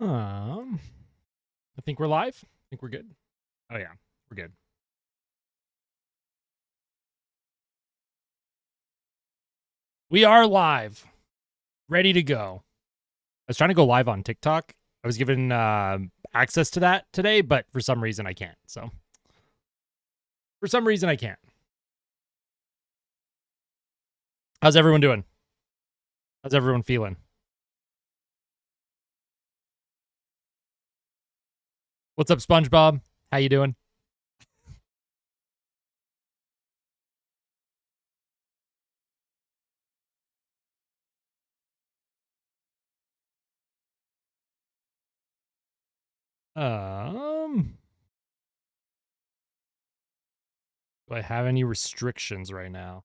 I think we're live. I think we're good. Oh yeah, we're good. We are live. Ready to go. I was trying to go live on TikTok. I was given access to that today, but for some reason I can't. So for some reason I can't. How's everyone doing? How's everyone feeling? What's up, SpongeBob? How you doing? Do I have any restrictions right now?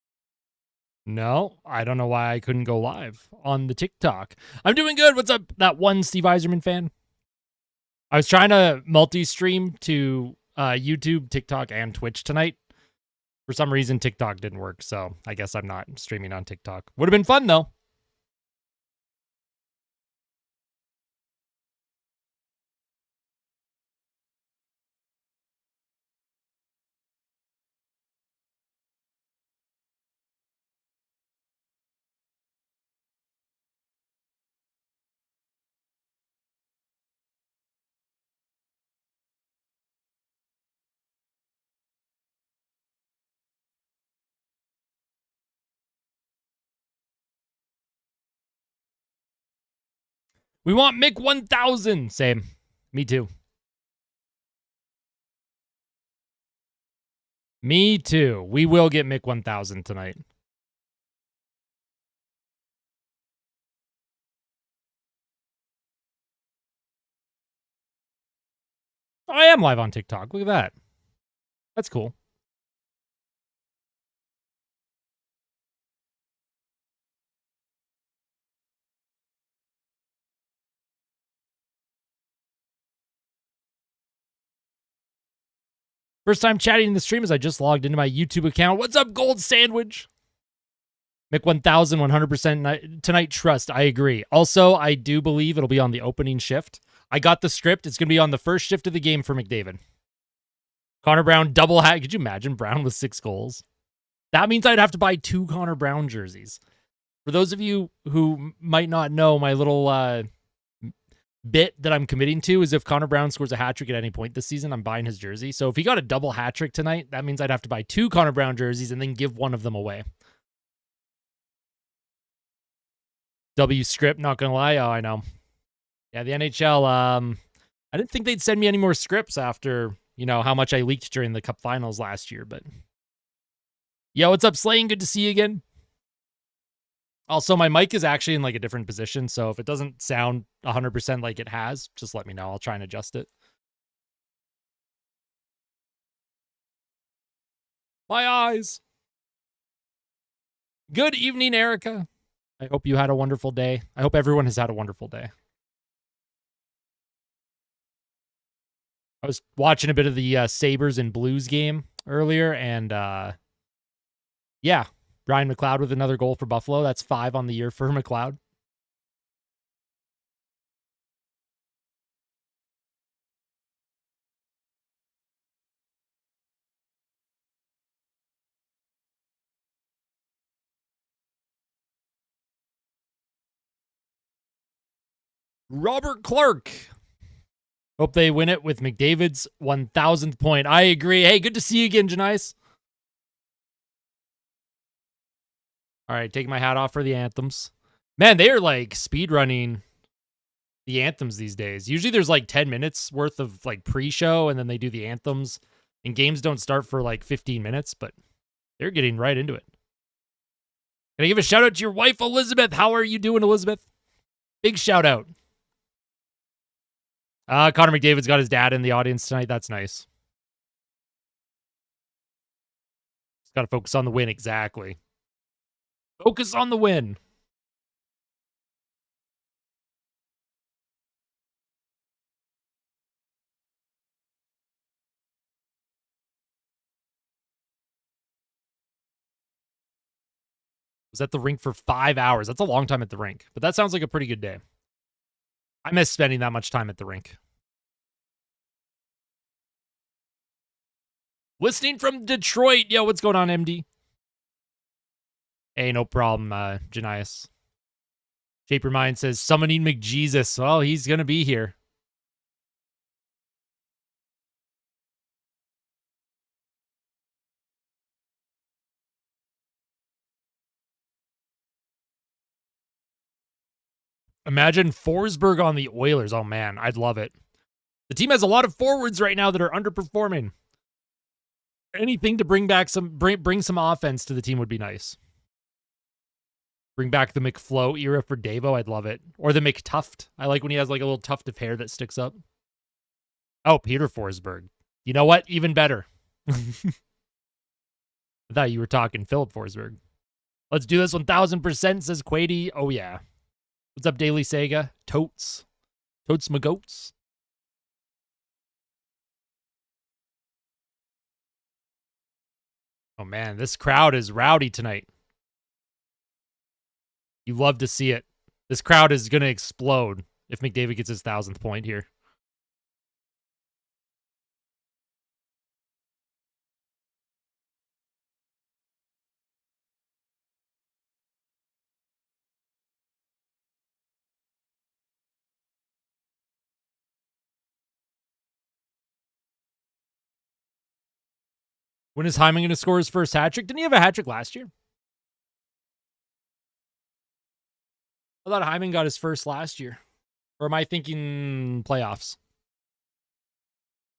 No, I don't know why I couldn't go live on the TikTok. I'm doing good. What's up, that one Steve Eiserman fan? I was trying to multi-stream to YouTube, TikTok, and Twitch tonight. For some reason, TikTok didn't work, so I guess I'm not streaming on TikTok. Would have been fun, though. We want Mick 1000. Same. Me too. Me too. We will get Mick 1000 tonight. I am live on TikTok. Look at that. That's cool. First time chatting in the stream as I just logged into my YouTube account. What's up, Gold Sandwich? Mick 1000, 100% tonight. Trust. I agree. Also, I do believe it'll be on the opening shift. I got the script. It's going to be on the first shift of the game for McDavid. Connor Brown, double hat. Could you imagine Brown with 6 goals? That means I'd have to buy 2 Connor Brown jerseys. For those of you who might not know, my little bit that I'm committing to is if Connor Brown scores a hat trick at any point this season, I'm buying his jersey. So if he got a double hat trick tonight, that means I'd have to buy 2 Connor Brown jerseys and then give one of them away. W script, not gonna lie. Oh, I know. Yeah, the NHL, I didn't think they'd send me any more scripts after, how much I leaked during the Cup Finals last year, but... Yo, what's up, Slaying? Good to see you again. Also, my mic is actually in, a different position, so if it doesn't sound 100% like it has, just let me know. I'll try and adjust it. My eyes! Good evening, Erica. I hope you had a wonderful day. I hope everyone has had a wonderful day. I was watching a bit of the Sabres and Blues game earlier, and yeah, Ryan McLeod with another goal for Buffalo. That's 5 on the year for McLeod. Robert Clark. Hope they win it with McDavid's 1000th point. I agree. Hey, good to see you again, Janice. All right, taking my hat off for the Anthems. Man, they are speed running the Anthems these days. Usually there's 10 minutes worth of pre-show and then they do the Anthems and games don't start for 15 minutes, but they're getting right into it. Can I give a shout out to your wife, Elizabeth? How are you doing, Elizabeth? Big shout out. Connor McDavid's got his dad in the audience tonight. That's nice. Just got to focus on the win. Exactly. Focus on the win. Was at the rink for 5 hours. That's a long time at the rink, but that sounds like a pretty good day. I miss spending that much time at the rink. Listening from Detroit. Yo, what's going on, MD? Hey, no problem, Janias. Shaper Mind says, summoning McJesus. Well, he's going to be here. Imagine Forsberg on the Oilers. Oh, man, I'd love it. The team has a lot of forwards right now that are underperforming. Anything to bring some offense to the team would be nice. Bring back the McFlow era for Davo. I'd love it. Or the McTuft. I like when he has like a little tuft of hair that sticks up. Oh, Peter Forsberg. You know what? Even better. I thought you were talking Philip Forsberg. Let's do this 1000%, says Quady. Oh, yeah. What's up, Daily Sega? Totes. Totes my goats. Oh, man. This crowd is rowdy tonight. You love to see it. This crowd is going to explode if McDavid gets his 1000th point here. When is Hyman going to score his first hat trick? Didn't he have a hat trick last year? I thought Hyman got his first last year. Or am I thinking playoffs?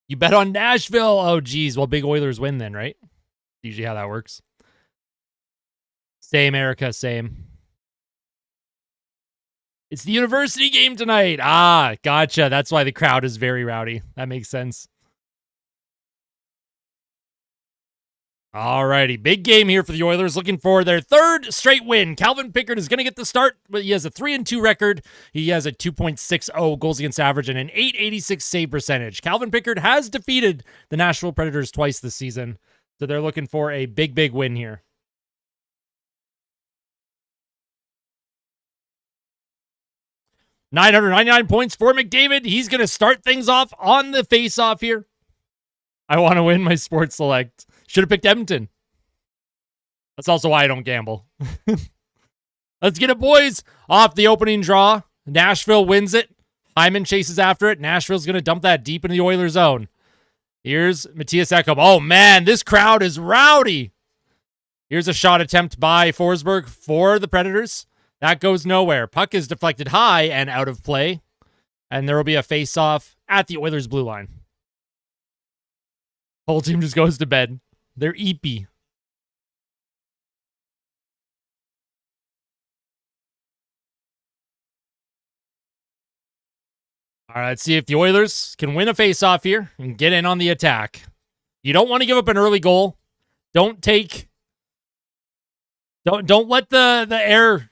You bet on Nashville. Oh, geez. Well, big Oilers win then, right? Usually how that works. Same, Erica. Same. It's the university game tonight. Ah, gotcha. That's why the crowd is very rowdy. That makes sense. Alrighty, big game here for the Oilers, looking for their third straight win. Calvin Pickard is going to get the start, but he has a 3-2 record. He has a 2.60 goals against average and an 886 save percentage. Calvin Pickard has defeated the Nashville Predators twice this season, so they're looking for a big win here. $999 points for McDavid. He's going to start things off on the face-off here. I want to win my sports select. Should have picked Edmonton. That's also why I don't gamble. Let's get it, boys. Off the opening draw. Nashville wins it. Hyman chases after it. Nashville's going to dump that deep into the Oilers zone. Here's Matthias Ekholm. Oh, man, this crowd is rowdy. Here's a shot attempt by Forsberg for the Predators. That goes nowhere. Puck is deflected high and out of play. And there will be a face-off at the Oilers' blue line. Whole team just goes to bed. They're eepy. All right, let's see if the Oilers can win a face-off here and get in on the attack. You don't want to give up an early goal. Don't let the air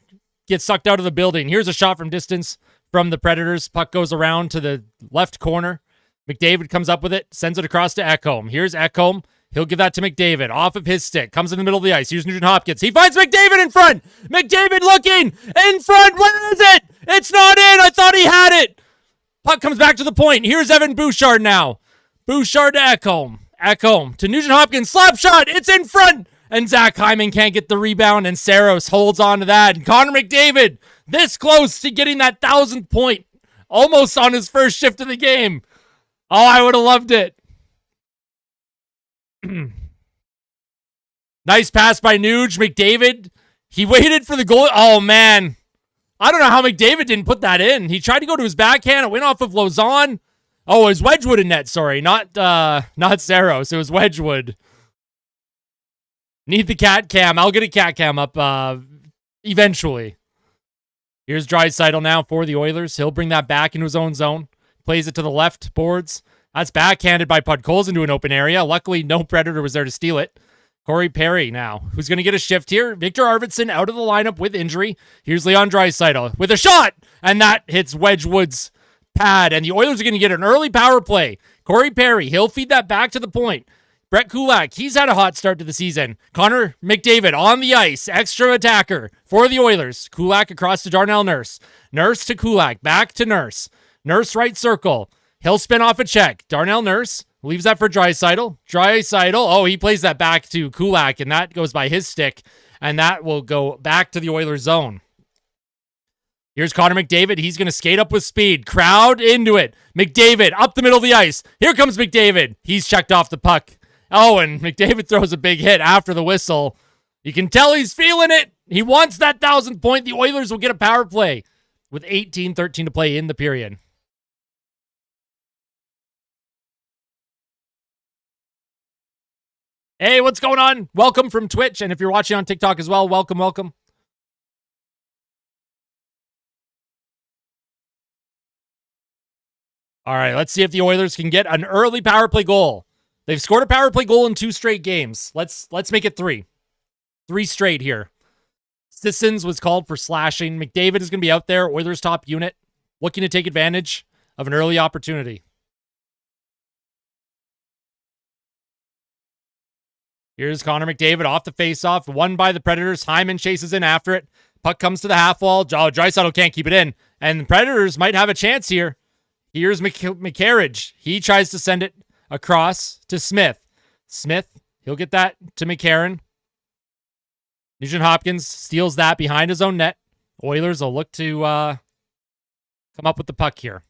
get sucked out of the building. Here's a shot from distance from the Predators. Puck goes around to the left corner. McDavid comes up with it, sends it across to Ekholm. Here's Ekholm. He'll give that to McDavid off of his stick. Comes in the middle of the ice. Here's Nugent Hopkins. He finds McDavid in front. McDavid looking in front. Where is it? It's not in. I thought he had it. Puck comes back to the point. Here's Evan Bouchard now. Bouchard to Ekholm. Ekholm to Nugent Hopkins. Slap shot. It's in front. And Zach Hyman can't get the rebound. And Saros holds on to that. And Connor McDavid this close to getting that 1000th point. Almost on his first shift of the game. Oh, I would have loved it. Nice pass by Nuge. McDavid. He waited for the goal. Oh, man. I don't know how McDavid didn't put that in. He tried to go to his backhand. It went off of Lauzon. Oh, it was Wedgwood in net. Sorry, not Saros. It was Wedgwood. Need the cat cam. I'll get a cat cam up eventually. Here's Draisaitl now for the Oilers. He'll bring that back into his own zone. Plays it to the left boards. That's backhanded by Podkolzin into an open area. Luckily, no Predator was there to steal it. Corey Perry now, who's going to get a shift here. Victor Arvidsson out of the lineup with injury. Here's Leon Draisaitl with a shot, and that hits Wedgwood's pad, and the Oilers are going to get an early power play. Corey Perry, he'll feed that back to the point. Brett Kulak, he's had a hot start to the season. Connor McDavid on the ice, extra attacker for the Oilers. Kulak across to Darnell Nurse. Nurse to Kulak, back to Nurse. Nurse right circle. He'll spin off a check. Darnell Nurse leaves that for Draisaitl. Oh, he plays that back to Kulak, and that goes by his stick, and that will go back to the Oilers zone. Here's Connor McDavid. He's going to skate up with speed. Crowd into it. McDavid up the middle of the ice. Here comes McDavid. He's checked off the puck. Oh, and McDavid throws a big hit after the whistle. You can tell he's feeling it. He wants that 1,000th point. The Oilers will get a power play with 18:13 to play in the period. Hey, what's going on? Welcome from Twitch. And if you're watching on TikTok as well, welcome. All right, let's see if the Oilers can get an early power play goal. They've scored a power play goal in 2 straight games. Let's make it 3. 3 straight here. Sissons was called for slashing. McDavid is going to be out there, Oilers top unit, looking to take advantage of an early opportunity. Here's Connor McDavid off the faceoff, won by the Predators. Hyman chases in after it. Puck comes to the half wall. Draisaitl can't keep it in, and the Predators might have a chance here. Here's McCarriage. He tries to send it across to Smith. He'll get that to McCarron. Nugent Hopkins steals that behind his own net. Oilers will look to come up with the puck here.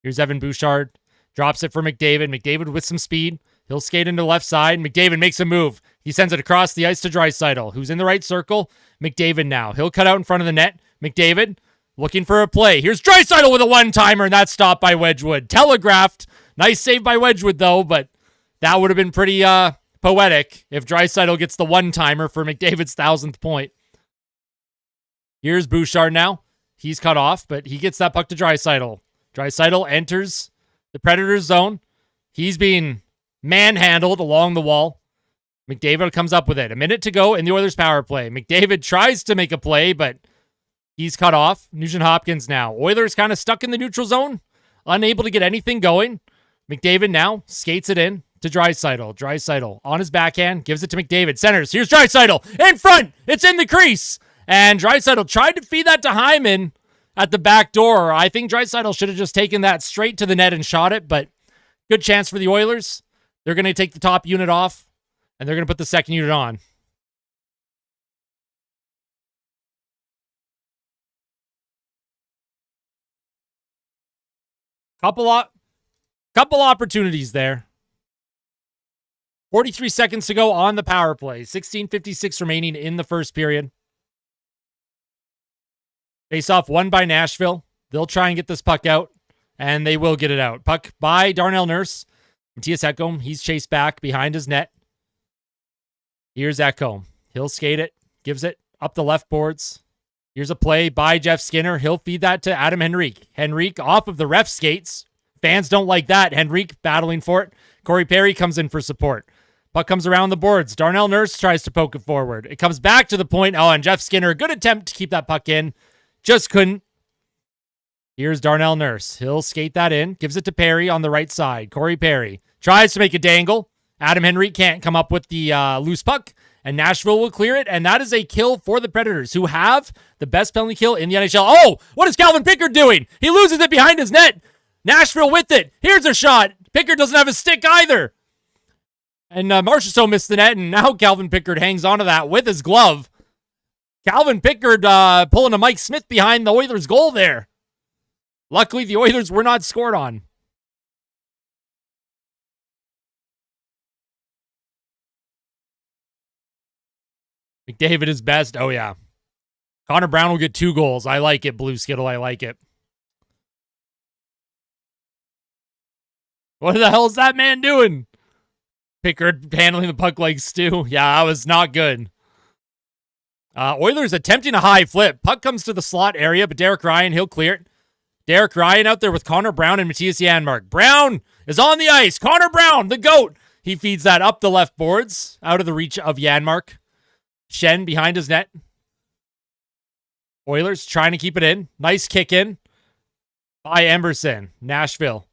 Here's Evan Bouchard. Drops it for McDavid. McDavid with some speed. He'll skate into the left side. McDavid makes a move. He sends it across the ice to Draisaitl, who's in the right circle. McDavid now. He'll cut out in front of the net. McDavid looking for a play. Here's Draisaitl with a one-timer, and that's stopped by Wedgwood. Telegraphed. Nice save by Wedgwood, though, but that would have been pretty poetic if Draisaitl gets the one-timer for McDavid's 1,000th point. Here's Bouchard now. He's cut off, but he gets that puck to Draisaitl. Draisaitl enters the Predators zone. He's being manhandled along the wall. McDavid comes up with it. A minute to go in the Oilers' power play. McDavid tries to make a play, but he's cut off. Nugent Hopkins now. Oilers kind of stuck in the neutral zone, unable to get anything going. McDavid now skates it in to Draisaitl. Draisaitl on his backhand, gives it to McDavid. Centers. Here's Draisaitl in front. It's in the crease. And Draisaitl tried to feed that to Hyman at the back door. I think Draisaitl should have just taken that straight to the net and shot it, but good chance for the Oilers. They're going to take the top unit off, and they're going to put the second unit on. Couple opportunities there. 43 seconds to go on the power play. 16:56 remaining in the first period. Face-off won by Nashville. They'll try and get this puck out, and they will get it out. Puck by Darnell Nurse. Mattias Ekholm, he's chased back behind his net. Here's Ekholm. He'll skate it, gives it up the left boards. Here's a play by Jeff Skinner. He'll feed that to Adam Henrique. Henrique off of the ref skates. Fans don't like that. Henrique battling for it. Corey Perry comes in for support. Puck comes around the boards. Darnell Nurse tries to poke it forward. It comes back to the point. Oh, and Jeff Skinner, good attempt to keep that puck in. Just couldn't. Here's Darnell Nurse. He'll skate that in. Gives it to Perry on the right side. Corey Perry tries to make a dangle. Adam Henrique can't come up with the loose puck. And Nashville will clear it. And that is a kill for the Predators, who have the best penalty kill in the NHL. Oh, what is Calvin Pickard doing? He loses it behind his net. Nashville with it. Here's a shot. Pickard doesn't have a stick either. And Marchessault missed the net. And now Calvin Pickard hangs onto that with his glove. Calvin Pickard pulling a Mike Smith behind the Oilers' goal there. Luckily, the Oilers were not scored on. McDavid is best. Oh, yeah. Connor Brown will get 2 goals. I like it, Blue Skittle. I like it. What the hell is that man doing? Pickard handling the puck like Stu. Yeah, that was not good. Oilers attempting a high flip. Puck comes to the slot area, but Derek Ryan, he'll clear it. Derek Ryan out there with Connor Brown and Mattias Janmark. Brown is on the ice. Connor Brown, the GOAT. He feeds that up the left boards, out of the reach of Janmark. Shen behind his net. Oilers trying to keep it in. Nice kick in by Emerson. Nashville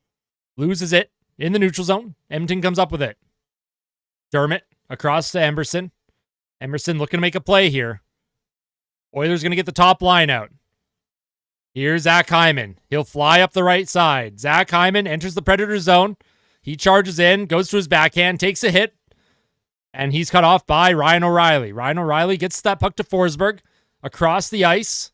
loses it in the neutral zone. Edmonton comes up with it. Dermott across to Emerson. Emerson looking to make a play here. Oilers going to get the top line out. Here's Zach Hyman. He'll fly up the right side. Zach Hyman enters the Predator zone. He charges in, goes to his backhand, takes a hit, and he's cut off by Ryan O'Reilly. Ryan O'Reilly gets that puck to Forsberg across the ice,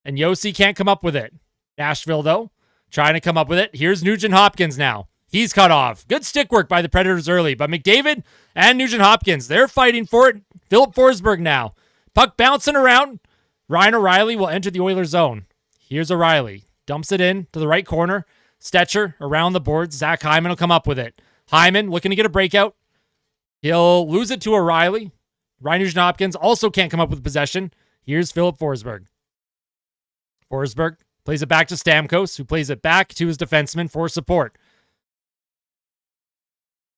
and Yossi can't come up with it. Nashville, though, trying to come up with it. Here's Nugent Hopkins now. He's cut off. Good stick work by the Predators early, but McDavid and Nugent Hopkins, they're fighting for it. Philip Forsberg now. Puck bouncing around. Ryan O'Reilly will enter the Oilers zone. Here's O'Reilly. Dumps it in to the right corner. Stetcher around the boards. Zach Hyman will come up with it. Hyman looking to get a breakout. He'll lose it to O'Reilly. Ryan Nugent-Hopkins also can't come up with possession. Here's Philip Forsberg. Forsberg plays it back to Stamkos, who plays it back to his defenseman for support.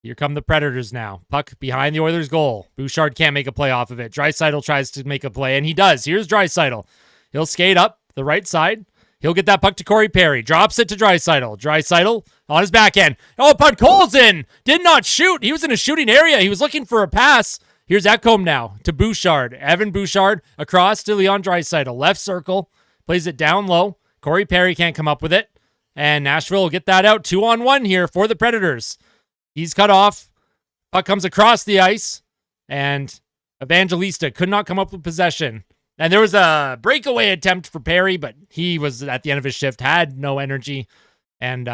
Here come the Predators now. Puck behind the Oilers' goal. Bouchard can't make a play off of it. Draisaitl tries to make a play, and he does. Here's Draisaitl. He'll skate up the right side. He'll get that puck to Corey Perry. Drops it to Draisaitl. Draisaitl on his backhand. Oh, Podkolzin did not shoot. He was in a shooting area. He was looking for a pass. Here's Ekholm now to Bouchard. Evan Bouchard across to Leon Draisaitl. Left circle. Plays it down low. Corey Perry can't come up with it. And Nashville will get that out. 2-on-1 here for the Predators. He's cut off. Puck comes across the ice. And Evangelista could not come up with possession. And there was a breakaway attempt for Perry, but he was at the end of his shift, had no energy. And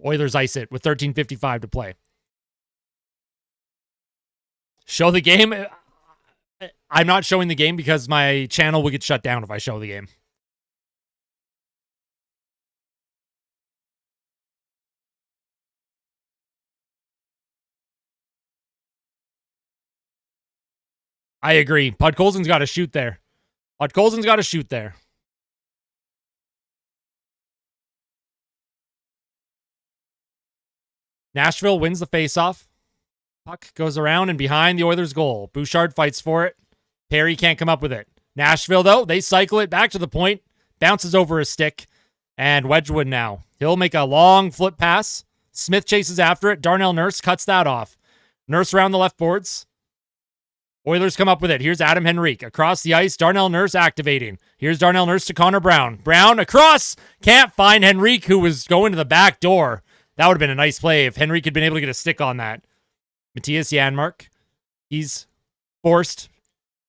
Oilers ice it with 13:55 to play. Show the game. I'm not showing the game because my channel will get shut down if I show the game. I agree. Podkolzin's got to shoot there. Podkolzin's got to shoot there. Nashville wins the faceoff. Puck goes around and behind the Oilers' goal. Bouchard fights for it. Perry can't come up with it. Nashville, though, they cycle it back to the point. Bounces over a stick. And Wedgwood now. He'll make a long flip pass. Smith chases after it. Darnell Nurse cuts that off. Nurse around the left boards. Oilers come up with it. Here's Adam Henrique. Across the ice, Darnell Nurse activating. Here's Darnell Nurse to Connor Brown. Brown across. Can't find Henrique, who was going to the back door. That would have been a nice play if Henrique had been able to get a stick on that. Matthias Janmark. He's forced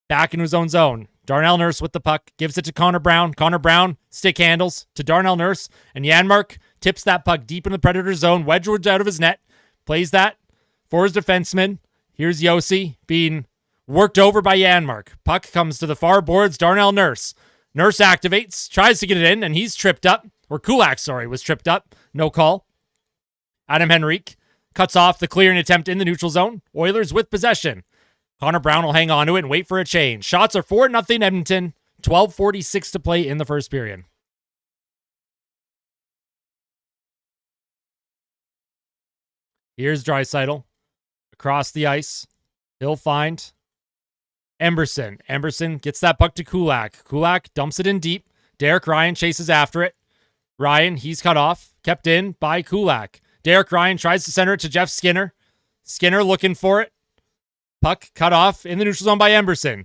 back into his own zone. Darnell Nurse with the puck. Gives it to Connor Brown. Connor Brown stick handles to Darnell Nurse. And Janmark tips that puck deep in the Predator zone. Wedgwood's out of his net. Plays that for his defenseman. Here's Yossi being worked over by Janmark. Puck comes to the far boards. Darnell Nurse. Nurse activates. Tries to get it in, and he's tripped up. Or Kulak, was tripped up. No call. Adam Henrique cuts off the clearing attempt in the neutral zone. Oilers with possession. Connor Brown will hang on to it and wait for a change. Shots are 4-0 Edmonton. 12:46 to play in the first period. Here's Draisaitl. Across the ice. He'll find Emberson. Emberson gets that puck to Kulak. Kulak dumps it in deep. Derek Ryan chases after it. Ryan, he's cut off. Kept in by Kulak. Derek Ryan tries to center it to Jeff Skinner. Skinner looking for it. Puck cut off in the neutral zone by Emberson.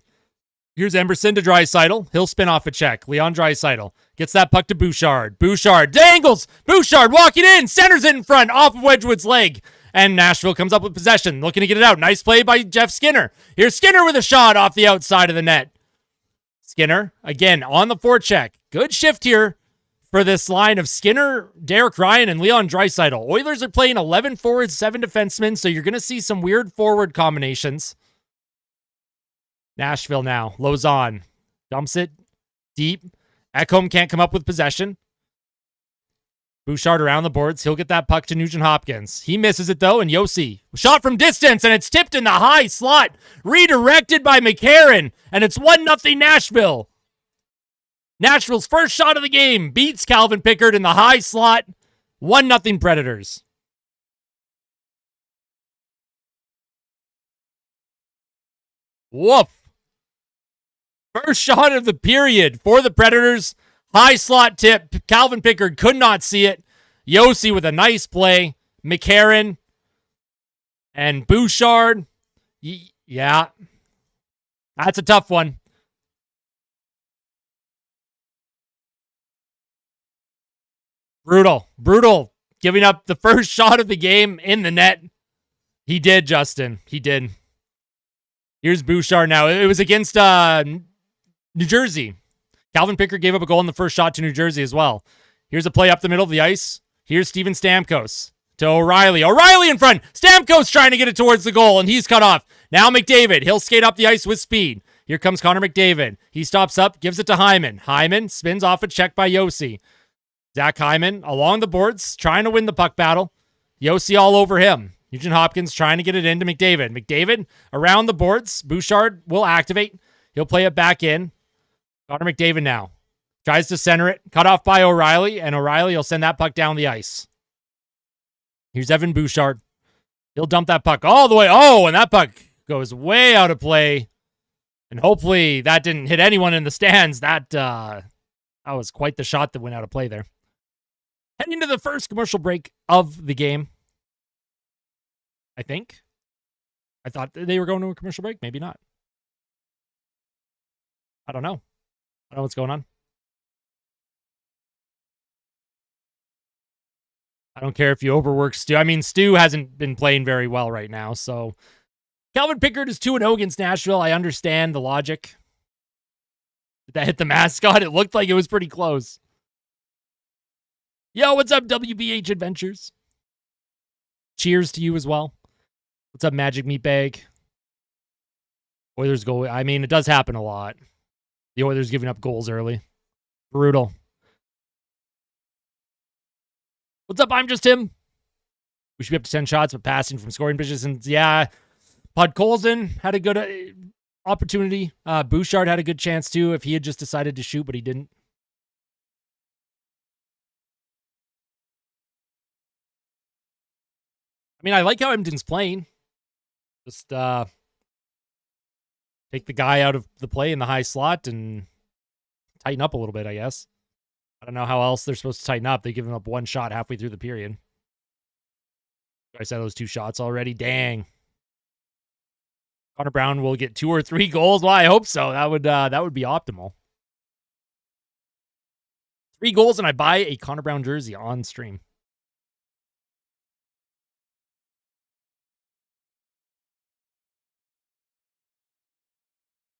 Here's Emberson to Draisaitl. He'll spin off a check. Leon Draisaitl gets that puck to Bouchard. Bouchard dangles. Bouchard walking in. Centers it in front off of Wedgwood's leg. And Nashville comes up with possession, looking to get it out. Nice play by Jeff Skinner. Here's Skinner with a shot off the outside of the net. Skinner, again, on the forecheck. Good shift here for this line of Skinner, Derek Ryan, and Leon Draisaitl. Oilers are playing 11 forwards, 7 defensemen, so you're going to see some weird forward combinations. Nashville now. Lozon dumps it deep. Ekholm can't come up with possession. Bouchard around the boards. He'll get that puck to Nugent Hopkins. He misses it, though, and Yossi. Shot from distance, and it's tipped in the high slot. Redirected by McCarron, and it's 1-0 Nashville. Nashville's first shot of the game beats Calvin Pickard in the high slot. 1-0 Predators. Woof. First shot of the period for the Predators. High slot tip. Calvin Pickard could not see it. Yossi with a nice play. McCarron and Bouchard. Yeah. That's a tough one. Brutal. Brutal. Giving up the first shot of the game in the net. He did, Justin. He did. Here's Bouchard now. It was against New Jersey. Calvin Pickard gave up a goal in the first shot to New Jersey as well. Here's a play up the middle of the ice. Here's Steven Stamkos to O'Reilly. O'Reilly in front. Stamkos trying to get it towards the goal, and he's cut off. Now McDavid. He'll skate up the ice with speed. Here comes Connor McDavid. He stops up, gives it to Hyman. Hyman spins off a check by Yossi. Zach Hyman along the boards, trying to win the puck battle. Yossi all over him. Nugent Hopkins trying to get it into McDavid. McDavid around the boards. Bouchard will activate. He'll play it back in. Connor McDavid now. Tries to center it. Cut off by O'Reilly, and O'Reilly will send that puck down the ice. Here's Evan Bouchard. He'll dump that puck all the way. Oh, and that puck goes way out of play. And hopefully that didn't hit anyone in the stands. That was quite the shot that went out of play there. Heading into the first commercial break of the game. I think. I thought they were going to a commercial break. Maybe not. I don't know. I don't know what's going on. I don't care if you overwork Stu. I mean, Stu hasn't been playing very well right now, so Calvin Pickard is 2-0 against Nashville. I understand the logic. Did that hit the mascot? It looked like it was pretty close. Yo, what's up, WBH Adventures? Cheers to you as well. What's up, Magic Meatbag? Oilers goal. I mean, it does happen a lot. The Oilers giving up goals early. Brutal. What's up? I'm just him. We should be up to 10 shots, but passing from scoring positions. Yeah. Podkolzin had a good opportunity. Bouchard had a good chance too if he had just decided to shoot, but he didn't. I mean, I like how Edmonton's playing. Just take the guy out of the play in the high slot and tighten up a little bit, I guess. I don't know how else they're supposed to tighten up. They've given up one shot halfway through the period. I said those 2 shots already. Dang. Connor Brown will get 2 or 3 goals. Well, I hope so. That would be optimal. 3 goals and I buy a Connor Brown jersey on stream.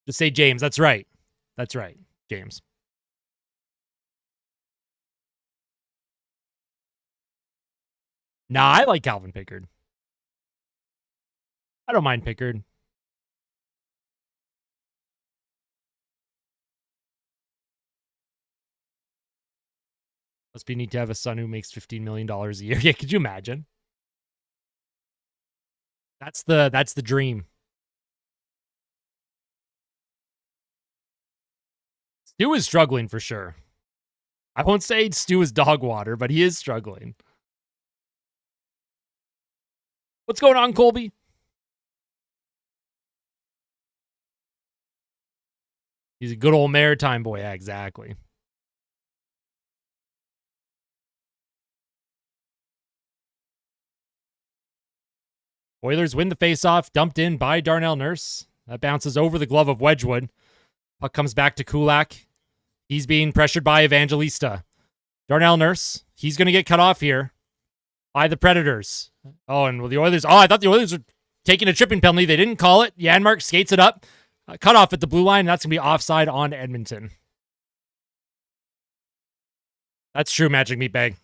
Just say James. That's right. That's right. James. Nah, I like Calvin Pickard. I don't mind Pickard. Must be neat to have a son who makes $15 million a year. Yeah, could you imagine? That's the dream. Stu is struggling for sure. I won't say Stu is dog water, but he is struggling. What's going on, Colby? He's a good old maritime boy. Yeah, exactly. Oilers win the faceoff, dumped in by Darnell Nurse. That bounces over the glove of Wedgwood. Puck comes back to Kulak. He's being pressured by Evangelista. Darnell Nurse, he's going to get cut off here by the Predators. Oh, and the Oilers. Oh, I thought the Oilers were taking a tripping penalty. They didn't call it. Janmark skates it up. Cut off at the blue line. That's going to be offside on Edmonton. That's true, Magic Meatbag.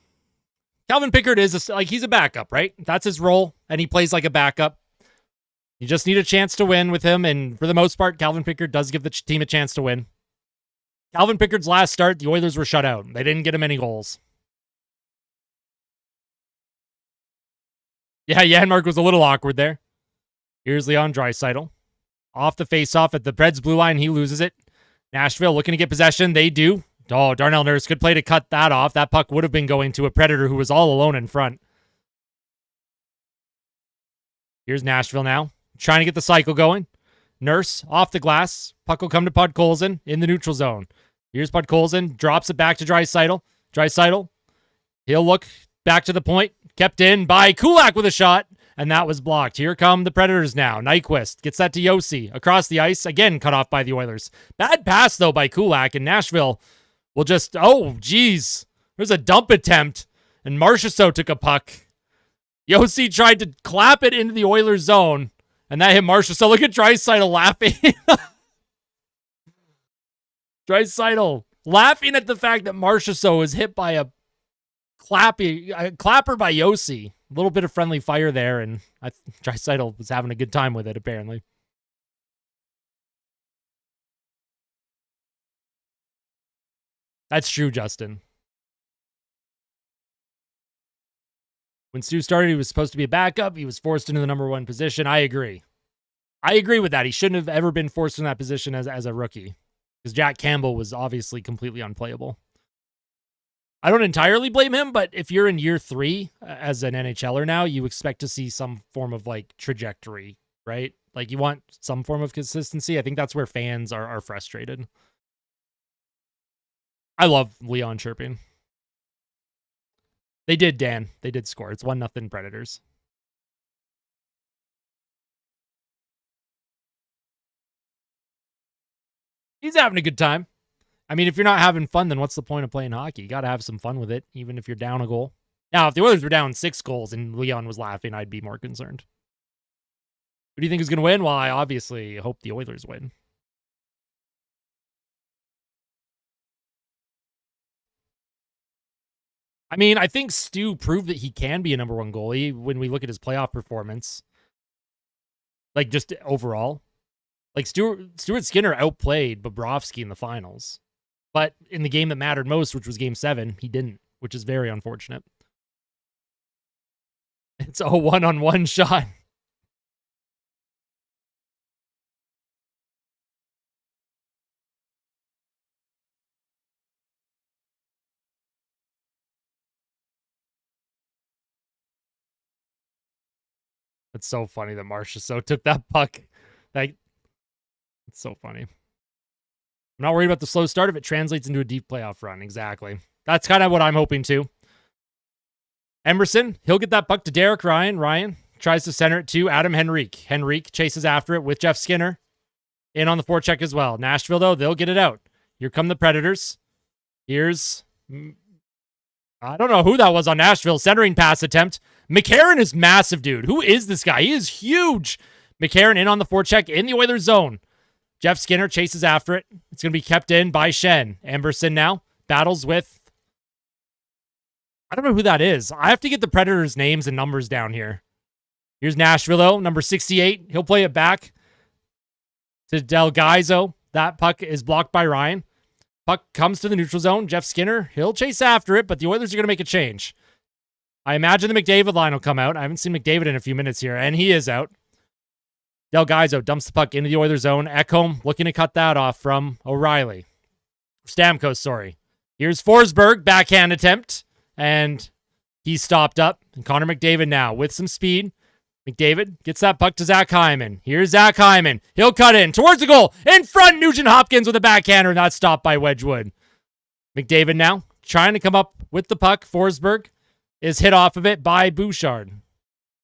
Calvin Pickard is he's a backup, right? That's his role, and he plays like a backup. You just need a chance to win with him, and for the most part, Calvin Pickard does give the team a chance to win. Calvin Pickard's last start, the Oilers were shut out. They didn't get him any goals. Yeah, Janmark was a little awkward there. Here's Leon Draisaitl. Off the faceoff at the Preds blue line, he loses it. Nashville looking to get possession. They do. Oh, Darnell Nurse, good play to cut that off. That puck would have been going to a Predator who was all alone in front. Here's Nashville now. Trying to get the cycle going. Nurse off the glass. Puck will come to Podkolzin in the neutral zone. Here's Podkolzin. Drops it back to Draisaitl. Draisaitl. He'll look back to the point. Kept in by Kulak with a shot. And that was blocked. Here come the Predators now. Nyquist gets that to Yossi. Across the ice. Again, cut off by the Oilers. Bad pass, though, by Kulak. And Nashville will just... Oh, geez. There's a dump attempt And Marchessault took a puck. Yossi tried to clap it into the Oilers zone, and that hit Marchessault. Look at Draisaitl laughing. Draisaitl laughing at the fact that Marchessault was hit by a clapper by Yossi. A little bit of friendly fire there, and Draisaitl was having a good time with it, apparently. That's true, Justin. When Stu started, he was supposed to be a backup. He was forced into the number one position. I agree. I agree with that. He shouldn't have ever been forced in that position as a rookie, because Jack Campbell was obviously completely unplayable. I don't entirely blame him, but if you're in year 3 as an NHLer now, you expect to see some form of like trajectory, right? Like you want some form of consistency. I think that's where fans are frustrated. I love Leon chirping. They did, Dan. They did score. It's 1-0 Predators. He's having a good time. I mean, if you're not having fun, then what's the point of playing hockey? You got to have some fun with it, even if you're down a goal. Now, if the Oilers were down 6 goals and Leon was laughing, I'd be more concerned. Who do you think is going to win? Well, I obviously hope the Oilers win. I mean, I think Stu proved that he can be a number one goalie when we look at his playoff performance. Like, just overall. Like, Stuart Skinner outplayed Bobrovsky in the finals. But in the game that mattered most, which was Game 7, he didn't, which is very unfortunate. It's a one-on-one shot. It's so funny that Marchessault took that puck. It's so funny. I'm not worried about the slow start if it translates into a deep playoff run. Exactly. That's kind of what I'm hoping to. Emerson, he'll get that puck to Derek Ryan. Ryan tries to center it to Adam Henrique. Henrique chases after it with Jeff Skinner. In on the forecheck as well. Nashville, though, they'll get it out. Here come the Predators. Here's... I don't know who that was on Nashville. Centering pass attempt. McCarron is massive, dude. Who is this guy? He is huge. McCarron in on the forecheck in the Oilers zone. Jeff Skinner chases after it. It's going to be kept in by Shen. Emberson now battles with... I don't know who that is. I have to get the Predators' names and numbers down here. Here's Nashville, though. Number 68. He'll play it back to Delgaizo. That puck is blocked by Ryan. Puck comes to the neutral zone. Jeff Skinner, he'll chase after it, but the Oilers are going to make a change. I imagine the McDavid line will come out. I haven't seen McDavid in a few minutes here, and he is out. Delgaizo dumps the puck into the Oilers zone. Ekholm looking to cut that off from O'Reilly. Stamkos, sorry. Here's Forsberg, backhand attempt, and he's stopped up. And Connor McDavid now with some speed. McDavid gets that puck to Zach Hyman. Here's Zach Hyman. He'll cut in towards the goal. In front, Nugent Hopkins with a backhander, and that's stopped by Wedgwood. McDavid now trying to come up with the puck. Forsberg is hit off of it by Bouchard.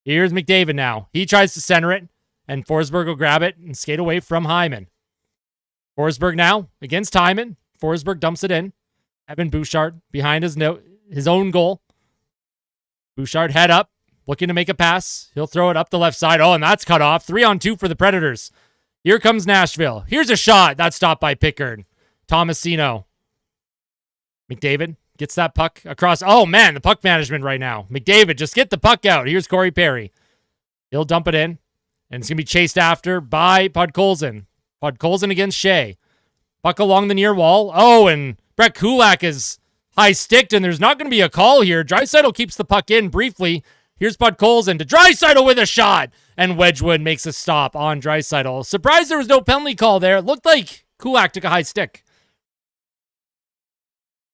Here's McDavid now. He tries to center it, and Forsberg will grab it and skate away from Hyman. Forsberg now against Hyman. Forsberg dumps it in. Evan Bouchard behind his own goal. Bouchard head up, looking to make a pass. He'll throw it up the left side. Oh, and that's cut off. 3-on-2 for the Predators. Here comes Nashville. Here's a shot. That's stopped by Pickard. Tomasino. McDavid gets that puck across. Oh, man, the puck management right now. McDavid, just get the puck out. Here's Corey Perry. He'll dump it in, and it's going to be chased after by Podkolzin. Podkolzin against Shea. Puck along the near wall. Oh, and Brett Kulak is high-sticked, and there's not going to be a call here. Draisaitl keeps the puck in briefly. Here's Podkolzin to Draisaitl with a shot, and Wedgwood makes a stop on Draisaitl. Surprised there was no penalty call there. It looked like Kulak took a high stick.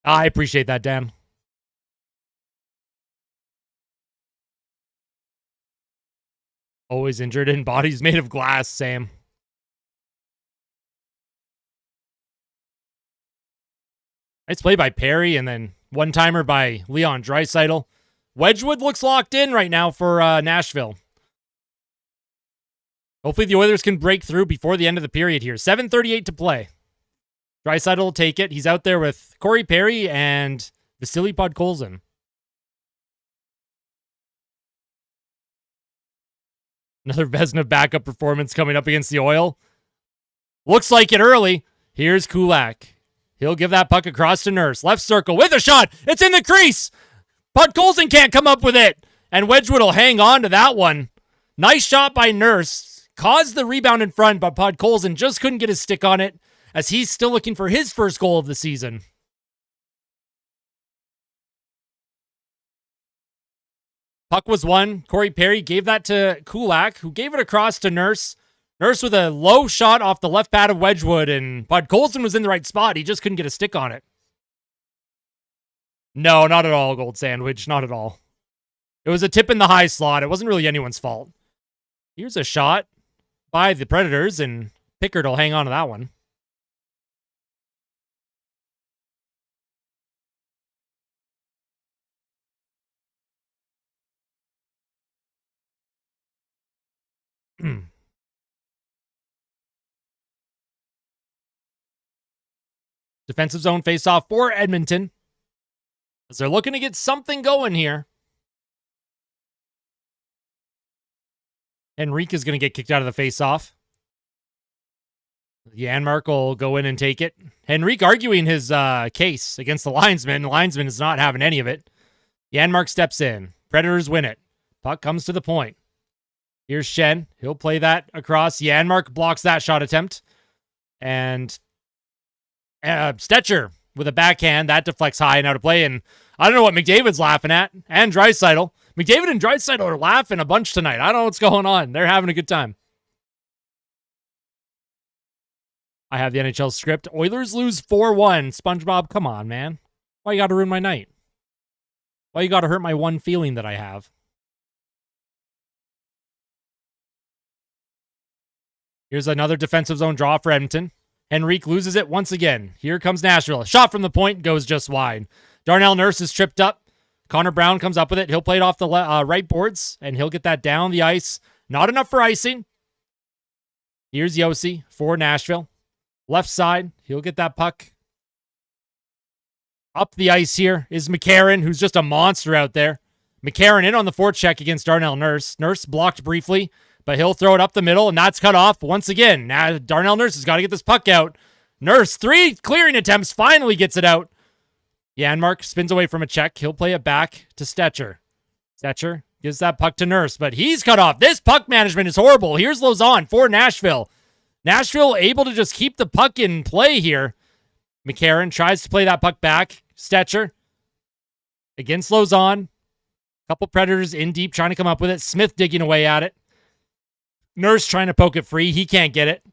I appreciate that, Dan. Always injured in bodies made of glass, Sam. Nice play by Perry, and then one-timer by Leon Draisaitl. Wedgwood looks locked in right now for Nashville. Hopefully the Oilers can break through before the end of the period here. 7:38 to play. Draisaitl will take it. He's out there with Corey Perry and Vasily Podkolzin. Another Vezina backup performance coming up against the Oil. Looks like it early. Here's Kulak. He'll give that puck across to Nurse. Left circle with a shot. It's in the crease. Podkolzin can't come up with it. And Wedgwood will hang on to that one. Nice shot by Nurse. Caused the rebound in front, but Podkolzin just couldn't get his stick on it as he's still looking for his first goal of the season. Puck was won. Corey Perry gave that to Kulak, who gave it across to Nurse. Nurse with a low shot off the left pad of Wedgwood, and Podkolzin was in the right spot. He just couldn't get a stick on it. No, not at all, Gold Sandwich. Not at all. It was a tip in the high slot. It wasn't really anyone's fault. Here's a shot by the Predators, and Pickard will hang on to that one. Defensive zone face-off for Edmonton, as they're looking to get something going here. Henrique is going to get kicked out of the face-off. Janmark will go in and take it. Henrique arguing his case against the linesman. The linesman is not having any of it. Janmark steps in. Predators win it. Puck comes to the point. Here's Shen. He'll play that across. Janmark blocks that shot attempt. And Stetcher with a backhand. That deflects high and out of play. And I don't know what McDavid's laughing at. And Draisaitl. McDavid and Draisaitl are laughing a bunch tonight. I don't know what's going on. They're having a good time. I have the NHL script. Oilers lose 4-1. SpongeBob, come on, man. Why you got to ruin my night? Why you got to hurt my one feeling that I have? Here's another defensive zone draw for Edmonton. Henrique loses it once again. Here comes Nashville. A shot from the point goes just wide. Darnell Nurse is tripped up. Connor Brown comes up with it. He'll play it off the right boards, and he'll get that down the ice. Not enough for icing. Here's Yossi for Nashville. Left side. He'll get that puck. Up the ice here is McCarron, who's just a monster out there. McCarron in on the forecheck against Darnell Nurse. Nurse blocked briefly, but he'll throw it up the middle, and that's cut off once again. Now Darnell Nurse has got to get this puck out. Nurse, 3 clearing attempts, finally gets it out. Janmark spins away from a check. He'll play it back to Stetcher. Stetcher gives that puck to Nurse, but he's cut off. This puck management is horrible. Here's Lauzon for Nashville. Nashville able to just keep the puck in play here. McCarron tries to play that puck back. Stetcher against Lauzon. Couple Predators in deep trying to come up with it. Smith digging away at it. Nurse trying to poke it free. He can't get it.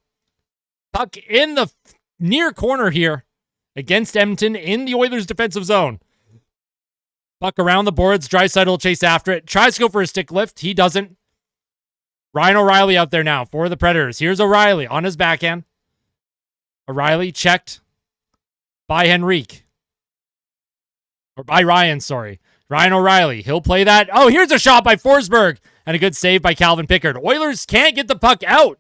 Puck in the near corner here against Edmonton in the Oilers' defensive zone. Puck around the boards. Draisaitl will chase after it. Tries to go for a stick lift. He doesn't. Ryan O'Reilly out there now for the Predators. Here's O'Reilly on his backhand. O'Reilly checked by Henrique. Or by Ryan, sorry. Ryan O'Reilly. He'll play that. Oh, here's a shot by Forsberg. And a good save by Calvin Pickard. Oilers can't get the puck out.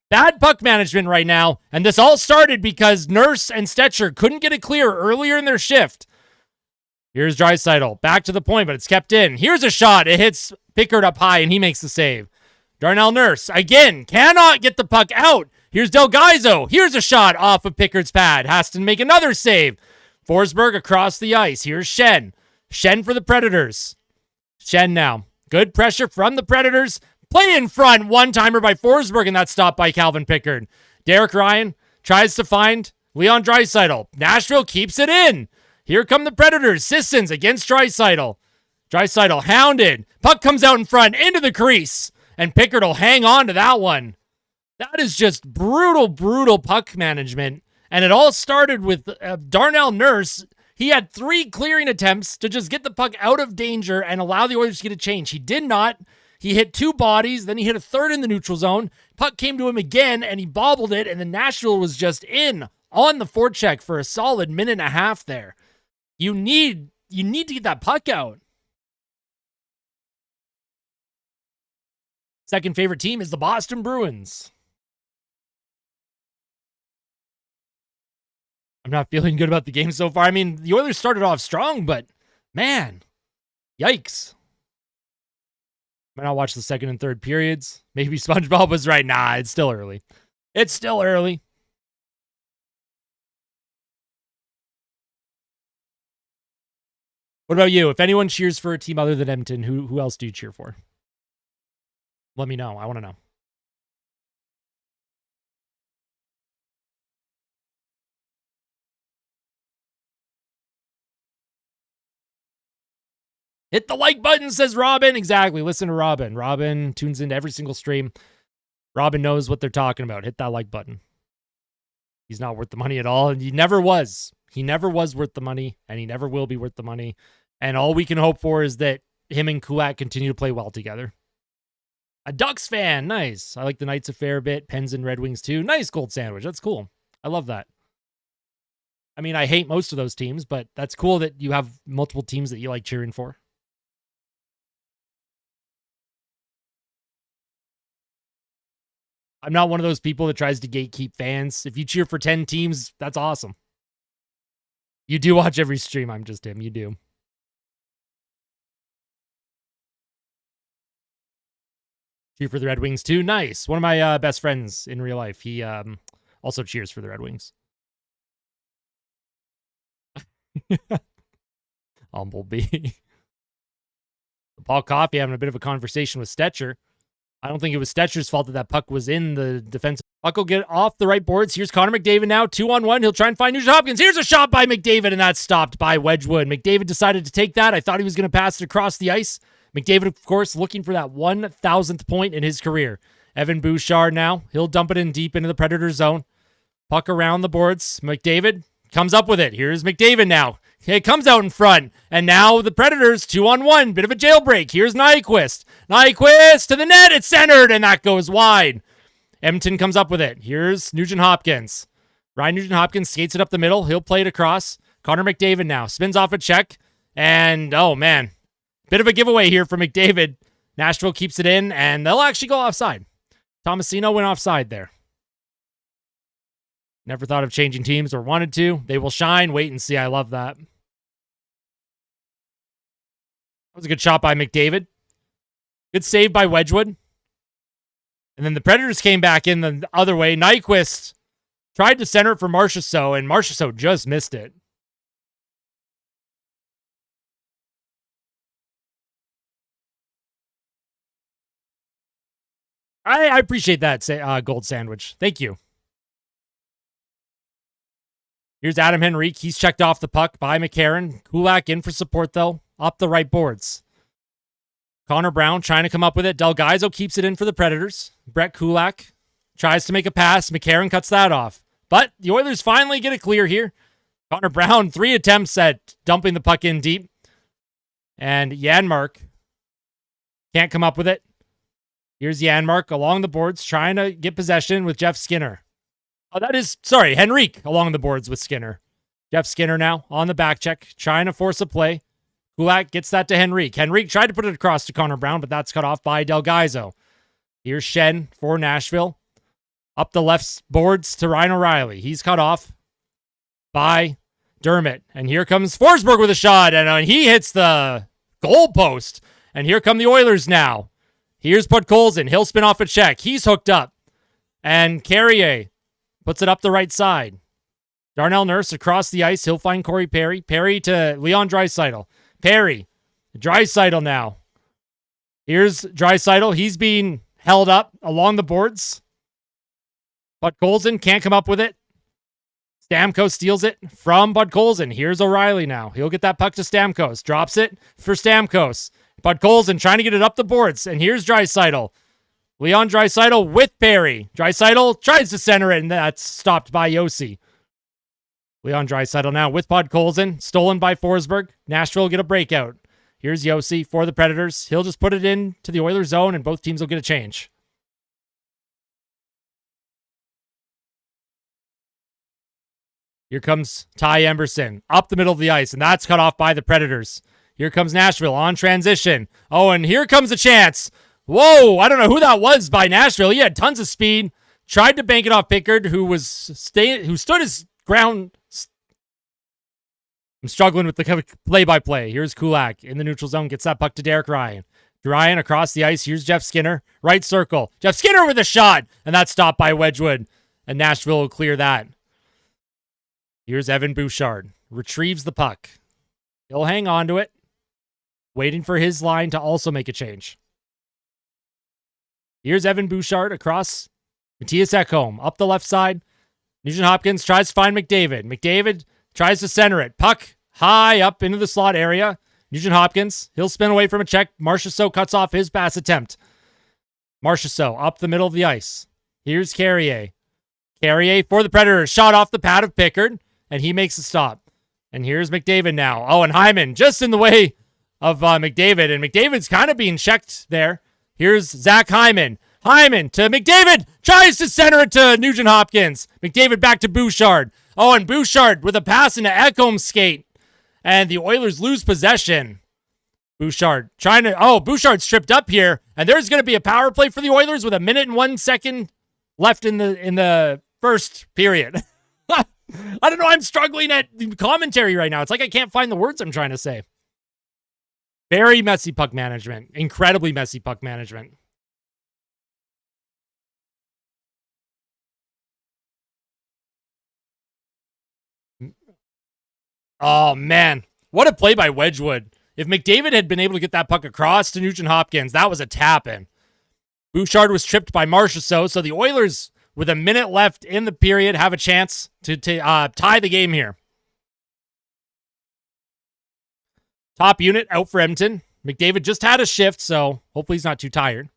Bad puck management right now. And this all started because Nurse and Stetcher couldn't get it clear earlier in their shift. Here's Draisaitl. Back to the point, but it's kept in. Here's a shot. It hits Pickard up high, and he makes the save. Darnell Nurse, again, cannot get the puck out. Here's Delgaizo. Here's a shot off of Pickard's pad. Has to make another save. Forsberg across the ice. Here's Shen. Shen for the Predators. Shen now. Good pressure from the Predators. Play in front. One-timer by Forsberg, and that's stopped by Calvin Pickard. Derek Ryan tries to find Leon Draisaitl. Nashville keeps it in. Here come the Predators. Sissons against Draisaitl. Draisaitl hounded. Puck comes out in front into the crease, and Pickard will hang on to that one. That is just brutal, brutal puck management. And it all started with Darnell Nurse. He had 3 clearing attempts to just get the puck out of danger and allow the Oilers to get a change. He did not. He hit 2 bodies, then he hit a third in the neutral zone. Puck came to him again, and he bobbled it, and then Nashville was just in on the forecheck for a solid minute and a half there. You need to get that puck out. Second favorite team is the Boston Bruins. I'm not feeling good about the game so far. I mean, the Oilers started off strong, but man, yikes. Might not watch the second and third periods. Maybe SpongeBob was right. Nah, it's still early. It's still early. What about you? If anyone cheers for a team other than Edmonton, who else do you cheer for? Let me know. I want to know. Hit the like button, says Robin. Exactly. Listen to Robin. Robin tunes into every single stream. Robin knows what they're talking about. Hit that like button. He's not worth the money at all, and he never was. He never was worth the money, and he never will be worth the money. And all we can hope for is that him and Kulak continue to play well together. A Ducks fan. Nice. I like the Knights a fair bit. Pens and Red Wings too. Nice gold sandwich. That's cool. I love that. I mean, I hate most of those teams, but that's cool that you have multiple teams that you like cheering for. I'm not one of those people that tries to gatekeep fans. If you cheer for 10 teams, that's awesome. You do watch every stream. I'm just him. You do. Cheer for the Red Wings too. Nice. One of my best friends in real life. He also cheers for the Red Wings. Humblebee. Paul Coffey having a bit of a conversation with Stetcher. I don't think it was Stetcher's fault that puck was in the defensive. Puck will get off the right boards. Here's Connor McDavid now, 2-on-1. He'll try and find Nugent Hopkins. Here's a shot by McDavid, and that's stopped by Wedgwood. McDavid decided to take that. I thought he was going to pass it across the ice. McDavid, of course, looking for that 1,000th point in his career. Evan Bouchard now. He'll dump it in deep into the Predator zone. Puck around the boards. McDavid comes up with it. Here's McDavid now. It comes out in front. And now the Predators, 2-on-1. Bit of a jailbreak. Here's Nyquist. Nyquist to the net. It's centered, and that goes wide. Edmonton comes up with it. Here's Nugent Hopkins. Ryan Nugent Hopkins skates it up the middle. He'll play it across. Connor McDavid now. Spins off a check. And, oh, man. Bit of a giveaway here for McDavid. Nashville keeps it in, and they'll actually go offside. Tomasino went offside there. Never thought of changing teams or wanted to. They will shine. Wait and see. I love that. That was a good shot by McDavid. Good save by Wedgwood. And then the Predators came back in the other way. Nyquist tried to center it for Marchessault, and Marchessault just missed it. I appreciate that, gold sandwich. Thank you. Here's Adam Henrique. He's checked off the puck by McCarron. Kulak in for support, though. Up the right boards. Connor Brown trying to come up with it. Delgaiso keeps it in for the Predators. Brett Kulak tries to make a pass. McCarron cuts that off. But the Oilers finally get a clear here. Connor Brown, 3 attempts at dumping the puck in deep. And Janmark can't come up with it. Here's Janmark along the boards trying to get possession with Jeff Skinner. Oh, Henrique along the boards with Skinner. Jeff Skinner now on the back check, trying to force a play. Kulak gets that to Henrique. Henrique tried to put it across to Connor Brown, but that's cut off by Delgaiso. Here's Shen for Nashville. Up the left boards to Ryan O'Reilly. He's cut off by Dermott. And here comes Forsberg with a shot, and he hits the goal post. And here come the Oilers now. Here's Podkolzin. He'll spin off a check. He's hooked up. And Carrier puts it up the right side. Darnell Nurse across the ice. He'll find Corey Perry. Perry to Leon Draisaitl. Perry. Draisaitl now. Here's Draisaitl. He's being held up along the boards. Podkolzin can't come up with it. Stamkos steals it from Podkolzin. Here's O'Reilly now. He'll get that puck to Stamkos. Drops it for Stamkos. Podkolzin trying to get it up the boards. And here's Draisaitl. Leon Draisaitl with Perry. Draisaitl tries to center it, and that's stopped by Yossi. Leon Draisaitl now with Podkolzin. Stolen by Forsberg. Nashville will get a breakout. Here's Yossi for the Predators. He'll just put it in to the Oilers zone, and both teams will get a change. Here comes Ty Emberson up the middle of the ice, and that's cut off by the Predators. Here comes Nashville on transition. Oh, and here comes a chance. Whoa, I don't know who that was by Nashville. He had tons of speed. Tried to bank it off Pickard, who stood his ground. I'm struggling with the play-by-play. Here's Kulak in the neutral zone. Gets that puck to Derek Ryan. Ryan across the ice. Here's Jeff Skinner. Right circle. Jeff Skinner with a shot. And that's stopped by Wedgwood. And Nashville will clear that. Here's Evan Bouchard. Retrieves the puck. He'll hang on to it. Waiting for his line to also make a change. Here's Evan Bouchard across. Matthias Ekholm up the left side. Nugent Hopkins tries to find McDavid. McDavid tries to center it. Puck high up into the slot area. Nugent Hopkins, he'll spin away from a check. Marchessault cuts off his pass attempt. Marchessault up the middle of the ice. Here's Carrier. Carrier for the Predators. Shot off the pad of Pickard, and he makes a stop. And here's McDavid now. Oh, and Hyman just in the way of McDavid, and McDavid's kind of being checked there. Here's Zach Hyman. Hyman to McDavid. Tries to center it to Nugent Hopkins. McDavid back to Bouchard. Oh, and Bouchard with a pass into Ekholm's skate. And the Oilers lose possession. Bouchard trying to... Oh, Bouchard's stripped up here. And there's going to be a power play for the Oilers with 1 minute and 1 second left in the first period. I don't know. I'm struggling at commentary right now. It's like I can't find the words I'm trying to say. Very messy puck management. Incredibly messy puck management. Oh, man. What a play by Wedgwood. If McDavid had been able to get that puck across to Nugent Hopkins, that was a tap-in. Bouchard was tripped by Marchessault, so the Oilers, with 1 minute left in the period, have a chance to tie the game here. Top unit out for Edmonton. McDavid just had a shift, so hopefully he's not too tired.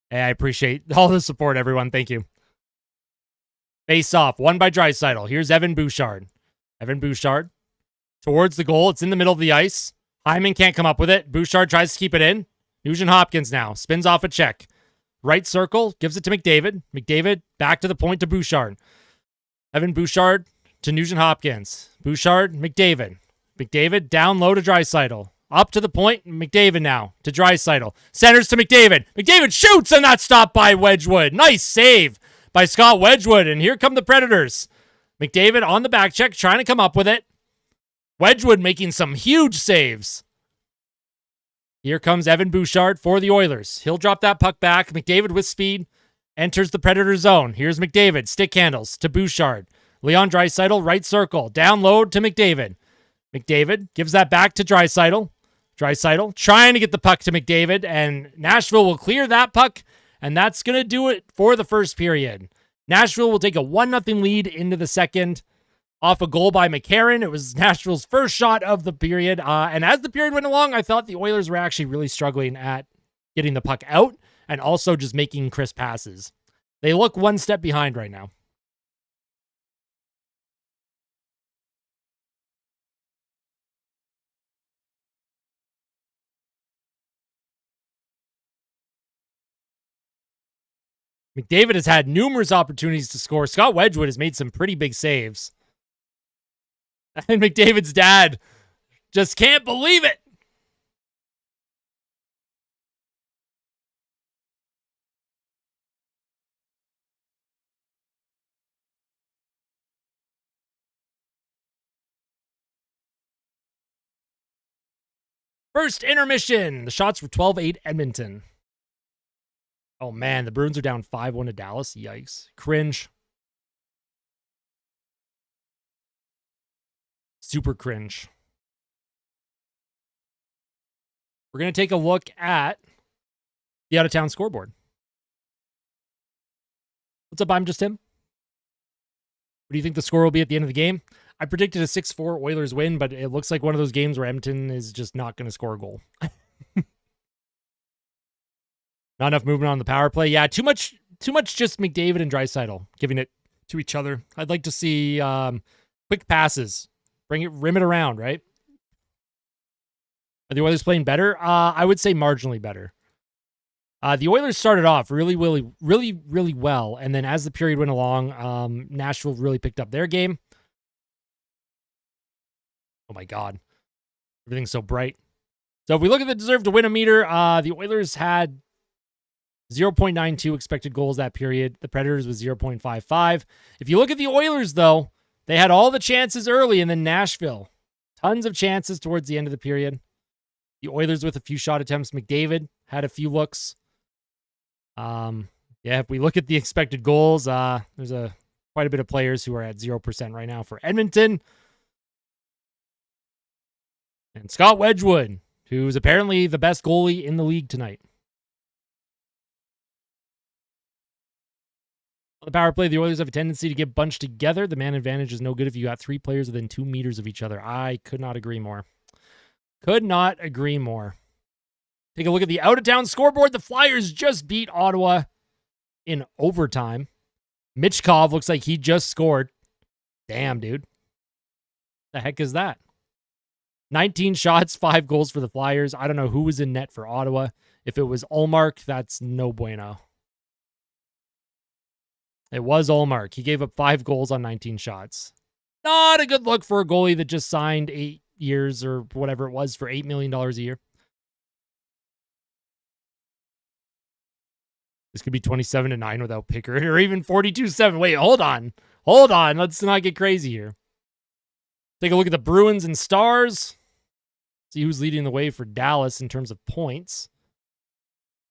Hey, I appreciate all the support, everyone. Thank you. Face off, won by Draisaitl. Here's Evan Bouchard. Evan Bouchard towards the goal. It's in the middle of the ice. Hyman can't come up with it. Bouchard tries to keep it in. Nugent Hopkins now spins off a check. Right circle, gives it to McDavid. McDavid back to the point to Bouchard. Evan Bouchard to Nugent Hopkins. Bouchard, McDavid. McDavid down low to Draisaitl. Up to the point, McDavid now to Draisaitl. Centers to McDavid. McDavid shoots, and that's stopped by Wedgwood. Nice save by Scott Wedgwood, and here come the Predators. McDavid on the back check, trying to come up with it. Wedgwood making some huge saves. Here comes Evan Bouchard for the Oilers. He'll drop that puck back. McDavid with speed enters the Predator zone. Here's McDavid. Stick handles to Bouchard. Leon Draisaitl, right circle. Down low to McDavid. McDavid gives that back to Draisaitl. Draisaitl trying to get the puck to McDavid, and Nashville will clear that puck, and that's going to do it for the first period. Nashville will take a 1-0 lead into the second off a goal by McCarron. It was Nashville's first shot of the period. And as the period went along, I thought the Oilers were actually really struggling at getting the puck out and also just making crisp passes. They look one step behind right now. McDavid has had numerous opportunities to score. Scott Wedgwood has made some pretty big saves. And McDavid's dad just can't believe it. First intermission. The shots were 12-8 Edmonton. Oh, man, the Bruins are down 5-1 to Dallas. Yikes. Cringe. Super cringe. We're going to take a look at the out-of-town scoreboard. What's up? I'm just Tim. What do you think the score will be at the end of the game? I predicted a 6-4 Oilers win, but it looks like one of those games where Edmonton is just not going to score a goal. Not enough movement on the power play. Yeah, too much just McDavid and Draisaitl giving it to each other. I'd like to see quick passes. Rim it around, right? Are the Oilers playing better? I would say marginally better. The Oilers started off really well, and then as the period went along, Nashville really picked up their game. Oh my God. Everything's so bright. So if we look at the deserve to win a meter, the Oilers had 0.92 expected goals that period. The Predators was 0.55. If you look at the Oilers, though, they had all the chances early, and then Nashville, tons of chances towards the end of the period. The Oilers with a few shot attempts. McDavid had a few looks. Yeah, if we look at the expected goals, there's quite a bit of players who are at 0% right now for Edmonton. And Scott Wedgwood, who's apparently the best goalie in the league tonight. On the power play, the Oilers have a tendency to get bunched together. The man advantage is no good if you got 3 players within 2 meters of each other. I could not agree more. Could not agree more. Take a look at the out-of-town scoreboard. The Flyers just beat Ottawa in overtime. Michkov looks like he just scored. Damn, dude. The heck is that? 19 shots, 5 goals for the Flyers. I don't know who was in net for Ottawa. If it was Ullmark, that's no bueno. It was Ullmark. He gave up 5 goals on 19 shots. Not a good look for a goalie that just signed 8 years or whatever it was for $8 million a year. This could be 27-9 without Pickard, or even 42-7. Wait, hold on. Hold on. Let's not get crazy here. Take a look at the Bruins and Stars. See who's leading the way for Dallas in terms of points.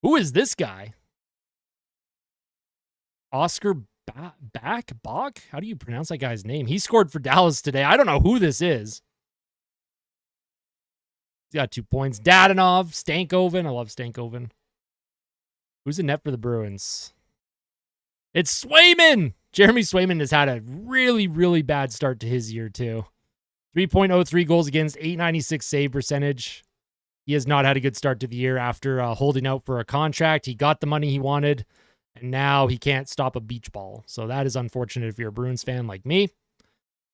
Who is this guy? Oscar Bach? How do you pronounce that guy's name? He scored for Dallas today. I don't know who this is. He's got 2 points. Dadonov, Stankoven. I love Stankoven. Who's in net for the Bruins? It's Swayman. Jeremy Swayman has had a really, really bad start to his year, too. 3.03 goals against, 896 save percentage. He has not had a good start to the year after holding out for a contract. He got the money he wanted, and now he can't stop a beach ball. So that is unfortunate if you're a Bruins fan like me.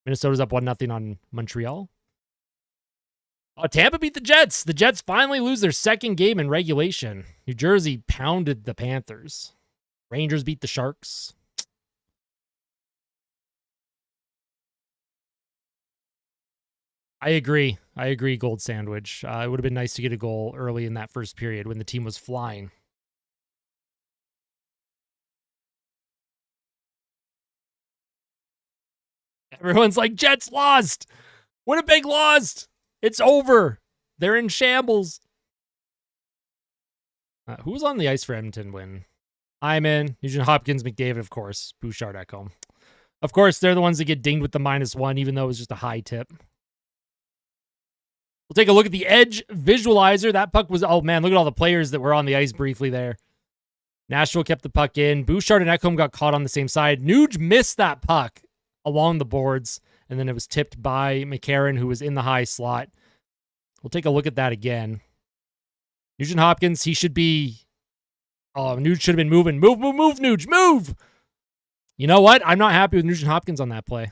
Minnesota's up 1-0 on Montreal. Tampa beat the Jets. The Jets finally lose their second game in regulation. New Jersey pounded the Panthers. Rangers beat the Sharks. I agree, Gold Sandwich. It would have been nice to get a goal early in that first period when the team was flying. Everyone's like, Jets lost. Winnipeg lost. It's over. They're in shambles. Who was on the ice for Edmonton win? Hyman, Nugent Hopkins, McDavid, of course. Bouchard, Ekholm. Of course, they're the ones that get dinged with the -1, even though it was just a high tip. We'll take a look at the Edge visualizer. That puck was, oh man, look at all the players that were on the ice briefly there. Nashville kept the puck in. Bouchard and Ekholm got caught on the same side. Nuge missed that puck along the boards, and then it was tipped by McCarron, who was in the high slot. We'll take a look at that again. Nugent Hopkins, he should be... Oh, Nuge should have been moving. Move, Nuge, move! You know what? I'm not happy with Nugent Hopkins on that play.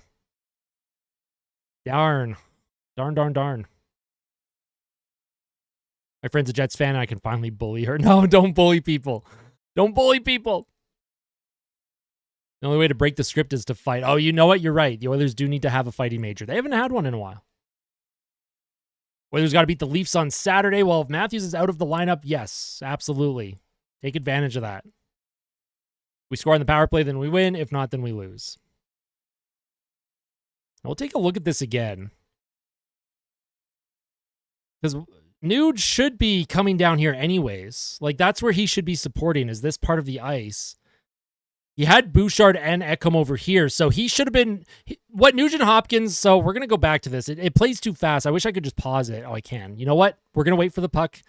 Darn. Darn. My friend's a Jets fan, and I can finally bully her. No, don't bully people. Don't bully people. The only way to break the script is to fight. Oh, you know what? You're right. The Oilers do need to have a fighting major. They haven't had one in a while. Oilers got to beat the Leafs on Saturday. Well, if Matthews is out of the lineup, yes, absolutely. Take advantage of that. If we score on the power play, then we win. If not, then we lose. Now we'll take a look at this again. Because Nuge should be coming down here anyways. Like, that's where he should be supporting, is this part of the ice. He had Bouchard and Ekholm over here, so he should have been... What Nugent Hopkins... So we're going to go back to this. It plays too fast. I wish I could just pause it. Oh, I can. You know what? We're going to wait for the puck.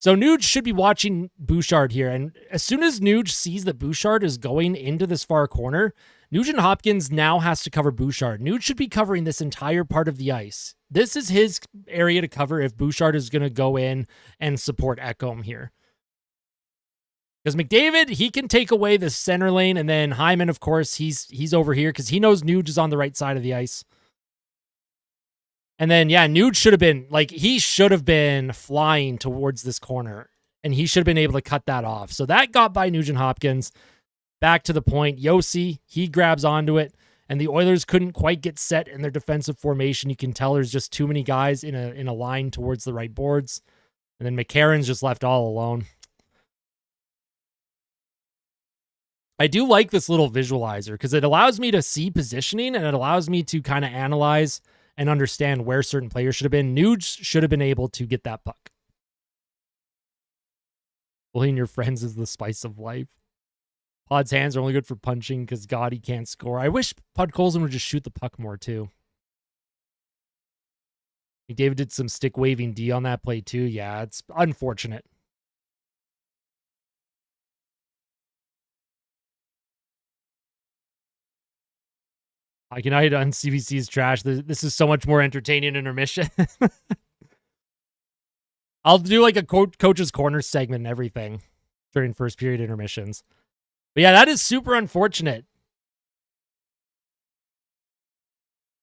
So Nuge should be watching Bouchard here, and as soon as Nuge sees that Bouchard is going into this far corner, Nugent Hopkins now has to cover Bouchard. Nuge should be covering this entire part of the ice. This is his area to cover if Bouchard is going to go in and support Ekholm here. Because McDavid, he can take away the center lane, and then Hyman, of course, he's over here because he knows Nuge is on the right side of the ice. And then, yeah, Nuge should have been, like, he should have been flying towards this corner, and he should have been able to cut that off. So that got by Nugent Hopkins. Back to the point, Yossi, he grabs onto it, and the Oilers couldn't quite get set in their defensive formation. You can tell there's just too many guys in a line towards the right boards. And then McCarron's just left all alone. I do like this little visualizer because it allows me to see positioning, and it allows me to kind of analyze and understand where certain players should have been. Nuge should have been able to get that puck. Bullying your friends is the spice of life. Pod's hands are only good for punching because God, he can't score. I wish Podkolzin would just shoot the puck more, too. McDavid did some stick waving D on that play, too. Yeah, it's unfortunate. United on CBC's trash. This is so much more entertaining intermission. I'll do like a coach's corner segment and everything during first period intermissions. But yeah, that is super unfortunate.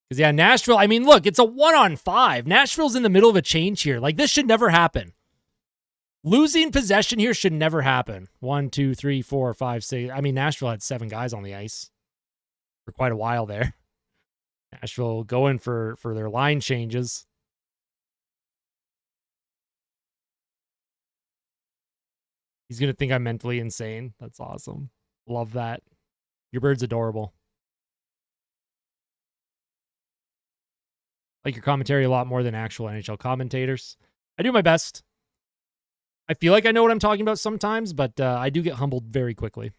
Because yeah, Nashville, I mean, look, it's a 1-on-5. Nashville's in the middle of a change here. Like, this should never happen. Losing possession here should never happen. 1, 2, 3, 4, 5, 6. I mean, Nashville had 7 guys on the ice for quite a while there. Nashville going for their line changes. He's going to think I'm mentally insane. That's awesome. Love that. Your bird's adorable. Like your commentary a lot more than actual NHL commentators. I do my best. I feel like I know what I'm talking about sometimes, but I do get humbled very quickly.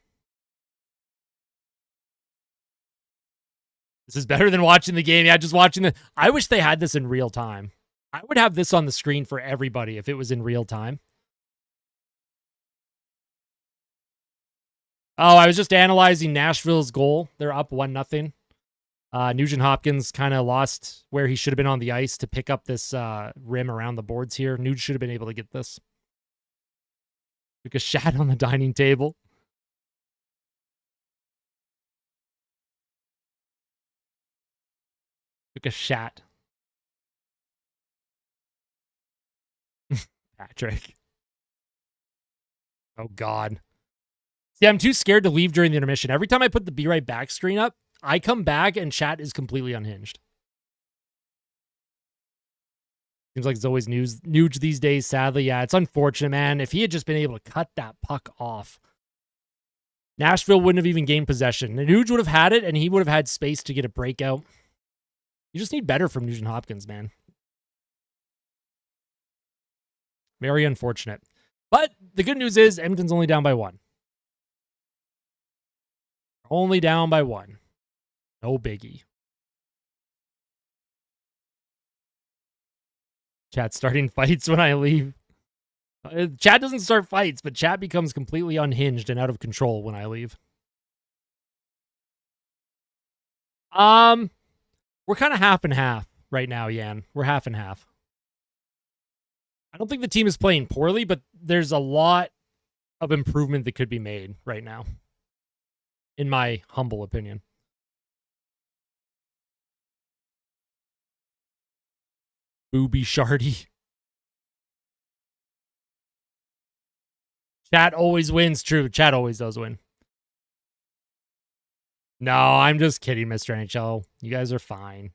This is better than watching the game. Yeah, just watching the... I wish they had this in real time. I would have this on the screen for everybody if it was in real time. Oh, I was just analyzing Nashville's goal. They're up 1-0. Nugent Hopkins kind of lost where he should have been on the ice to pick up this rim around the boards here. Nuge should have been able to get this. Took a shot on the dining table. Took a shot. Patrick. Oh, God. See, I'm too scared to leave during the intermission. Every time I put the Be Right Back screen up, I come back and chat is completely unhinged. Seems like it's always Nuge these days, sadly. Yeah, it's unfortunate, man. If he had just been able to cut that puck off, Nashville wouldn't have even gained possession. Nuge would have had it, and he would have had space to get a breakout. You just need better from Nugent Hopkins, man. Very unfortunate. But the good news is Edmonton's only down by 1. Only down by 1. No biggie. Chat starting fights when I leave. Chat doesn't start fights, but chat becomes completely unhinged and out of control when I leave. We're kind of half and half right now, Yan. We're half and half. I don't think the team is playing poorly, but there's a lot of improvement that could be made right now, in my humble opinion. Booby Shardy. Chat always wins. True. Chat always does win. No, I'm just kidding, Mr. NHL. You guys are fine.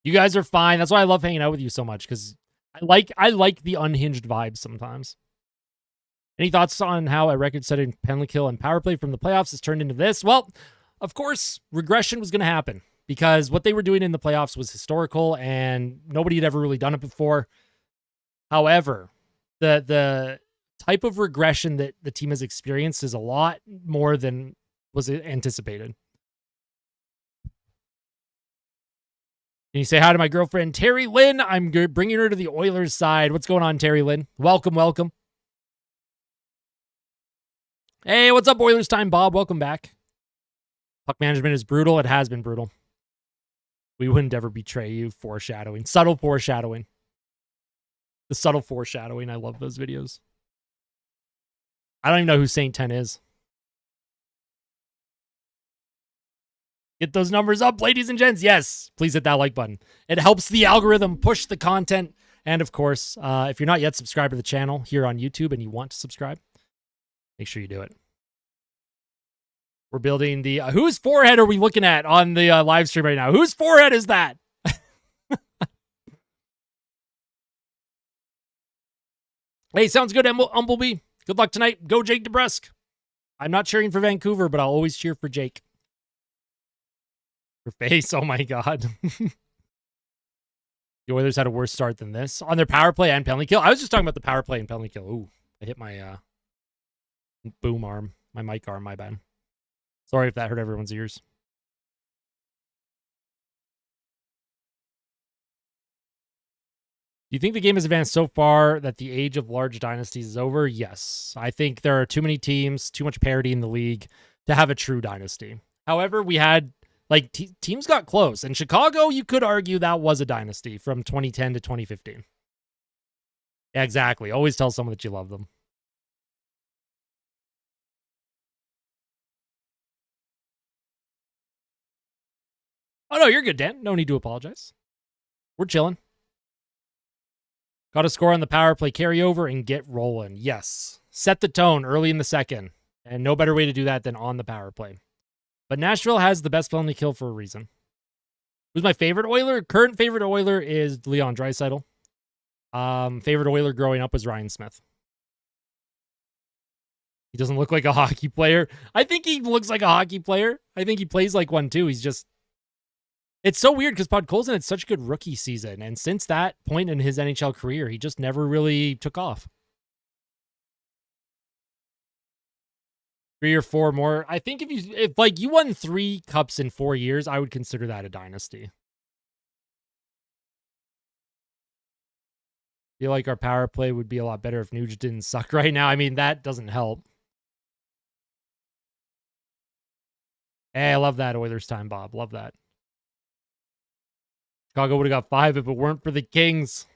You guys are fine. That's why I love hanging out with you so much, because I like the unhinged vibes sometimes. Any thoughts on how a record-setting penalty kill and power play from the playoffs has turned into this? Well, of course, regression was going to happen, because what they were doing in the playoffs was historical, and nobody had ever really done it before. However, the type of regression that the team has experienced is a lot more than was anticipated. Can you say hi to my girlfriend, Terry Lynn? I'm bringing her to the Oilers side. What's going on, Terry Lynn? Welcome, welcome. Hey, what's up, Oilers time, Bob? Welcome back. Puck management is brutal. It has been brutal. We wouldn't ever betray you. Foreshadowing. Subtle foreshadowing. The subtle foreshadowing. I love those videos. I don't even know who Saint 10 is. Get those numbers up, ladies and gents. Yes, please hit that like button. It helps the algorithm push the content. And of course, if you're not yet subscribed to the channel here on YouTube and you want to subscribe, make sure you do it. We're building the... whose forehead are we looking at on the live stream right now? Whose forehead is that? Hey, sounds good, Umblebee. Good luck tonight. Go Jake DeBrusk. I'm not cheering for Vancouver, but I'll always cheer for Jake. Your face, oh my God. The Oilers had a worse start than this on their power play and penalty kill. I was just talking about the power play and penalty kill. Ooh, I hit my boom arm, my mic arm, my bad. Sorry if that hurt everyone's ears. Do you think the game has advanced so far that the age of large dynasties is over? Yes. I think there are too many teams, too much parity in the league to have a true dynasty. However, we had, like, teams got close. And Chicago, you could argue that was a dynasty from 2010 to 2015. Yeah, exactly. Always tell someone that you love them. Oh, no, you're good, Dan. No need to apologize. We're chilling. Got to score on the power play, carry over, and get rolling. Yes. Set the tone early in the second. And no better way to do that than on the power play. But Nashville has the best penalty kill for a reason. Who's my favorite Oiler? Current favorite Oiler is Leon Draisaitl. Favorite Oiler growing up was Ryan Smith. He doesn't look like a hockey player. I think he looks like a hockey player. I think he plays like one too. He's just... It's so weird because Podkolzin had such a good rookie season. And since that point in his NHL career, he just never really took off. 3 or 4 more. I think if like you won 3 cups in 4 years, I would consider that a dynasty. Feel like our power play would be a lot better if Nuge didn't suck right now. I mean, that doesn't help. Hey, I love that Oilers time, Bob. Love that. Chicago would have got 5 if it weren't for the Kings.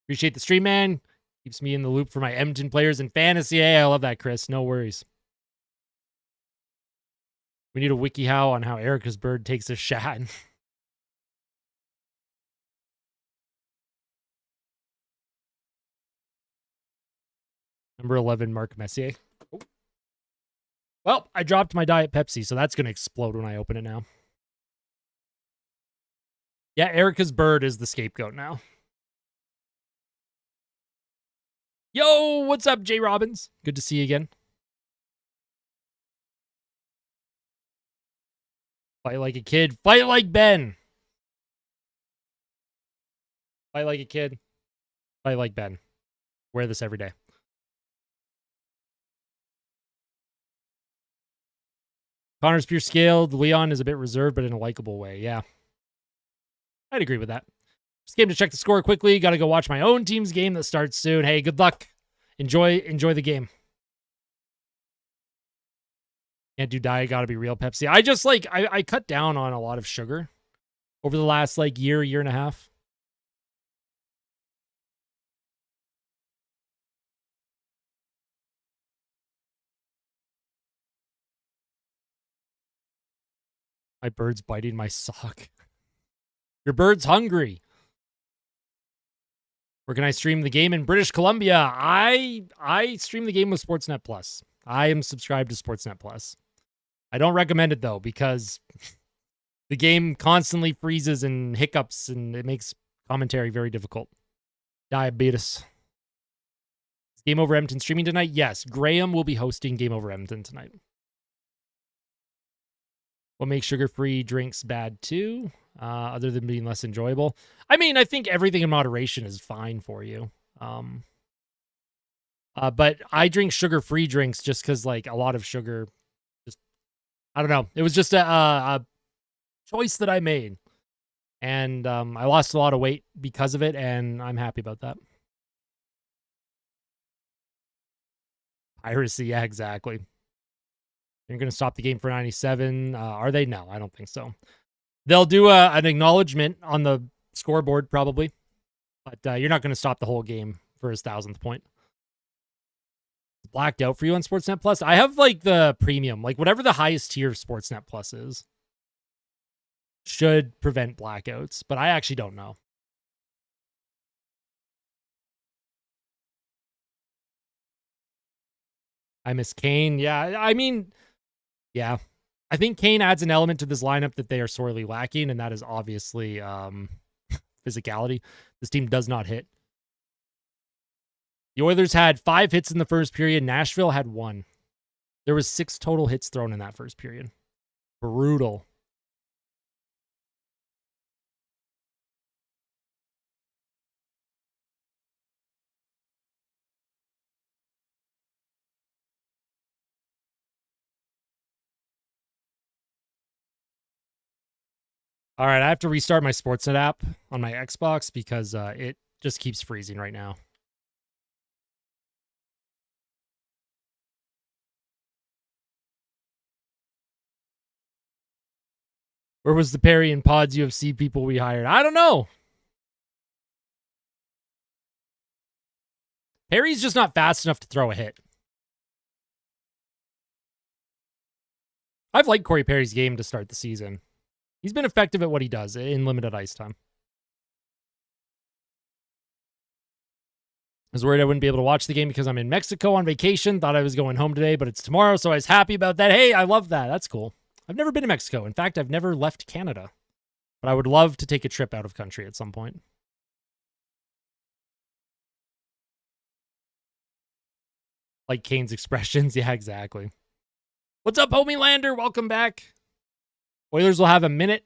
Appreciate the stream, man. Keeps me in the loop for my Edmonton players in fantasy. Hey, I love that, Chris. No worries. We need a wiki how on how Erica's bird takes a shot. Number 11, Mark Messier. Oh. Well, I dropped my Diet Pepsi, so that's going to explode when I open it now. Yeah, Erica's bird is the scapegoat now. Yo, what's up, Jay Robbins? Good to see you again. Fight like a kid. Fight like Ben. Fight like a kid. Fight like Ben. Wear this every day. Connor's pure scaled. Leon is a bit reserved, but in a likable way. Yeah. I'd agree with that. Just came to check the score quickly. Got to go watch my own team's game that starts soon. Hey, good luck. Enjoy the game. Can't do diet. Got to be real Pepsi. I just like, I cut down on a lot of sugar over the last like year and a half. My bird's biting my sock. Your bird's hungry. Where can I stream the game? In British Columbia. I stream the game with Sportsnet Plus. I am subscribed to Sportsnet Plus. I don't recommend it though, because the game constantly freezes and hiccups and it makes commentary very difficult. Diabetes. Is Game Over Edmonton streaming tonight? Yes. Graham will be hosting Game Over Edmonton tonight. What makes sugar-free drinks bad too, other than being less enjoyable? I mean, I think everything in moderation is fine for you. But I drink sugar-free drinks just because, like, a lot of sugar, just, I don't know. It was just a choice that I made. And I lost a lot of weight because of it, and I'm happy about that. Piracy, yeah, exactly. They're going to stop the game for 97. Are they? No, I don't think so. They'll do an acknowledgement on the scoreboard, probably. But you're not going to stop the whole game for his 1,000th point. It's blacked out for you on Sportsnet Plus. I have, like, the premium. Like, whatever the highest tier of Sportsnet Plus is should prevent blackouts. But I actually don't know. I miss Kane. Yeah, I mean... Yeah, I think Kane adds an element to this lineup that they are sorely lacking, and that is obviously physicality. This team does not hit. The Oilers had 5 hits in the first period. Nashville had 1. There was 6 total hits thrown in that first period. Brutal. All right, I have to restart my Sportsnet app on my Xbox because it just keeps freezing right now. Where was the Perry and Pods UFC people we hired? I don't know. Perry's just not fast enough to throw a hit. I've liked Corey Perry's game to start the season. He's been effective at what he does in limited ice time. I was worried I wouldn't be able to watch the game because I'm in Mexico on vacation. Thought I was going home today, but it's tomorrow, so I was happy about that. Hey, I love that. That's cool. I've never been to Mexico. In fact, I've never left Canada. But I would love to take a trip out of country at some point. Like Kane's expressions. Yeah, exactly. What's up, homie Lander? Welcome back. Oilers will have a minute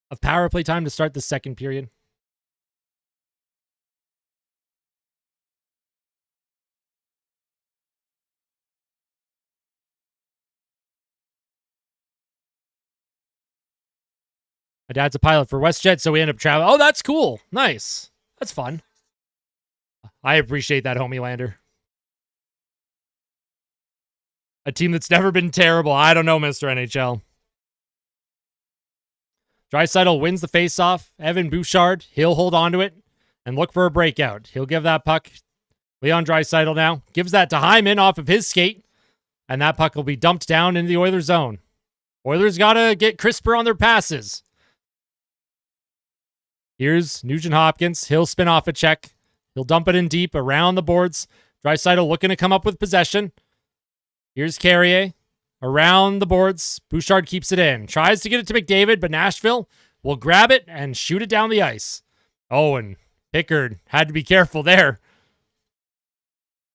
of power play time to start the second period. My dad's a pilot for WestJet, so we end up traveling. Oh, that's cool. Nice. That's fun. I appreciate that, homie Lander. A team that's never been terrible. I don't know, Mr. NHL. Draisaitl wins the faceoff. Evan Bouchard, he'll hold on to it and look for a breakout. He'll give that puck. Leon Draisaitl now gives that to Hyman off of his skate, and that puck will be dumped down into the Oilers zone. Oilers got to get crisper on their passes. Here's Nugent Hopkins. He'll spin off a check. He'll dump it in deep around the boards. Draisaitl looking to come up with possession. Here's Carrier. Around the boards. Bouchard keeps it in. Tries to get it to McDavid, but Nashville will grab it and shoot it down the ice. Oh, and Pickard had to be careful there.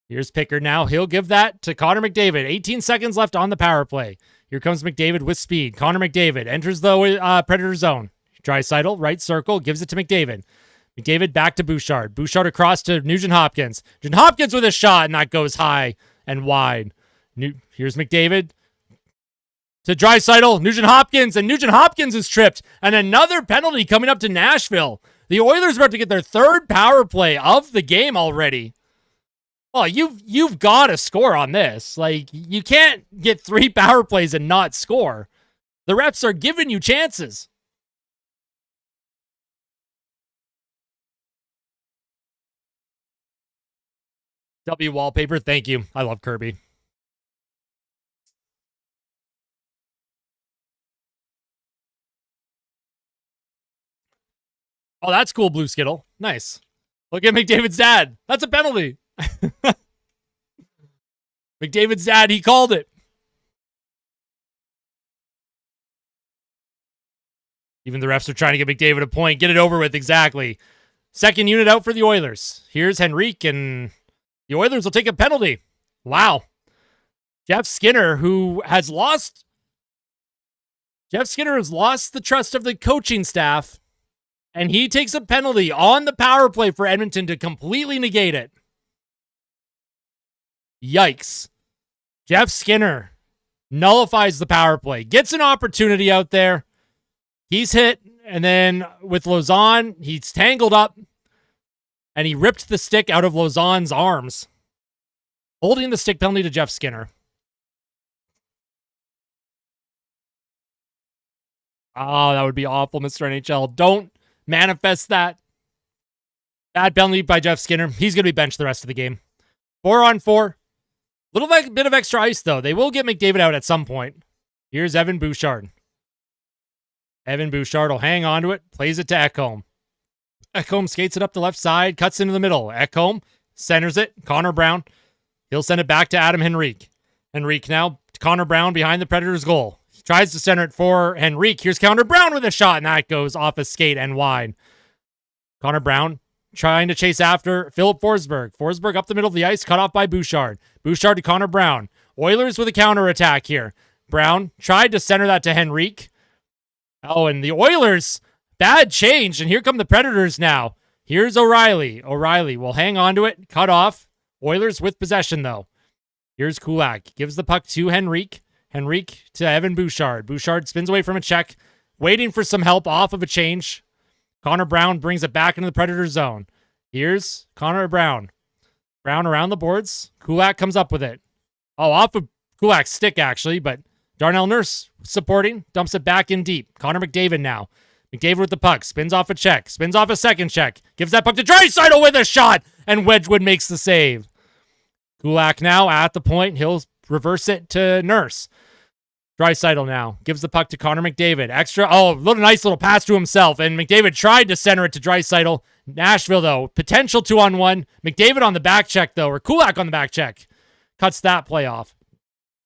Here's Pickard now. He'll give that to Connor McDavid. 18 seconds left on the power play. Here comes McDavid with speed. Connor McDavid enters the Predator zone. Draisaitl, right circle, gives it to McDavid. McDavid back to Bouchard. Bouchard across to Nugent Hopkins. Nugent Hopkins with a shot, and that goes high and wide. Here's McDavid to Draisaitl. Nugent Hopkins, and Nugent Hopkins is tripped. And another penalty coming up to Nashville. The Oilers are about to get their third power play of the game already. Oh, you've got to score on this. Like, you can't get 3 power plays and not score. The refs are giving you chances. W wallpaper, thank you. I love Kirby. Oh, that's cool, Blue Skittle. Nice. Look at McDavid's dad. That's a penalty. McDavid's dad, he called it. Even the refs are trying to get McDavid a point. Get it over with, exactly. Second unit out for the Oilers. Here's Henrique, and the Oilers will take a penalty. Wow. Jeff Skinner, who has lost... Jeff Skinner has lost the trust of the coaching staff, and he takes a penalty on the power play for Edmonton to completely negate it. Yikes. Jeff Skinner nullifies the power play. Gets an opportunity out there. He's hit, and then with Lauzon, he's tangled up, and he ripped the stick out of Lauzon's arms, holding the stick penalty to Jeff Skinner. Oh, that would be awful, Mr. NHL. Don't manifest that. Bad penalty by Jeff Skinner. He's going to be benched the rest of the game. 4-on-4. Little bit of extra ice, though. They will get McDavid out at some point. Here's Evan Bouchard. Evan Bouchard will hang on to it. Plays it to Ekholm. Ekholm skates it up the left side. Cuts into the middle. Ekholm centers it. Connor Brown. He'll send it back to Adam Henrique. Henrique now. Connor Brown behind the Predators' goal. He tries to center it for Henrique. Here's Connor Brown with a shot, and that goes off a skate and wide. Connor Brown trying to chase after Philip Forsberg. Forsberg up the middle of the ice, cut off by Bouchard. Bouchard to Connor Brown. Oilers with a counterattack here. Brown tried to center that to Henrique. Oh, and the Oilers, bad change, and here come the Predators now. Here's O'Reilly. O'Reilly will hang on to it, cut off. Oilers with possession, though. Here's Kulak. Gives the puck to Henrique. Henrique to Evan Bouchard. Bouchard spins away from a check. waiting for some help off of a change. Connor Brown brings it back into the Predator zone. Here's Connor Brown. Brown around the boards. Kulak comes up with it. Oh, off of Kulak's stick, actually, but Darnell Nurse supporting, dumps it back in deep. Connor McDavid now. McDavid with the puck, spins off a check, spins off a second check, gives that puck to Draisaitl with a shot, and Wedgwood makes the save. Kulak now at the point. He'll reverse it to Nurse. Draisaitl now gives the puck to Connor McDavid. Nice little pass to himself, and McDavid tried to center it to Draisaitl. Nashville, though, potential 2-on-1. McDavid on the back check, though, or Kulak on the back check. Cuts that play off.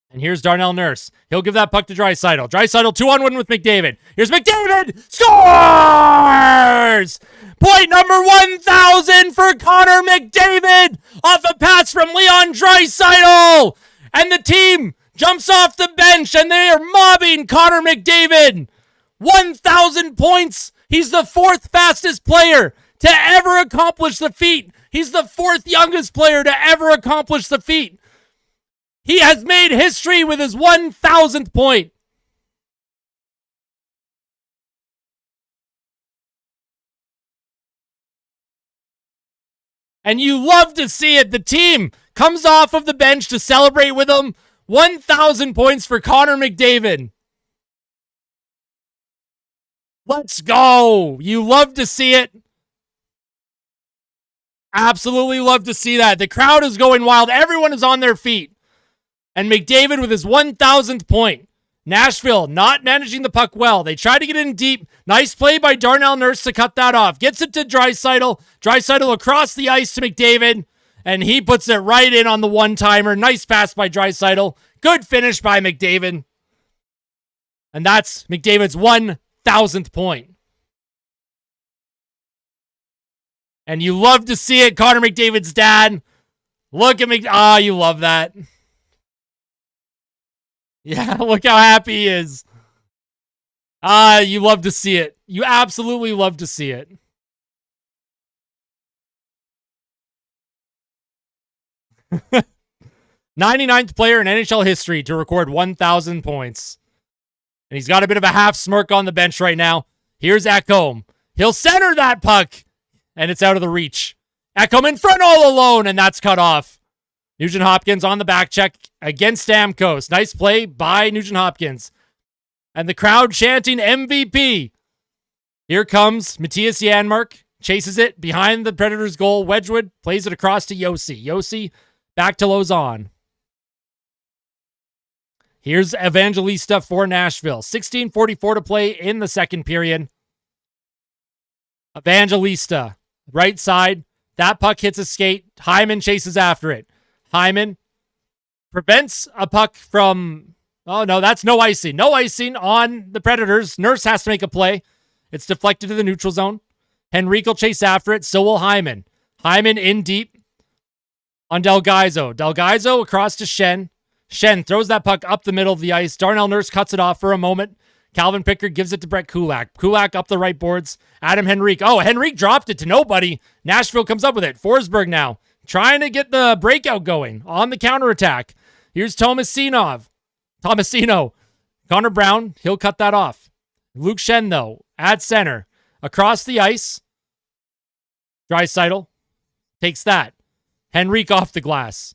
And here's Darnell Nurse. He'll give that puck to Draisaitl. Draisaitl 2-on-1 with McDavid. Here's McDavid. Scores! Point number 1,000 for Connor McDavid off a pass from Leon Draisaitl. And the team jumps off the bench and they are mobbing Connor McDavid. 1,000 points. He's the fourth fastest player to ever accomplish the feat. He's the fourth youngest player to ever accomplish the feat. He has made history with his 1,000th point. And you love to see it. The team comes off of the bench to celebrate with him. 1,000 points for Connor McDavid. Let's go. You love to see it. Absolutely love to see that. The crowd is going wild. Everyone is on their feet. And McDavid with his 1,000th point. Nashville not managing the puck well. They try to get in deep. Nice play by Darnell Nurse to cut that off. Gets it to Draisaitl. Draisaitl across the ice to McDavid. And he puts it right in on the one-timer. Nice pass by Draisaitl. Good finish by McDavid. And that's McDavid's 1,000th point. And you love to see it. Connor McDavid's dad. Look at you love that. Yeah, look how happy he is. You love to see it. You absolutely love to see it. '99th player in NHL history to record 1,000 points. And he's got a bit of a half smirk on the bench right now. Here's Ekholm. He'll center that puck. And it's out of the reach. Ekholm in front all alone, and that's cut off. Nugent-Hopkins on the back check against Stamkos. Nice play by Nugent-Hopkins. And the crowd chanting MVP. Here comes Matthias Janmark. Chases it behind the Predators' goal. Wedgwood plays it across to Josi. Josi back to Lauzon. Here's Evangelista for Nashville. 16:44 to play in the second period. Evangelista, right side. That puck hits a skate. Hyman chases after it. Hyman prevents a puck from... Oh, no, that's no icing. No icing on the Predators. Nurse has to make a play. It's deflected to the neutral zone. Henrique will chase after it. So will Hyman. Hyman in deep on Delgaizo. Delgaizo across to Shen. Shen throws that puck up the middle of the ice. Darnell Nurse cuts it off for a moment. Calvin Pickard gives it to Brett Kulak. Kulak up the right boards. Adam Henrique. Oh, Henrique dropped it to nobody. Nashville comes up with it. Forsberg now trying to get the breakout going on the counterattack. Here's Tomasino. Connor Brown, he'll cut that off. Luke Shen, though, at center. Across the ice. Draisaitl takes that. Henrique off the glass.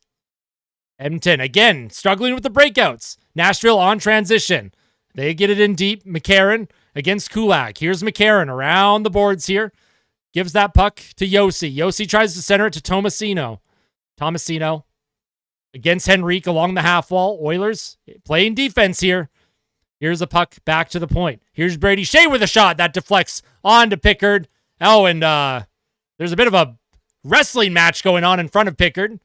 Edmonton, again, struggling with the breakouts. Nashville on transition. They get it in deep. McCarron against Kulak. Here's McCarron around the boards here. Gives that puck to Josi. Josi tries to center it to Tomasino. Tomasino against Henrique along the half wall. Oilers playing defense here. Here's a puck back to the point. Here's Brady Shea with a shot that deflects on to Pickard. Oh, and there's a bit of a wrestling match going on in front of Pickard.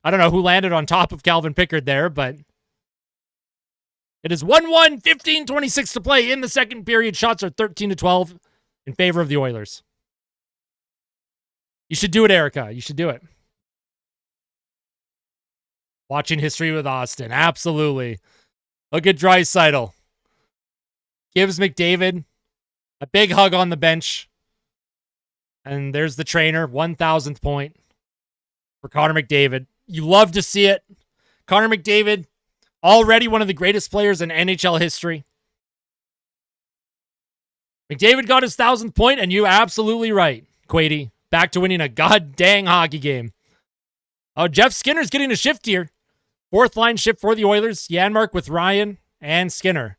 I don't know who landed on top of Calvin Pickard there, but it is 1-1, 15:26 to play in the second period. Shots are 13-12 in favor of the Oilers. You should do it, Erica. You should do it. Watching history with Austin. Absolutely. Look at Draisaitl. Gives McDavid a big hug on the bench. And there's the trainer. 1,000th point for Connor McDavid. You love to see it. Connor McDavid, already one of the greatest players in NHL history. McDavid got his 1,000th point, and you absolutely right, Quady. Back to winning a god-dang hockey game. Oh, Jeff Skinner's getting a shift here. Fourth line shift for the Oilers. Janmark with Ryan and Skinner.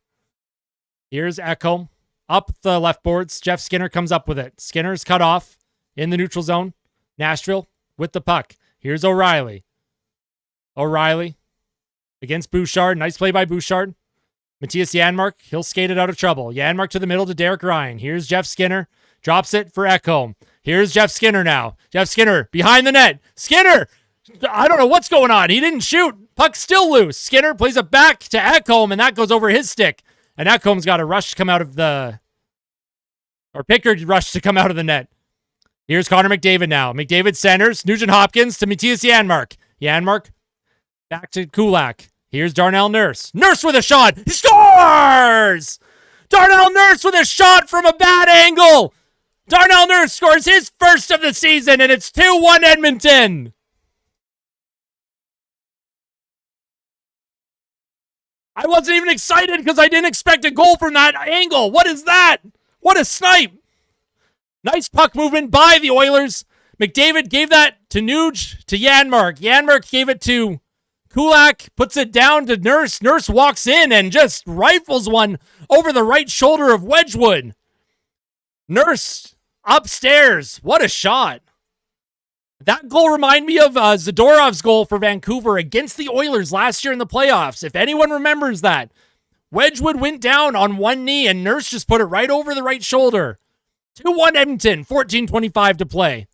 Here's Ekholm. Up the left boards. Jeff Skinner comes up with it. Skinner's cut off in the neutral zone. Nashville with the puck. Here's O'Reilly. O'Reilly against Bouchard. Nice play by Bouchard. Matthias Janmark. He'll skate it out of trouble. Janmark to the middle to Derek Ryan. Here's Jeff Skinner. Drops it for Ekholm. Here's Jeff Skinner now. Jeff Skinner behind the net. Skinner! I don't know what's going on. He didn't shoot. Puck's still loose. Skinner plays it back to Ekholm, and that goes over his stick. And Ekholm's got a rush to come out of the... Or Pickard rush to come out of the net. Here's Connor McDavid now. McDavid centers. Nugent Hopkins to Matthias Janmark. Janmark back to Kulak. Here's Darnell Nurse. Nurse with a shot. He scores! Darnell Nurse with a shot from a bad angle. Darnell Nurse scores his first of the season, and it's 2-1 Edmonton. I wasn't even excited because I didn't expect a goal from that angle. What is that? What a snipe. Nice puck movement by the Oilers. McDavid gave that to Nuge, to Janmark. Janmark gave it to Kulak, puts it down to Nurse. Nurse walks in and just rifles one over the right shoulder of Wedgwood. Nurse upstairs. What a shot. That goal reminded me of Zadorov's goal for Vancouver against the Oilers last year in the playoffs. If anyone remembers that. Wedgwood went down on one knee and Nurse just put it right over the right shoulder. 2-1 Edmonton, 14:25 to play.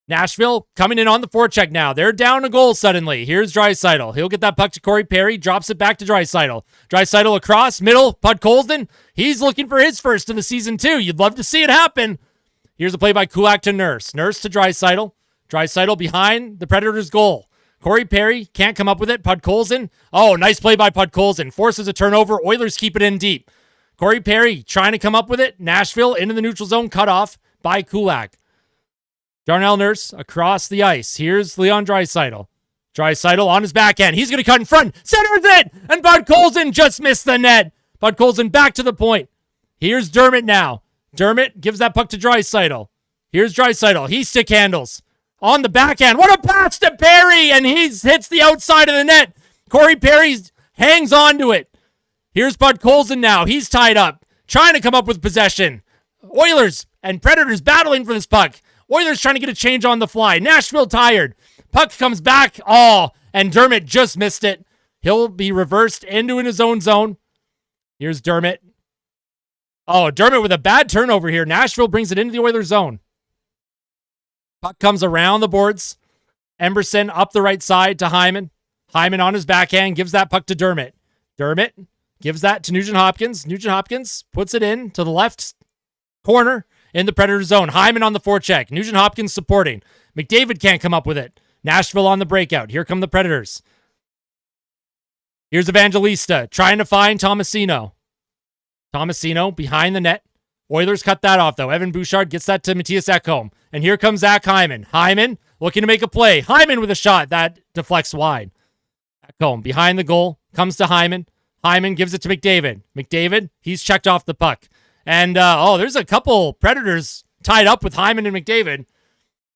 Nashville coming in on the forecheck now. They're down a goal suddenly. Here's Draisaitl. He'll get that puck to Corey Perry. Drops it back to Draisaitl. Draisaitl across, middle, Podkolzin. He's looking for his first of the season too. You'd love to see it happen. Here's a play by Kulak to Nurse. Nurse to Draisaitl. Draisaitl behind the Predators' goal. Corey Perry can't come up with it. Podkolzin. Oh, nice play by Podkolzin. Forces a turnover. Oilers keep it in deep. Corey Perry trying to come up with it. Nashville into the neutral zone. Cut off by Kulak. Darnell Nurse across the ice. Here's Leon Draisaitl. Draisaitl on his backhand. He's going to cut in front. Centers it! And Podkolzin just missed the net. Podkolzin back to the point. Here's Dermott now. Dermott gives that puck to Draisaitl. Here's Draisaitl. He stick handles. On the backhand. What a pass to Perry! And he hits the outside of the net. Corey Perry hangs on to it. Here's Podkolzin now. He's tied up. Trying to come up with possession. Oilers and Predators battling for this puck. Oilers trying to get a change on the fly. Nashville tired. Puck comes back. Oh, and Dermott just missed it. He'll be reversed into his own zone. Here's Dermott. Oh, Dermott with a bad turnover here. Nashville brings it into the Oilers zone. Puck comes around the boards. Emberson up the right side to Hyman. Hyman on his backhand gives that puck to Dermott. Dermott gives that to Nugent Hopkins. Nugent Hopkins puts it in to the left corner in the Predator zone. Hyman on the forecheck. Nugent Hopkins supporting. McDavid can't come up with it. Nashville on the breakout. Here come the Predators. Here's Evangelista trying to find Tomasino. Tomasino behind the net. Oilers cut that off, though. Evan Bouchard gets that to Matthias Ekholm. And here comes Zach Hyman. Hyman looking to make a play. Hyman with a shot. That deflects wide. Ekholm behind the goal. Comes to Hyman. Hyman gives it to McDavid. McDavid, he's checked off the puck. And, there's a couple Predators tied up with Hyman and McDavid.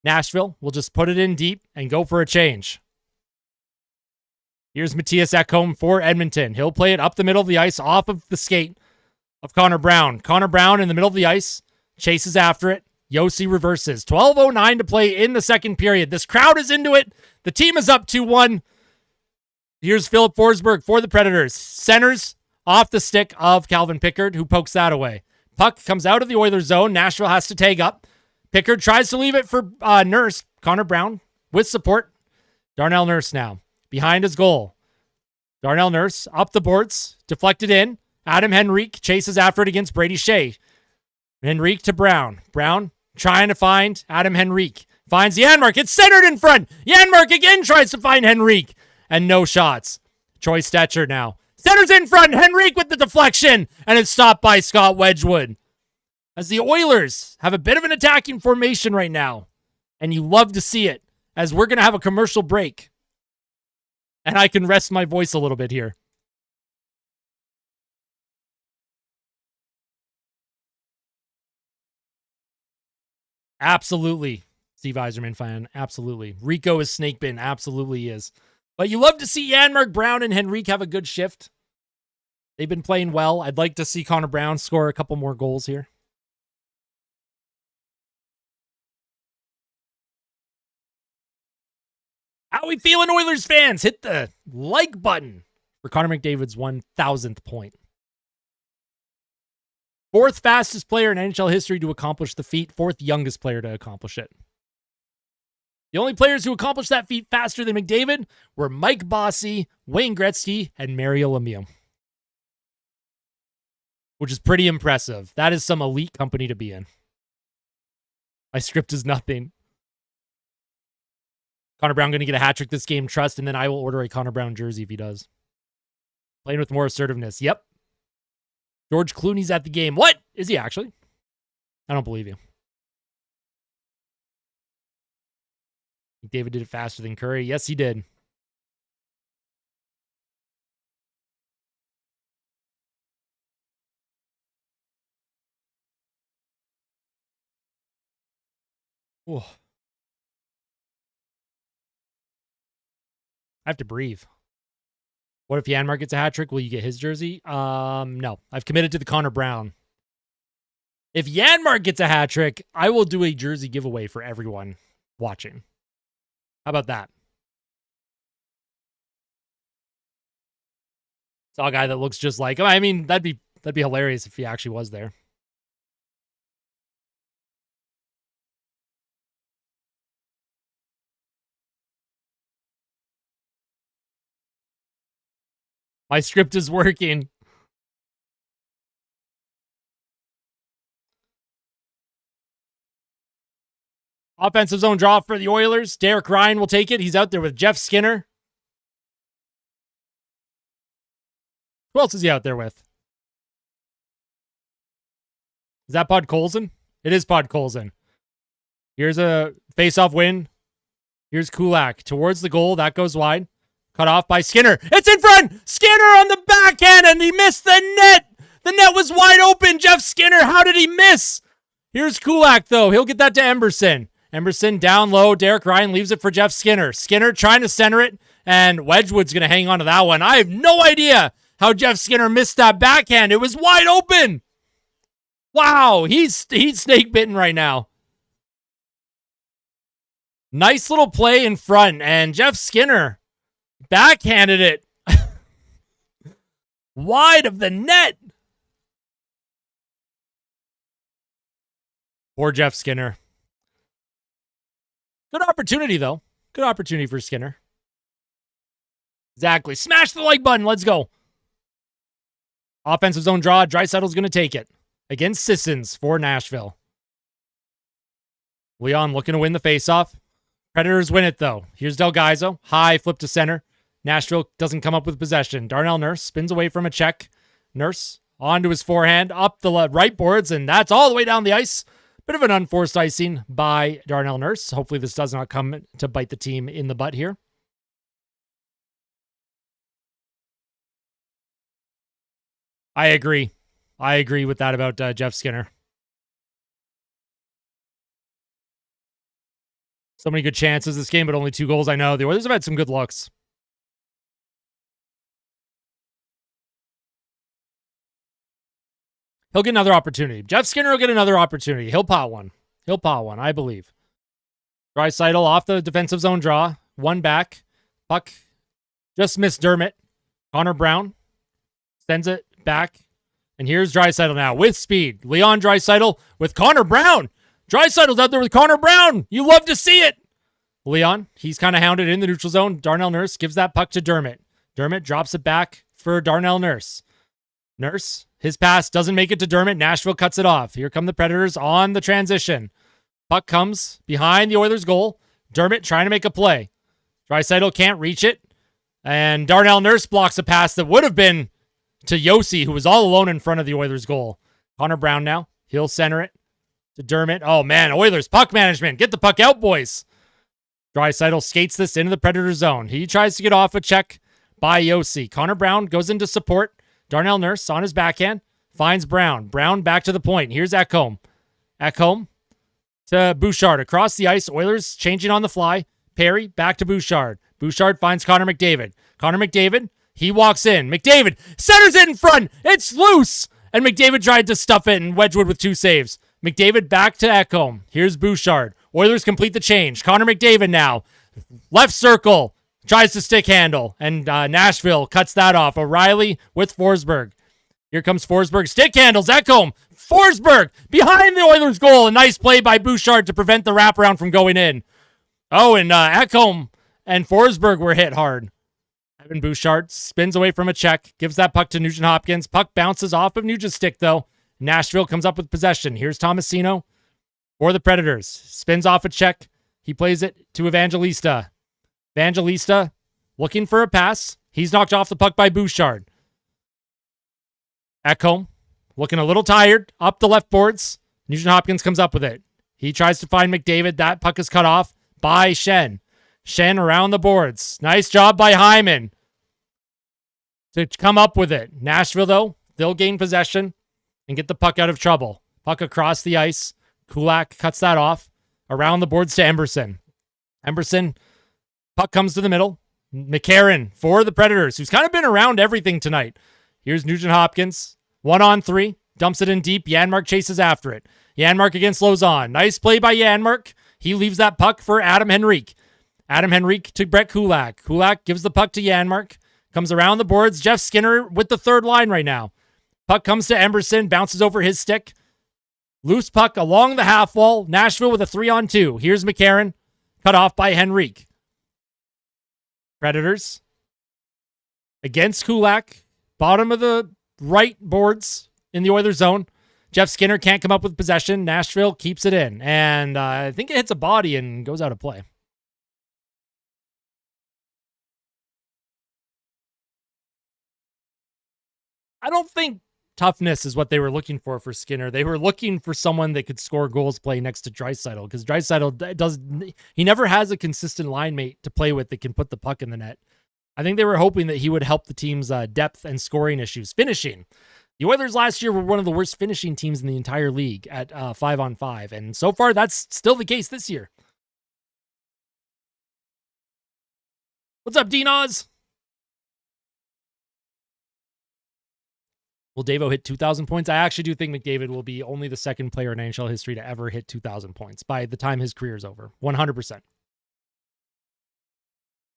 Nashville will just put it in deep and go for a change. Here's Matthias Ekholm for Edmonton. He'll play it up the middle of the ice off of the skate of Connor Brown. Connor Brown in the middle of the ice. Chases after it. Yossi reverses. 12:09 to play in the second period. This crowd is into it. The team is up 2-1. Here's Philip Forsberg for the Predators. Centers off the stick of Calvin Pickard, who pokes that away. Puck comes out of the Oilers zone. Nashville has to tag up. Pickard tries to leave it for Nurse. Connor Brown with support. Darnell Nurse now behind his goal. Darnell Nurse up the boards. Deflected in. Adam Henrique chases after it against Brady Shea. Henrique to Brown. Brown trying to find Adam Henrique. Finds Janmark. It's centered in front. Janmark again tries to find Henrique. And no shots. Troy Stetcher now. Centers in front. Henrique with the deflection. And it's stopped by Scott Wedgwood. As the Oilers have a bit of an attacking formation right now. And you love to see it. As we're going to have a commercial break. And I can rest my voice a little bit here. Absolutely. Steve Yzerman fan. Absolutely. Rico is snakebitten. Absolutely is. But you love to see Janmark Brown and Henrique have a good shift. They've been playing well. I'd like to see Connor Brown score a couple more goals here. How we feeling, Oilers fans? Hit the like button for Connor McDavid's 1,000th point. Fourth fastest player in NHL history to accomplish the feat. Fourth youngest player to accomplish it. The only players who accomplished that feat faster than McDavid were Mike Bossy, Wayne Gretzky, and Mario Lemieux. Which is pretty impressive. That is some elite company to be in. My script is nothing. Connor Brown going to get a hat trick this game, trust, and then I will order a Connor Brown jersey if he does. Playing with more assertiveness. Yep. George Clooney's at the game. What? Is he actually? I don't believe you. David did it faster than Curry. Yes, he did. Whoa. I have to breathe. What if Janmark gets a hat trick? Will you get his jersey? No. I've committed to the Connor Brown. If Janmark gets a hat trick, I will do a jersey giveaway for everyone watching. How about that? Saw a guy that looks just like him. I mean, that'd be hilarious if he actually was there. My script is working. Offensive zone draw for the Oilers. Derek Ryan will take it. He's out there with Jeff Skinner. Who else is he out there with? Is that Podkolzin? It is Podkolzin. Here's a face-off win. Here's Kulak towards the goal. That goes wide. Cut off by Skinner. It's in front! Skinner on the backhand, and he missed the net! The net was wide open! Jeff Skinner, how did he miss? Here's Kulak, though. He'll get that to Emberson. Emberson down low. Derek Ryan leaves it for Jeff Skinner. Skinner trying to center it, and Wedgwood's going to hang on to that one. I have no idea how Jeff Skinner missed that backhand. It was wide open! Wow, he's snake-bitten right now. Nice little play in front, and Jeff Skinner backhanded it wide of the net. Poor Jeff Skinner. Good opportunity, though. Good opportunity for Skinner. Exactly. Smash the like button. Let's go. Offensive zone draw. Draisaitl's going to take it against Sissons for Nashville. Leon looking to win the faceoff. Predators win it, though. Here's Delgaizo. High flip to center. Nashville doesn't come up with possession. Darnell Nurse spins away from a check. Nurse onto his forehand, up the right boards, and that's all the way down the ice. Bit of an unforced icing by Darnell Nurse. Hopefully this does not come to bite the team in the butt here. I agree. I agree with that about Jeff Skinner. So many good chances this game, but only 2 goals. I know. The Oilers have had some good looks. He'll get another opportunity. Jeff Skinner will get another opportunity. He'll pot one. He'll pot one, I believe. Draisaitl off the defensive zone draw. One back. Puck just missed Dermott. Connor Brown sends it back. And here's Draisaitl now with speed. Leon Draisaitl with Connor Brown. Draisaitl's out there with Connor Brown. You love to see it. Leon, he's kind of hounded in the neutral zone. Darnell Nurse gives that puck to Dermott. Dermott drops it back for Darnell Nurse. Nurse, his pass doesn't make it to Dermott. Nashville cuts it off. Here come the Predators on the transition. Puck comes behind the Oilers' goal. Dermott trying to make a play. Draisaitl can't reach it. And Darnell Nurse blocks a pass that would have been to Yossi, who was all alone in front of the Oilers' goal. Connor Brown now. He'll center it to Dermott. Oh, man, Oilers puck management. Get the puck out, boys. Draisaitl skates this into the Predator zone. He tries to get off a check by Yossi. Connor Brown goes into support. Darnell Nurse on his backhand finds Brown. Brown back to the point. Here's Ekholm. Ekholm to Bouchard. Across the ice, Oilers changing on the fly. Perry, back to Bouchard. Bouchard finds Connor McDavid. Connor McDavid, he walks in. McDavid centers it in front. It's loose. And McDavid tried to stuff it, and Wedgwood with 2 saves. McDavid back to Ekholm. Here's Bouchard. Oilers complete the change. Connor McDavid now. Left circle. Tries to stick handle. And Nashville cuts that off. O'Reilly with Forsberg. Here comes Forsberg. Stick handles. Ekholm. Forsberg behind the Oilers goal. A nice play by Bouchard to prevent the wraparound from going in. Oh, and Ekholm and Forsberg were hit hard. Evan Bouchard spins away from a check. Gives that puck to Nugent Hopkins. Puck bounces off of Nugent's stick, though. Nashville comes up with possession. Here's Tomasino for the Predators. Spins off a check. He plays it to Evangelista. Evangelista looking for a pass. He's knocked off the puck by Bouchard. Ekholm looking a little tired. Up the left boards. Nugent Hopkins comes up with it. He tries to find McDavid. That puck is cut off by Schenn. Schenn around the boards. Nice job by Hyman to come up with it. Nashville, though, they'll gain possession and get the puck out of trouble. Puck across the ice. Kulak cuts that off. Around the boards to Emberson. Emberson, puck comes to the middle. McCarron for the Predators, who's kind of been around everything tonight. Here's Nugent Hopkins. 1-on-3. Dumps it in deep. Janmark chases after it. Janmark against Lauzon. Nice play by Janmark. He leaves that puck for Adam Henrique. Adam Henrique to Brett Kulak. Kulak gives the puck to Janmark. Comes around the boards. Jeff Skinner with the third line right now. Puck comes to Emberson. Bounces over his stick. Loose puck along the half wall. Nashville with a 3-on-2. Here's McCarron. Cut off by Henrique. Predators against Kulak. Bottom of the right boards in the Oilers zone. Jeff Skinner can't come up with possession. Nashville keeps it in. And I think it hits a body and goes out of play. I don't think toughness is what they were looking for Skinner. They were looking for someone that could score goals play next to Draisaitl, because Draisaitl he never has a consistent line mate to play with that can put the puck in the net. I think they were hoping that he would help the team's depth and scoring issues. Finishing. The Oilers last year were one of the worst finishing teams in the entire league at 5-on-5, and so far that's still the case this year. What's up, D-Noz? Will Davo hit 2,000 points? I actually do think McDavid will be only the second player in NHL history to ever hit 2,000 points by the time his career is over. 100%.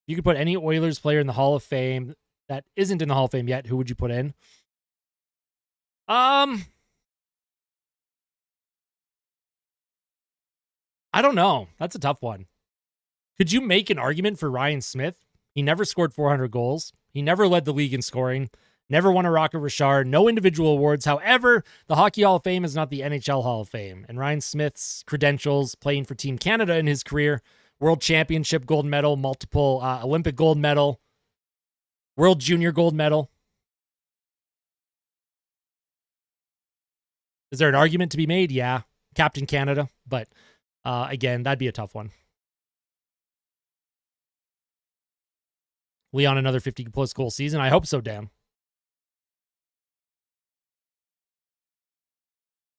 You could put any Oilers player in the Hall of Fame that isn't in the Hall of Fame yet. Who would you put in? I don't know. That's a tough one. Could you make an argument for Ryan Smith? He never scored 400 goals. He never led the league in scoring. Never won a Rocket Richard. No individual awards. However, the Hockey Hall of Fame is not the NHL Hall of Fame. And Ryan Smith's credentials playing for Team Canada in his career, World Championship gold medal, multiple Olympic gold medal, World Junior gold medal. Is there an argument to be made? Yeah. Captain Canada. But again, that'd be a tough one. Leon, another 50-plus goal season? I hope so, Dan.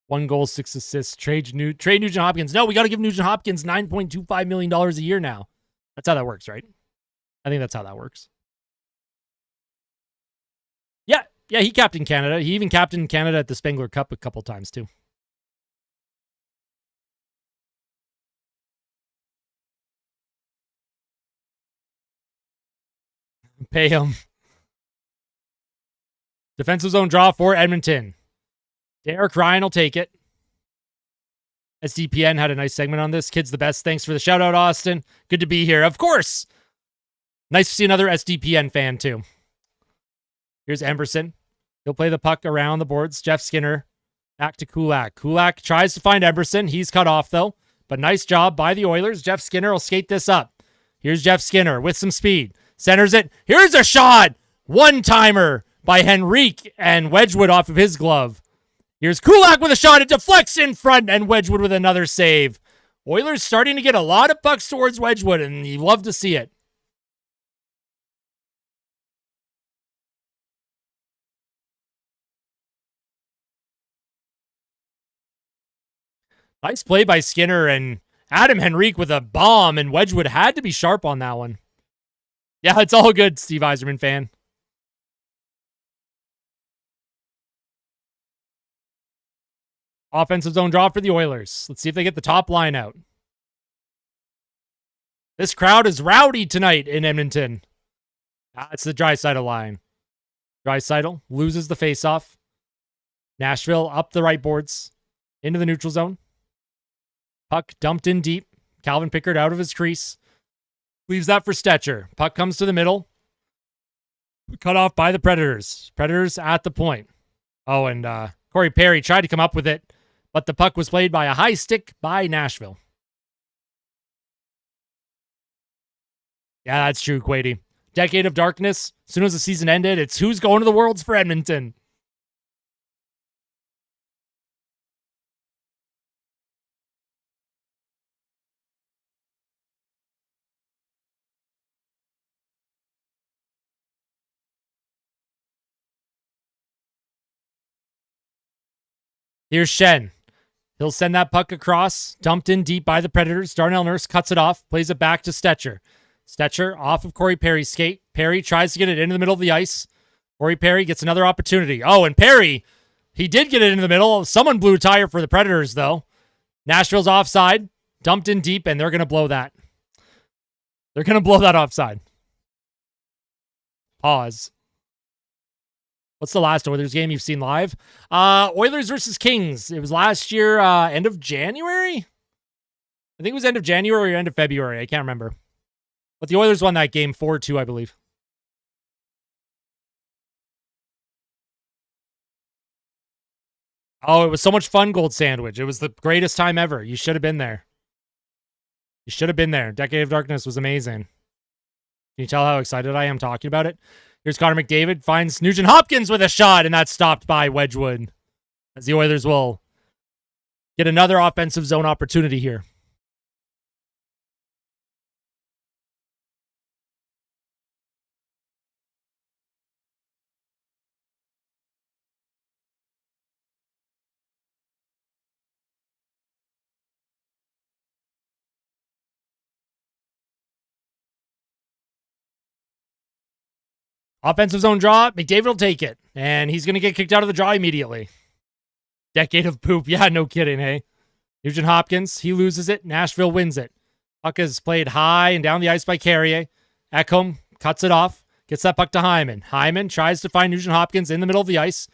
1 goal, 6 assists. Trade Nugent Hopkins. No, we got to give Nugent Hopkins $9.25 million a year now. That's how that works, right? I think that's how that works. Yeah, he captained Canada. He even captained Canada at the Spengler Cup a couple times, too. Pay him. Defensive zone draw for Edmonton. Derek Ryan will take it. SDPN had a nice segment on this. Kid's the best. Thanks for the shout out, Austin. Good to be here. Of course. Nice to see another SDPN fan, too. Here's Emberson. He'll play the puck around the boards. Jeff Skinner. Back to Kulak. Kulak tries to find Emberson. He's cut off, though. But nice job by the Oilers. Jeff Skinner will skate this up. Here's Jeff Skinner with some speed. Centers it. Here's a shot. One-timer by Henrique, and Wedgwood off of his glove. Here's Kulak with a shot. It deflects in front, and Wedgwood with another save. Oilers starting to get a lot of pucks towards Wedgwood, and you love to see it. Nice play by Skinner, and Adam Henrique with a bomb, and Wedgwood had to be sharp on that one. Yeah, it's all good, Steve Yzerman fan. Offensive zone draw for the Oilers. Let's see if they get the top line out. This crowd is rowdy tonight in Edmonton. That's the Draisaitl line. Draisaitl loses the faceoff. Nashville up the right boards. Into the neutral zone. Puck dumped in deep. Calvin Pickard out of his crease. Leaves that for Stetcher. Puck comes to the middle. Cut off by the Predators. Predators at the point. Oh, and Corey Perry tried to come up with it, but the puck was played by a high stick by Nashville. Yeah, that's true, Quady. Decade of darkness. As soon as the season ended, it's who's going to the Worlds for Edmonton. Here's Shen. He'll send that puck across. Dumped in deep by the Predators. Darnell Nurse cuts it off. Plays it back to Stetcher. Stetcher off of Corey Perry's skate. Perry tries to get it into the middle of the ice. Corey Perry gets another opportunity. Oh, and Perry, he did get it into the middle. Someone blew a tire for the Predators, though. Nashville's offside. Dumped in deep, and they're going to blow that. They're going to blow that offside. Pause. What's the last Oilers game you've seen live? Oilers versus Kings. It was last year, end of January? I think it was end of January or end of February. I can't remember. But the Oilers won that game 4-2, I believe. Oh, it was so much fun, Gold Sandwich. It was the greatest time ever. You should have been there. You should have been there. Decade of Darkness was amazing. Can you tell how excited I am talking about it? Here's Connor McDavid, finds Nugent Hopkins with a shot, and that's stopped by Wedgwood. As the Oilers will get another offensive zone opportunity here. Offensive zone draw. McDavid will take it. And he's going to get kicked out of the draw immediately. Decade of poop. Yeah, no kidding, hey? Nugent Hopkins, he loses it. Nashville wins it. Puck is played high and down the ice by Carrier. Ekholm cuts it off. Gets that puck to Hyman. Hyman tries to find Nugent Hopkins in the middle of the ice.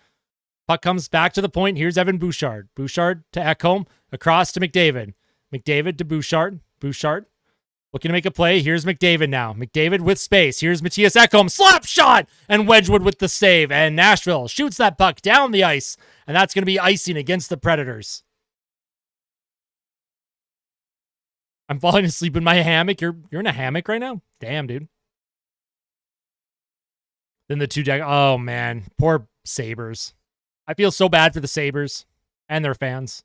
Puck comes back to the point. Here's Evan Bouchard. Bouchard to Ekholm. Across to McDavid. McDavid to Bouchard. Bouchard looking to make a play. Here's McDavid now. McDavid with space. Here's Matthias Ekholm. Slap shot! And Wedgwood with the save. And Nashville shoots that puck down the ice. And that's going to be icing against the Predators. I'm falling asleep in my hammock. You're in a hammock right now? Damn, dude. Then the two deck. Oh, man. Poor Sabres. I feel so bad for the Sabres and their fans.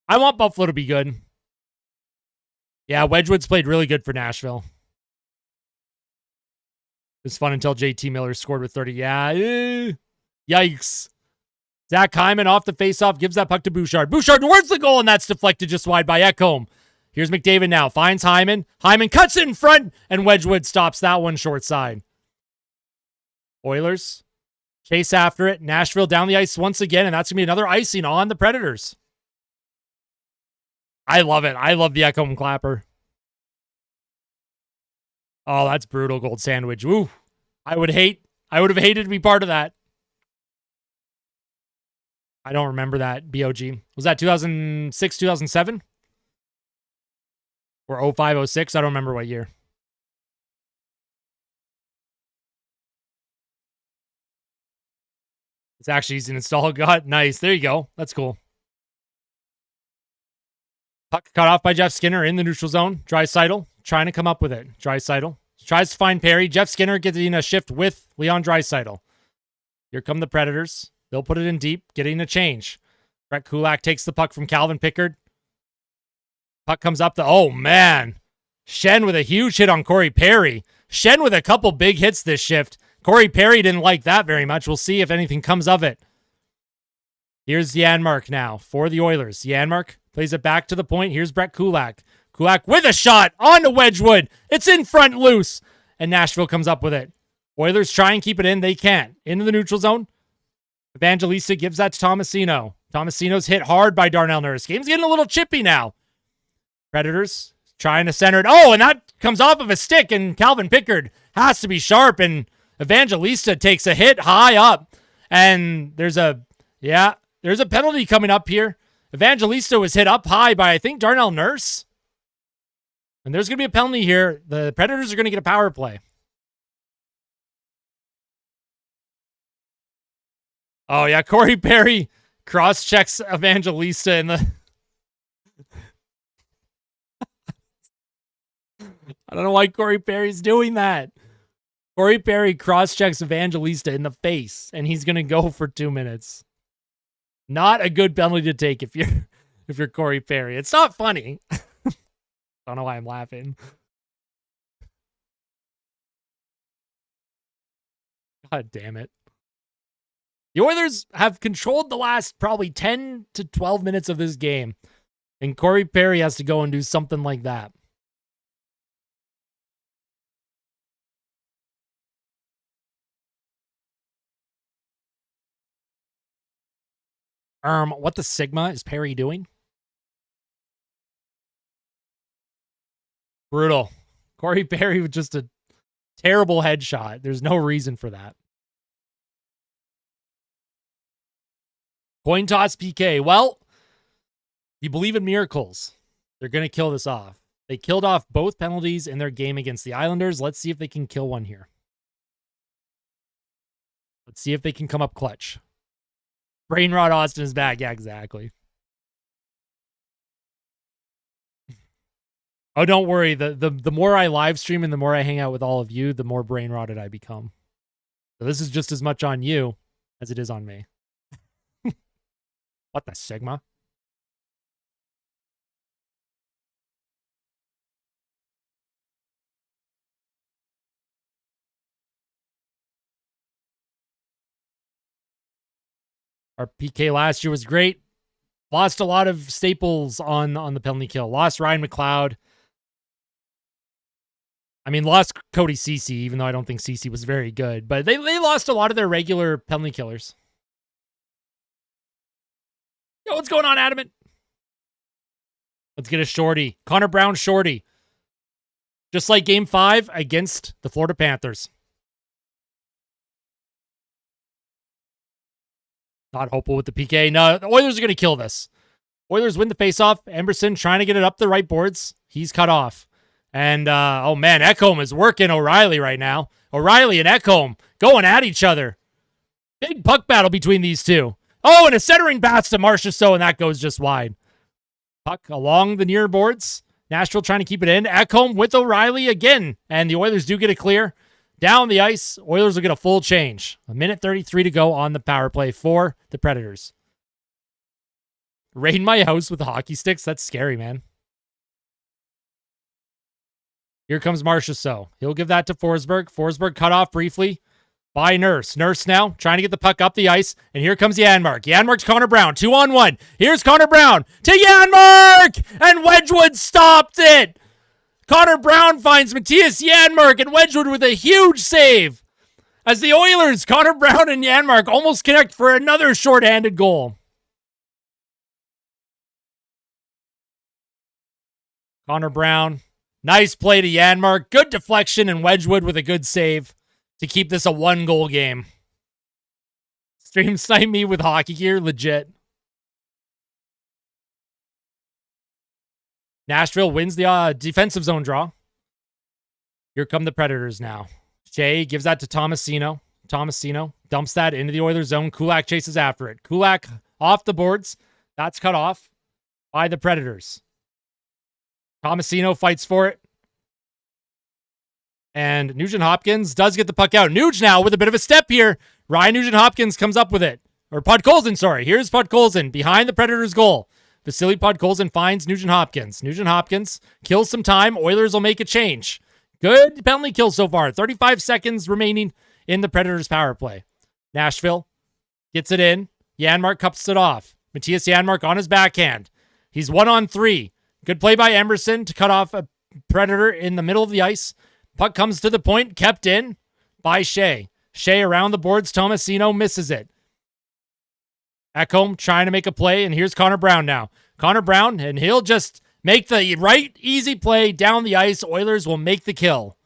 I want Buffalo to be good. Yeah, Wedgwood's played really good for Nashville. It was fun until JT Miller scored with 30. Yeah, yikes. Zach Hyman off the faceoff, gives that puck to Bouchard. Bouchard towards the goal, and that's deflected just wide by Ekholm. Here's McDavid now, finds Hyman. Hyman cuts it in front, and Wedgwood stops that one short side. Oilers chase after it. Nashville down the ice once again, and that's going to be another icing on the Predators. I love it. I love the Ekholm clapper. Oh, that's brutal, Gold Sandwich. Ooh, I would have hated to be part of that. I don't remember that, BOG. Was that 2006, 2007? Or 05, 06? I don't remember what year. It's actually easy to install. God, nice. There you go. That's cool. Puck cut off by Jeff Skinner in the neutral zone. Draisaitl trying to come up with it. Draisaitl tries to find Perry. Jeff Skinner gets in a shift with Leon Draisaitl. Here come the Predators. They'll put it in deep, getting a change. Brett Kulak takes the puck from Calvin Pickard. Puck comes up. Oh, man. Shen with a huge hit on Corey Perry. Shen with a couple big hits this shift. Corey Perry didn't like that very much. We'll see if anything comes of it. Here's Janmark now for the Oilers. Janmark Plays it back to the point. Here's Brett Kulak. Kulak with a shot on to Wedgwood. It's in front loose. And Nashville comes up with it. Oilers try and keep it in. They can't. Into the neutral zone. Evangelista gives that to Tomasino. Tomasino's hit hard by Darnell Nurse. Game's getting a little chippy now. Predators trying to center it. Oh, and that comes off of a stick, and Calvin Pickard has to be sharp, and Evangelista takes a hit high up. And there's a penalty coming up here. Evangelista was hit up high by, I think, Darnell Nurse. And there's going to be a penalty here. The Predators are going to get a power play. Oh, yeah. Corey Perry cross-checks Evangelista in the... I don't know why Corey Perry's doing that. Corey Perry cross-checks Evangelista in the face, and he's going to go for 2 minutes. Not a good penalty to take if you're Corey Perry. It's not funny. I don't know why I'm laughing. God damn it. The Oilers have controlled the last probably 10 to 12 minutes of this game, and Corey Perry has to go and do something like that. What the Sigma is Perry doing? Brutal. Corey Perry with just a terrible headshot. There's no reason for that. Coin toss PK. Well, you believe in miracles. They're going to kill this off. They killed off both penalties in their game against the Islanders. Let's see if they can kill one here. Let's see if they can come up clutch. Brainrod Austin is back. Yeah, exactly. Oh, don't worry. The more I live stream and the more I hang out with all of you, the more brain rotted I become. So this is just as much on you as it is on me. What the Sigma? Our PK last year was great. Lost a lot of staples on the penalty kill. Lost Ryan McLeod. I mean, lost Cody Ceci, even though I don't think Ceci was very good. But they lost a lot of their regular penalty killers. Yo, what's going on, Adamant? Let's get a shorty. Connor Brown shorty. Just like Game 5 against the Florida Panthers. Not hopeful with the PK. No, the Oilers are going to kill this. Oilers win the faceoff. Emberson trying to get it up the right boards. He's cut off. And, oh man, Ekholm is working O'Reilly right now. O'Reilly and Ekholm going at each other. Big puck battle between these two. Oh, and a centering pass to Marchessault, and that goes just wide. Puck along the near boards. Nashville trying to keep it in. Ekholm with O'Reilly again. And the Oilers do get it clear. Down the ice, Oilers will get a full change. 1:33 to go on the power play for the Predators. Raid my house with hockey sticks? That's scary, man. Here comes Marchessault. He'll give that to Forsberg. Forsberg cut off briefly by Nurse. Nurse now trying to get the puck up the ice. And here comes Janmark. Janmark to Connor Brown. 2-on-1. Here's Connor Brown to Janmark! And Wedgwood stopped it! Connor Brown finds Matthias Janmark, and Wedgwood with a huge save. As the Oilers, Connor Brown and Janmark almost connect for another shorthanded goal. Connor Brown, nice play to Janmark. Good deflection, and Wedgwood with a good save to keep this a 1-goal game. Stream snipe me with hockey gear, legit. Nashville wins the defensive zone draw. Here come the Predators now. Shea gives that to Tomasino. Tomasino dumps that into the Oilers zone. Kulak chases after it. Kulak off the boards. That's cut off by the Predators. Tomasino fights for it. And Nugent-Hopkins does get the puck out. Nuge now with a bit of a step here. Ryan Nugent-Hopkins comes up with it. Or Podkolzin, sorry. Here's Podkolzin behind the Predators' goal. Vasily Podkolzin finds Nugent-Hopkins. Nugent-Hopkins kills some time. Oilers will make a change. Good penalty kill so far. 35 seconds remaining in the Predators' power play. Nashville gets it in. Janmark cups it off. Matthias Janmark on his backhand. He's 1-on-3. Good play by Emerson to cut off a Predator in the middle of the ice. Puck comes to the point, kept in by Shea. Shea around the boards. Tomasino misses it. Ekholm trying to make a play, and here's Connor Brown now. Connor Brown, and he'll just make the right easy play down the ice. Oilers will make the kill.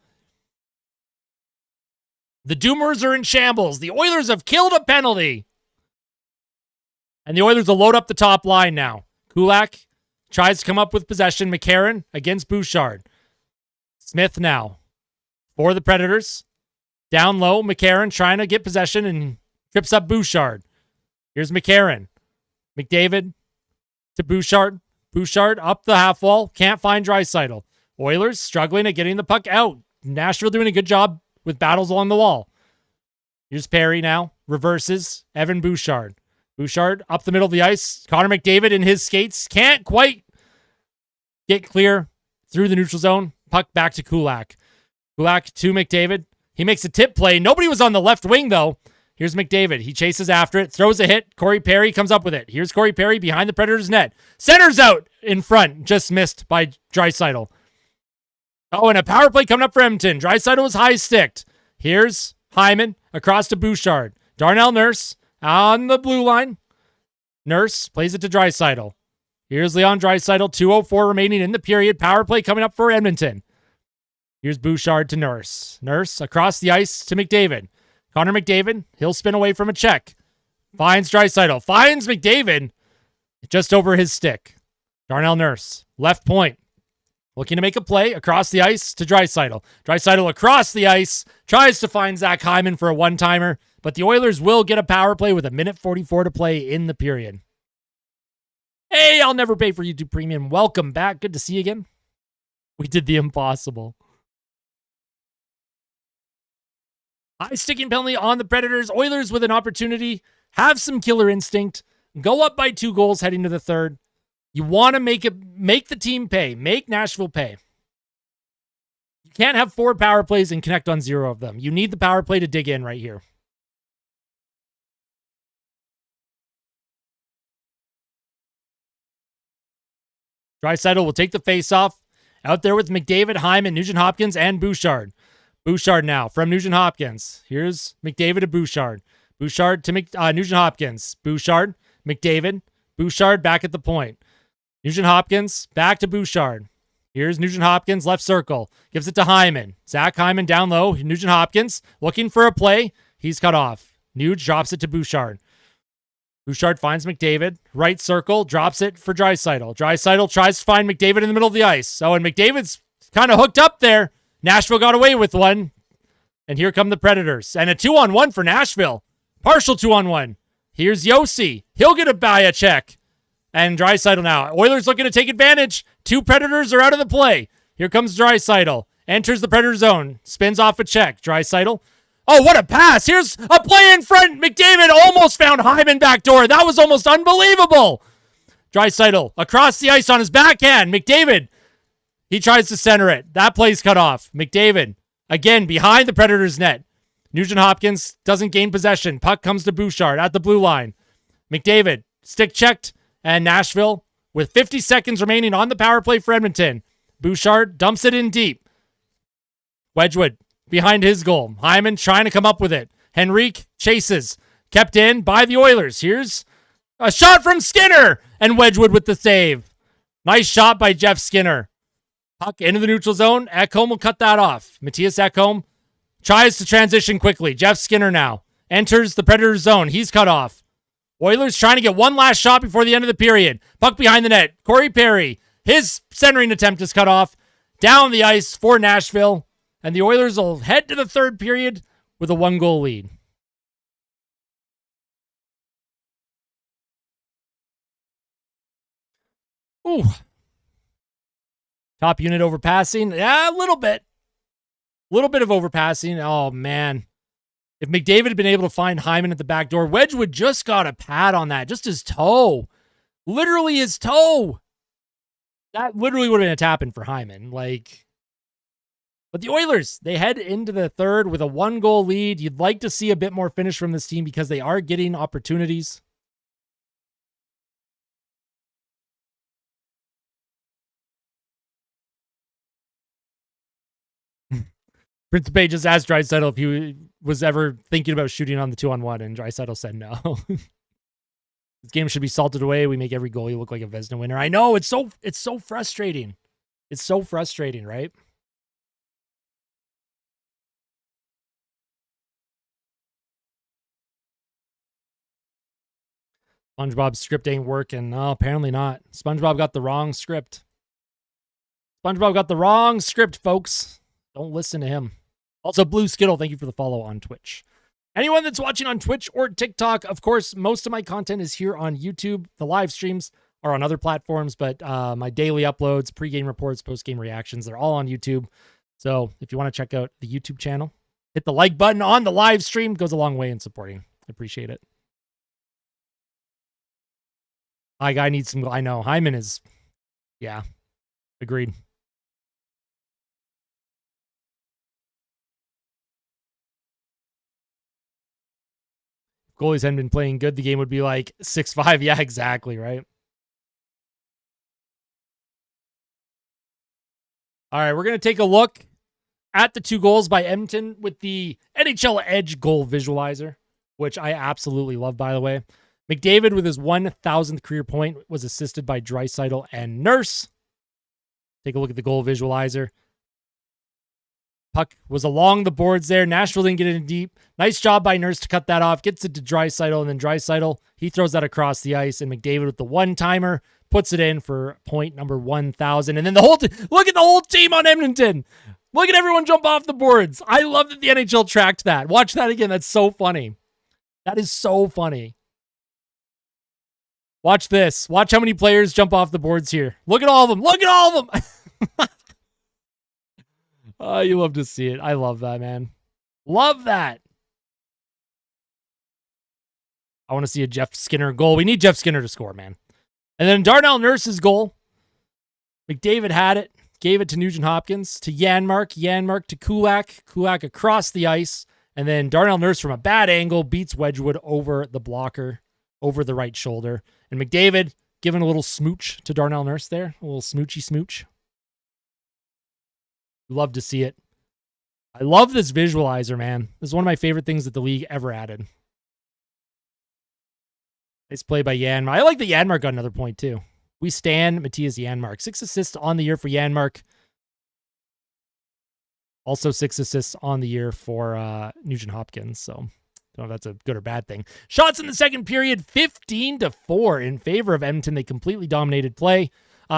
The Doomers are in shambles. The Oilers have killed a penalty. And the Oilers will load up the top line now. Kulak tries to come up with possession. McCarron against Bouchard. Smith now for the Predators. Down low, McCarron trying to get possession and trips up Bouchard. Here's McCarron. McDavid to Bouchard. Bouchard up the half wall. Can't find Draisaitl. Oilers struggling at getting the puck out. Nashville doing a good job with battles along the wall. Here's Perry now. Reverses. Evan Bouchard. Bouchard up the middle of the ice. Connor McDavid in his skates. Can't quite get clear through the neutral zone. Puck back to Kulak. Kulak to McDavid. He makes a tip play. Nobody was on the left wing, though. Here's McDavid. He chases after it. Throws a hit. Corey Perry comes up with it. Here's Corey Perry behind the Predators' net. Centers out in front. Just missed by Draisaitl. Oh, and a power play coming up for Edmonton. Draisaitl was high-sticked. Here's Hyman across to Bouchard. Darnell Nurse on the blue line. Nurse plays it to Draisaitl. Here's Leon Draisaitl. 2:04 remaining in the period. Power play coming up for Edmonton. Here's Bouchard to Nurse. Nurse across the ice to McDavid. Connor McDavid, he'll spin away from a check. Finds Draisaitl. Finds McDavid just over his stick. Darnell Nurse, left point. Looking to make a play across the ice to Draisaitl. Draisaitl across the ice. Tries to find Zach Hyman for a one-timer. But the Oilers will get a power play with 1:44 to play in the period. Hey, I'll never pay for YouTube Premium. Welcome back. Good to see you again. We did the impossible. High sticking penalty on the Predators. Oilers with an opportunity. Have some killer instinct. Go up by 2 goals heading to the third. You want to make the team pay. Make Nashville pay. You can't have 4 power plays and connect on 0 of them. You need the power play to dig in right here. Draisaitl will take the face-off. Out there with McDavid, Hyman, Nugent-Hopkins, and Bouchard. Bouchard now from Nugent-Hopkins. Here's McDavid to Bouchard. Bouchard to Nugent-Hopkins. Bouchard, McDavid. Bouchard back at the point. Nugent-Hopkins back to Bouchard. Here's Nugent-Hopkins, left circle. Gives it to Hyman. Zach Hyman down low. Nugent-Hopkins looking for a play. He's cut off. Nuge drops it to Bouchard. Bouchard finds McDavid. Right circle. Drops it for Draisaitl. Draisaitl tries to find McDavid in the middle of the ice. Oh, and McDavid's kind of hooked up there. Nashville got away with one. And here come the Predators. And a 2-on-1 for Nashville. Partial 2-on-1. Here's Yossi. He'll get a buy-a check. And Draisaitl now. Oilers looking to take advantage. 2 Predators are out of the play. Here comes Draisaitl. Enters the Predator zone. Spins off a check. Draisaitl. Oh, what a pass. Here's a play in front. McDavid almost found Hyman backdoor. That was almost unbelievable. Draisaitl across the ice on his backhand. McDavid. He tries to center it. That play's cut off. McDavid, again, behind the Predators' net. Nugent-Hopkins doesn't gain possession. Puck comes to Bouchard at the blue line. McDavid, stick checked, and Nashville, with 50 seconds remaining on the power play for Edmonton. Bouchard dumps it in deep. Wedgwood behind his goal. Hyman trying to come up with it. Henrique chases. Kept in by the Oilers. Here's a shot from Skinner, and Wedgwood with the save. Nice shot by Jeff Skinner. Puck into the neutral zone. Ekholm will cut that off. Matthias Ekholm tries to transition quickly. Jeff Skinner now enters the Predator zone. He's cut off. Oilers trying to get one last shot before the end of the period. Puck behind the net. Corey Perry. His centering attempt is cut off. Down the ice for Nashville. And the Oilers will head to the third period with a 1-goal lead. Ooh. Top unit overpassing. Yeah, a little bit. A little bit of overpassing. Oh, man. If McDavid had been able to find Hyman at the back door, Wedgwood just got a pad on that. Just his toe. Literally his toe. That literally would have been a tap-in for Hyman. But the Oilers, they head into the third with a 1-goal lead. You'd like to see a bit more finish from this team because they are getting opportunities. Principe just asked Draisaitl if he was ever thinking about shooting on the 2-on-1, and Draisaitl said no. This game should be salted away. We make every goalie look like a Vezina winner. I know, it's so frustrating. It's so frustrating, right? SpongeBob's script ain't working. No, apparently not. SpongeBob got the wrong script. SpongeBob got the wrong script, folks. Don't listen to him. Also, Blue Skittle, thank you for the follow on Twitch. Anyone that's watching on Twitch or TikTok, of course, most of my content is here on YouTube. The live streams are on other platforms, but my daily uploads, pregame reports, postgame reactions, they're all on YouTube. So if you want to check out the YouTube channel, hit the like button on the live stream. It goes a long way in supporting. I appreciate it. My guy needs some. I know. Hyman is. Yeah. Agreed. If goalies hadn't been playing good, the game would be like 6-5. Yeah, exactly. Right. All right. We're going to take a look at the 2 goals by Edmonton with the NHL Edge goal visualizer, which I absolutely love, by the way. McDavid with his 1,000th career point was assisted by Draisaitl and Nurse. Take a look at the goal visualizer. Puck was along the boards there. Nashville didn't get in deep. Nice job by Nurse to cut that off. Gets it to Draisaitl, and then Draisaitl, he throws that across the ice, and McDavid with the one-timer puts it in for point number 1,000. And then the whole look at the whole team on Edmonton. Look at everyone jump off the boards. I love that the NHL tracked that. Watch that again. That's so funny. That is so funny. Watch this. Watch how many players jump off the boards here. Look at all of them. Look at all of them. Oh, you love to see it. I love that, man. Love that. I want to see a Jeff Skinner goal. We need Jeff Skinner to score, man. And then Darnell Nurse's goal. McDavid had it. Gave it to Nugent Hopkins, to Janmark. Janmark to Kulak. Kulak across the ice. And then Darnell Nurse from a bad angle beats Wedgwood over the blocker, over the right shoulder. And McDavid giving a little smooch to Darnell Nurse there. A little smoochy smooch. Love to see it. I love this visualizer, man. This is one of my favorite things that the league ever added. Nice play by Janmark. I like that Janmark got another point, too. We stand Matthias Janmark. 6 assists on the year for Janmark. Also 6 assists on the year for Nugent Hopkins. So, I don't know if that's a good or bad thing. Shots in the second period, 15-4 in favor of Edmonton. They completely dominated play.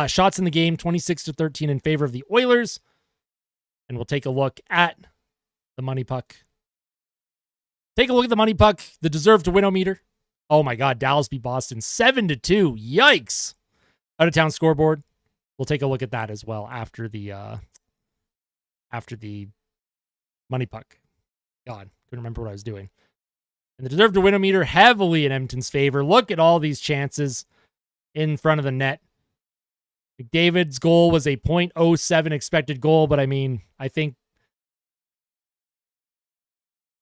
Shots in the game, 26-13 in favor of the Oilers. And we'll take a look at the money puck. Take a look at the money puck. The deserve to win-o-meter. Oh my God, Dallas beat Boston 7-2. Yikes. Out of town scoreboard. We'll take a look at that as well after the money puck. God, couldn't remember what I was doing. And the deserve to win-o-meter heavily in Edmonton's favor. Look at all these chances in front of the net. McDavid's goal was a .07 expected goal, but I mean, I think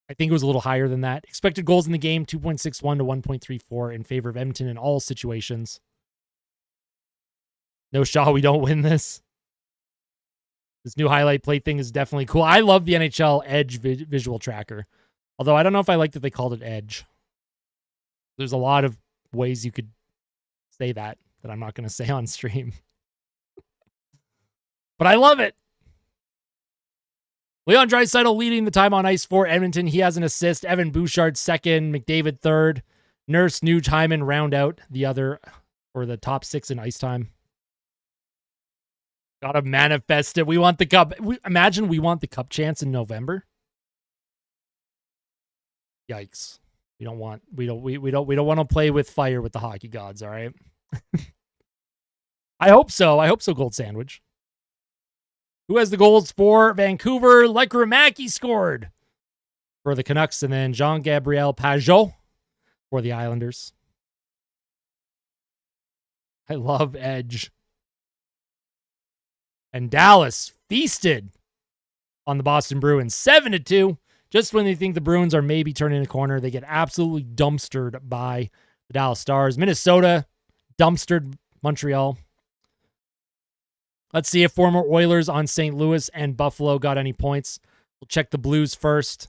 it was a little higher than that. Expected goals in the game, 2.61 to 1.34 in favor of Edmonton in all situations. No Shaw, we don't win this. This new highlight play thing is definitely cool. I love the NHL Edge visual tracker. Although I don't know if I like that they called it Edge. There's a lot of ways you could say that I'm not going to say on stream. But I love it. Leon Draisaitl leading the time on ice for Edmonton. He has an assist. Evan Bouchard second. McDavid third. Nurse, Nuge, Hyman round out the other, or the top 6 in ice time. Gotta manifest it. We want the cup. Imagine we want the cup chance in November. Yikes. We don't want to play with fire with the hockey gods, all right? I hope so. Gold Sandwich. Who has the goals for Vancouver? Lekramaki scored for the Canucks, and then Jean-Gabriel Pajot for the Islanders. I love Edge. And Dallas feasted on the Boston Bruins 7-2. Just when they think the Bruins are maybe turning a corner, they get absolutely dumpstered by the Dallas Stars. Minnesota dumpstered Montreal. Let's see if former Oilers on St. Louis and Buffalo got any points. We'll check the Blues first.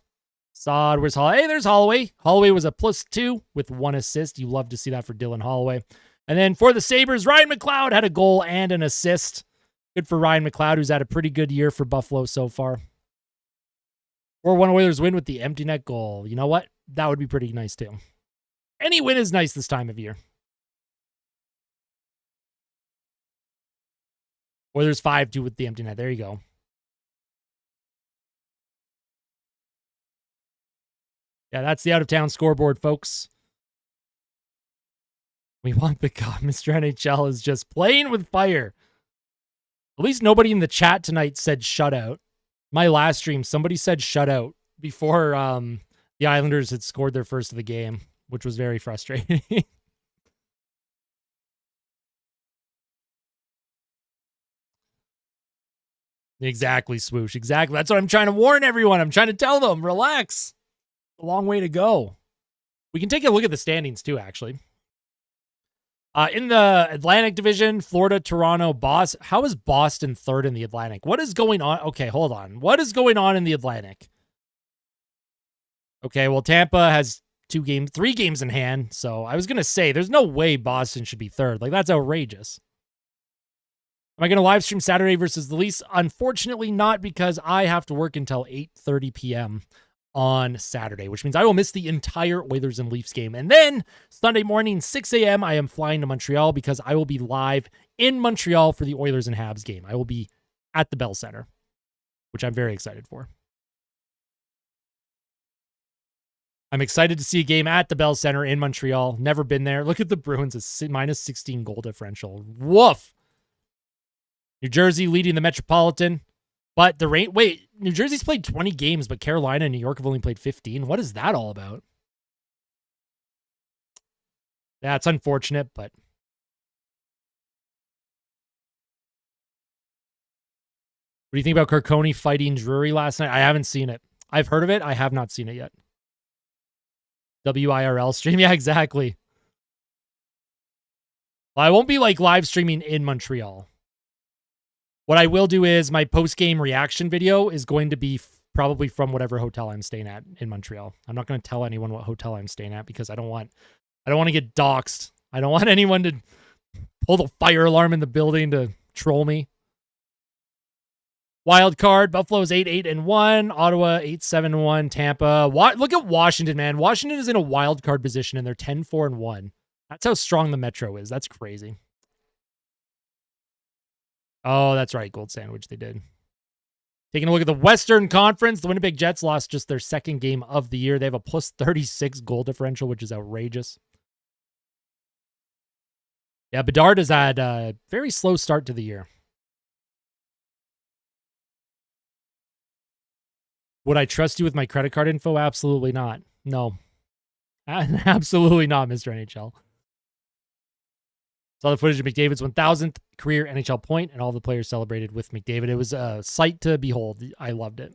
Sod, where's Holloway? Hey, there's Holloway. Holloway was a +2 with 1 assist. You love to see that for Dylan Holloway. And then for the Sabres, Ryan McLeod had a goal and an assist. Good for Ryan McLeod, who's had a pretty good year for Buffalo so far. 4-1 Oilers win with the empty net goal. You know what? That would be pretty nice too. Any win is nice this time of year. Oilers 5-2 with the empty net. There you go. Yeah, that's the out-of-town scoreboard, folks. We want the God. Mr. NHL is just playing with fire. At least nobody in the chat tonight said shutout. My last stream, somebody said shutout before the Islanders had scored their first of the game, which was very frustrating. Exactly, Swoosh. Exactly. That's what I'm trying to warn everyone. I'm trying to tell them, relax. A long way to go. We can take a look at the standings too, actually. In the Atlantic Division, Florida, Toronto, Boston. How is Boston third in the Atlantic? What is going on? Okay, hold on. What is going on in the Atlantic? Okay, well, Tampa has 3 games in hand. So I was going to say, there's no way Boston should be third. Like, that's outrageous. Am I going to live stream Saturday versus the Leafs? Unfortunately not, because I have to work until 8:30 p.m. on Saturday, which means I will miss the entire Oilers and Leafs game. And then Sunday morning, 6 a.m., I am flying to Montreal because I will be live in Montreal for the Oilers and Habs game. I will be at the Bell Center, which I'm very excited for. I'm excited to see a game at the Bell Center in Montreal. Never been there. Look at the Bruins, a -16 goal differential. Woof. New Jersey leading the Metropolitan. But the rate, wait, New Jersey's played 20 games, but Carolina and New York have only played 15. What is that all about? Yeah, it's unfortunate, but. What do you think about Carconi fighting Drury last night? I haven't seen it. I've heard of it. I have not seen it yet. WIRL stream. Yeah, exactly. Well, I won't be like live streaming in Montreal. What I will do is my post-game reaction video is going to be probably from whatever hotel I'm staying at in Montreal. I'm not going to tell anyone what hotel I'm staying at because I don't want to get doxxed. I don't want anyone to pull the fire alarm in the building to troll me. Wild card, Buffalo's 8-8-1, Ottawa 8-7-1, Tampa. Look at Washington, man. Washington is in a wild card position and they're 10-4-1. That's how strong the Metro is. That's crazy. Oh, that's right. Gold Sandwich, they did. Taking a look at the Western Conference, the Winnipeg Jets lost just their second game of the year. They have a +36 goal differential, which is outrageous. Yeah, Bedard has had a very slow start to the year. Would I trust you with my credit card info? Absolutely not. No. Absolutely not, Mr. NHL. Saw the footage of McDavid's 1,000th career NHL point, and all the players celebrated with McDavid. It was a sight to behold. I loved it.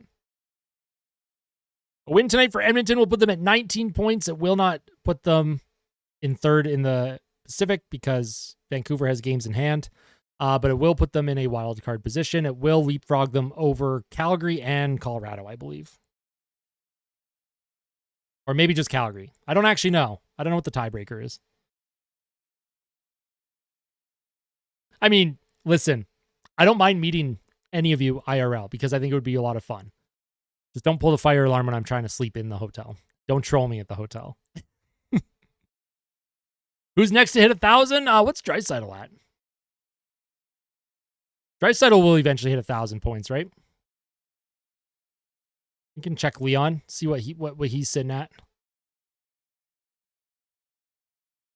A win tonight for Edmonton will put them at 19 points. It will not put them in third in the Pacific because Vancouver has games in hand, but it will put them in a wild card position. It will leapfrog them over Calgary and Colorado, I believe. Or maybe just Calgary. I don't actually know. I don't know what the tiebreaker is. I mean, listen, I don't mind meeting any of you IRL because I think it would be a lot of fun. Just don't pull the fire alarm when I'm trying to sleep in the hotel. Don't troll me at the hotel. Who's next to hit 1,000? What's Draisaitl at? Draisaitl will eventually hit 1,000 points, right? You can check Leon, see what he's sitting at.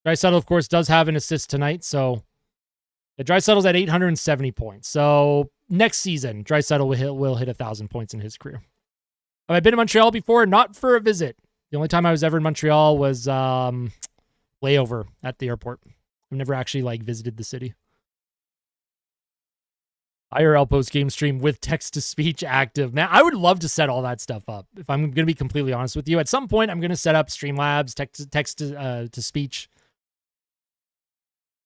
Draisaitl, of course, does have an assist tonight, so the Draisaitl's at 870 points. So next season, Draisaitl will hit 1,000 points in his career. Have I been to Montreal before? Not for a visit. The only time I was ever in Montreal was layover at the airport. I've never actually visited the city. IRL post-game stream with text-to-speech active. Man, I would love to set all that stuff up. If I'm going to be completely honest with you, at some point I'm going to set up Streamlabs, text-to-speech.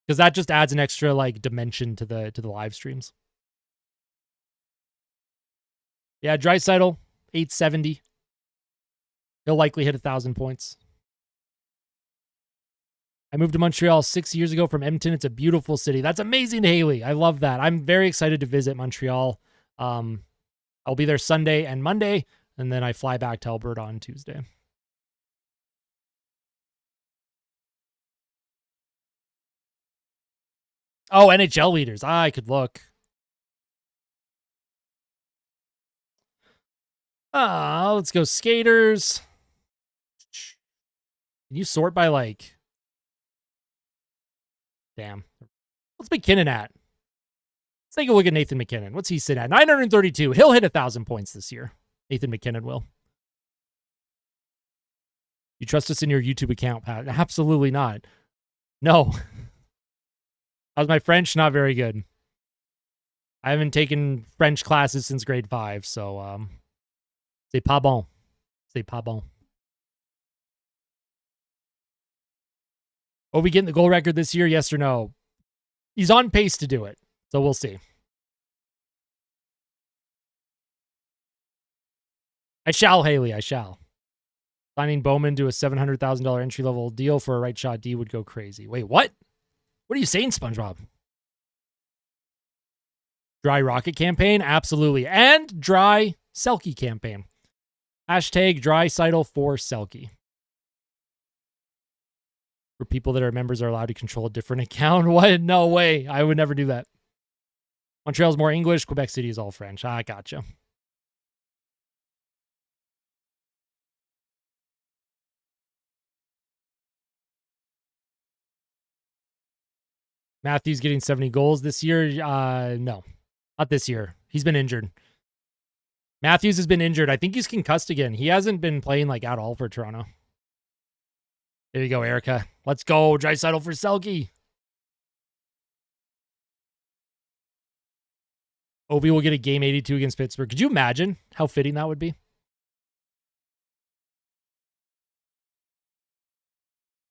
Because that just adds an extra dimension to the live streams. Yeah, Draisaitl. 870. He'll likely hit 1,000 points. I moved to Montreal 6 years ago from Edmonton. It's a beautiful city. That's amazing, Haley. I love that. I'm very excited to visit Montreal. I'll be there Sunday and Monday, and then I fly back to Alberta on Tuesday. Oh, NHL leaders. I could look. Let's go skaters. Can you sort by like... Damn. What's McKinnon at? Let's take a look at Nathan McKinnon. What's he sit at? 932. He'll hit 1,000 points this year. Nathan McKinnon will. You trust us in your YouTube account, Pat? Absolutely not. No. How's my French? Not very good. I haven't taken French classes since grade 5, so c'est pas bon. C'est pas bon. Will we getting the goal record this year? Yes or no? He's on pace to do it, so we'll see. I shall, Haley. I shall. Signing Bowman to a $700,000 entry-level deal for a right shot D would go crazy. Wait, what? What are you saying, SpongeBob? Dry Rocket campaign? Absolutely. And Dry Selkie campaign. Hashtag Draisaitl for Selkie. For people that are members are allowed to control a different account. What? No way. I would never do that. Montreal's more English. Quebec City is all French. I gotcha. Matthews getting 70 goals this year? No, not this year. He's been injured. Matthews has been injured. I think he's concussed again. He hasn't been playing like at all for Toronto. There you go, Erica. Let's go. Draisaitl for Selkie. Ovi will get a game 82 against Pittsburgh. Could you imagine how fitting that would be?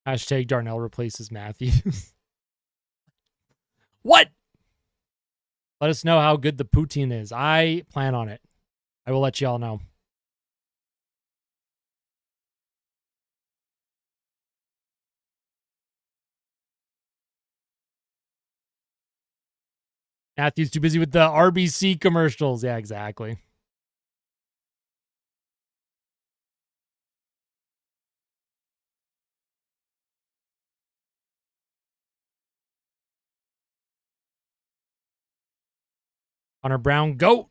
Hashtag Darnell replaces Matthews. What? Let us know how good the poutine is. I plan on it. I will let you all know. Matthew's too busy with the RBC commercials. Yeah, exactly. Connor Brown, GOAT.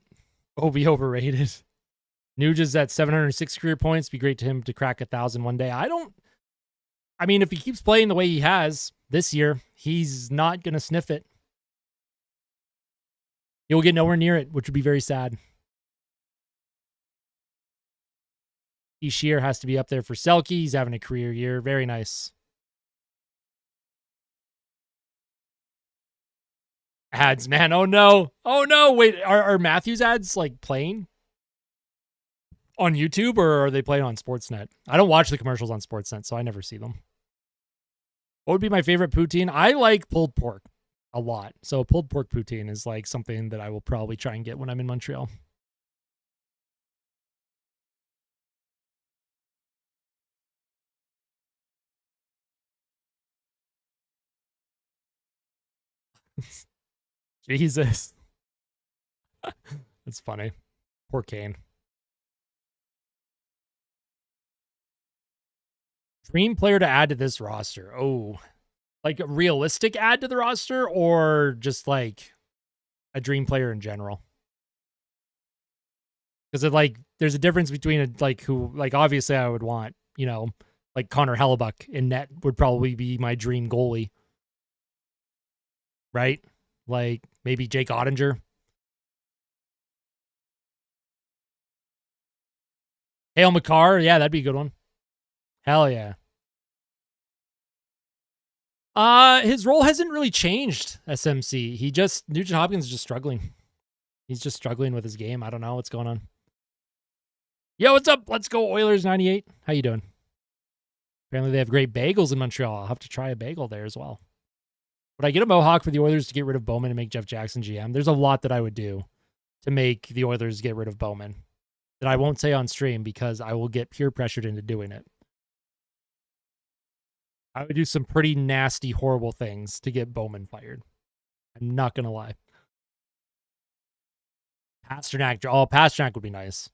Ovi overrated. Nuge is at 706 career points. Be great to him to crack 1,000 one day. I mean, if he keeps playing the way he has this year, he's not going to sniff it. He'll get nowhere near it, which would be very sad. Ishier has to be up there for Selkie. He's having a career year. Very nice. Ads, man. Oh, no. Oh, no. Wait, are Matthews ads like playing on YouTube or are they playing on Sportsnet? I don't watch the commercials on Sportsnet, so I never see them. What would be my favorite poutine? I like pulled pork a lot. So pulled pork poutine is like something that I will probably try and get when I'm in Montreal. Jesus. That's funny. Poor Kane. Dream player to add to this roster. Oh, like a realistic add to the roster or just like a dream player in general? Because it like there's a difference between a, like who like obviously I would want, you know, like Connor Hellebuck in net would probably be my dream goalie. Right? Like maybe Jake Ottinger. Hale McCarr, yeah, that'd be a good one. Hell yeah. His role hasn't really changed, SMC. Nugent Hopkins is just struggling. He's just struggling with his game. I don't know what's going on. Yo, what's up? Let's go Oilers 98. How you doing? Apparently they have great bagels in Montreal. I'll have to try a bagel there as well. Would I get a mohawk for the Oilers to get rid of Bowman and make Jeff Jackson GM? There's a lot that I would do to make the Oilers get rid of Bowman. that I won't say on stream because I will get peer pressured into doing it. I would do some pretty nasty, horrible things to get Bowman fired. I'm not going to lie. Pasternak. Oh, Pasternak would be nice.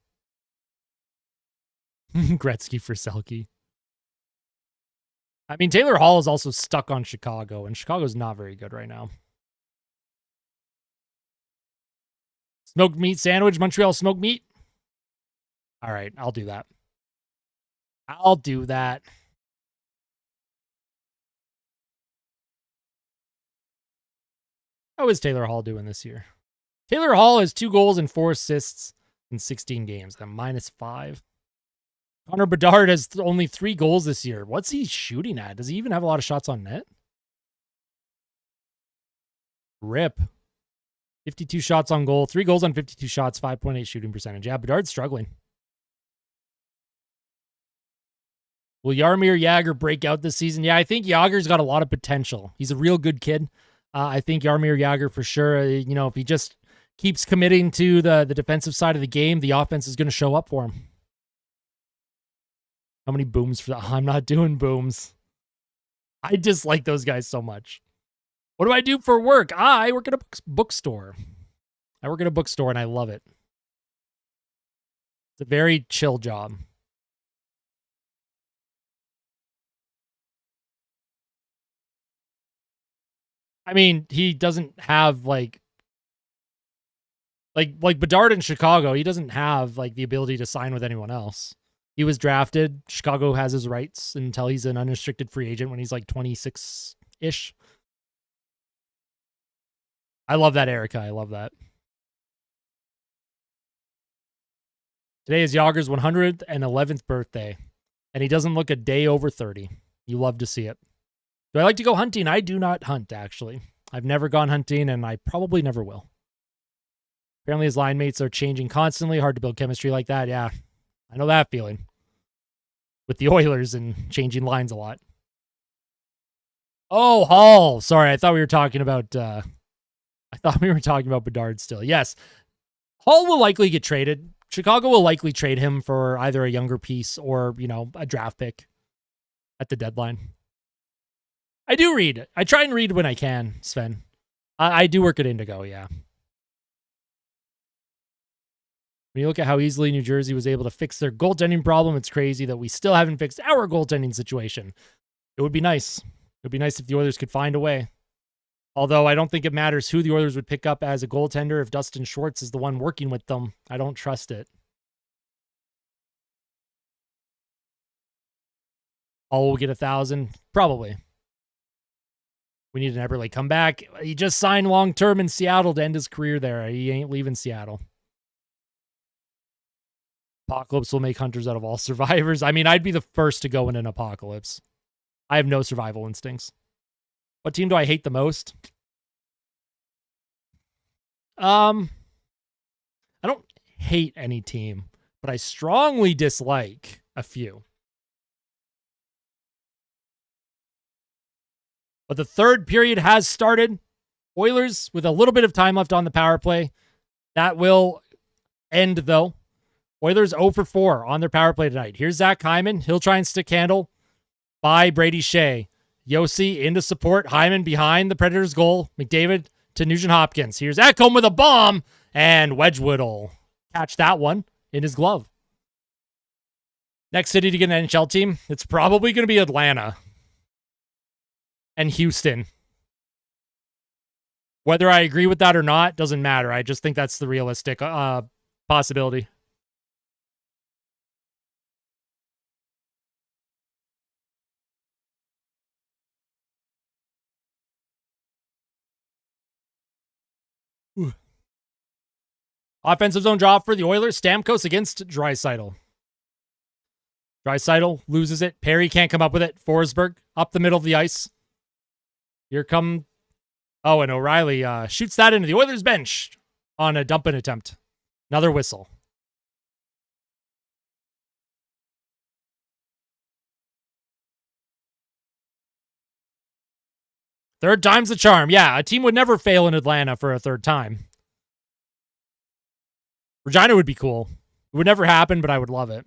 Gretzky for Selke. I mean, Taylor Hall is also stuck on Chicago, and Chicago's not very good right now. Smoked meat sandwich, Montreal smoked meat. All right, I'll do that. I'll do that. How is Taylor Hall doing this year? Taylor Hall has 2 goals and 4 assists in 16 games. I'm -5. Connor McDavid has only 3 goals this year. What's he shooting at? Does he even have a lot of shots on net? Rip. 52 shots on goal. 3 goals on 52 shots. 5.8 shooting percentage. Yeah, Bedard's struggling. Will Jaromir Jagr break out this season? Yeah, I think Jagr's got a lot of potential. He's a real good kid. I think Jaromir Jagr for sure, if he just keeps committing to the defensive side of the game, the offense is going to show up for him. How many booms for that? I'm not doing booms. I dislike those guys so much. What do I do for work? I work at a bookstore. I work at a bookstore and I love it. It's a very chill job. I mean, he doesn't have like Bedard in Chicago. He doesn't have like the ability to sign with anyone else. He was drafted. Chicago has his rights until he's an unrestricted free agent when he's like 26-ish. I love that, Erica. I love that. Today is Jagr's 111th birthday, and he doesn't look a day over 30. You love to see it. Do I like to go hunting? I do not hunt, actually. I've never gone hunting, and I probably never will. Apparently his line mates are changing constantly. Hard to build chemistry like that. Yeah, I know that feeling. With the Oilers and changing lines a lot. Oh, Hall. Sorry, I thought we were talking about Bedard still. Yes. Hall will likely get traded. Chicago will likely trade him for either a younger piece or, a draft pick at the deadline. I do read. I try and read when I can, Sven. I do work at Indigo, yeah. When you look at how easily New Jersey was able to fix their goaltending problem, it's crazy that we still haven't fixed our goaltending situation. It would be nice. It would be nice if the Oilers could find a way. Although I don't think it matters who the Oilers would pick up as a goaltender if Dustin Schwartz is the one working with them. I don't trust it. All will get 1,000? Probably. We need an Eberle comeback. He just signed long-term in Seattle to end his career there. He ain't leaving Seattle. Apocalypse will make hunters out of all survivors. I mean, I'd be the first to go in an apocalypse. I have no survival instincts. What team do I hate the most? I don't hate any team, but I strongly dislike a few. But the third period has started. Oilers with a little bit of time left on the power play. That will end, though. Oilers 0 for 4 on their power play tonight. Here's Zach Hyman. He'll try and stick handle by Brady Shea. Yossi into support. Hyman behind the Predators' goal. McDavid to Nugent-Hopkins. Here's Ekholm with a bomb. And Wedgwood will catch that one in his glove. Next city to get an NHL team, it's probably going to be Atlanta. And Houston. Whether I agree with that or not doesn't matter. I just think that's the realistic possibility. Ooh. Offensive zone drop for the Oilers. Stamkos against Draisaitl. Draisaitl loses it. Perry can't come up with it. Forsberg up the middle of the ice. Here come... Oh, and O'Reilly shoots that into the Oilers bench on a dump-in attempt. Another whistle. Third time's the charm. Yeah, a team would never fail in Atlanta for a third time. Regina would be cool. It would never happen, but I would love it.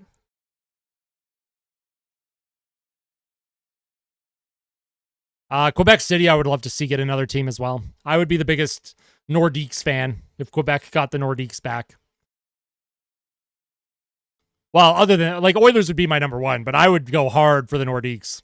Quebec City, I would love to see get another team as well. I would be the biggest Nordiques fan if Quebec got the Nordiques back. Well, other than, like, Oilers would be my number one, but I would go hard for the Nordiques.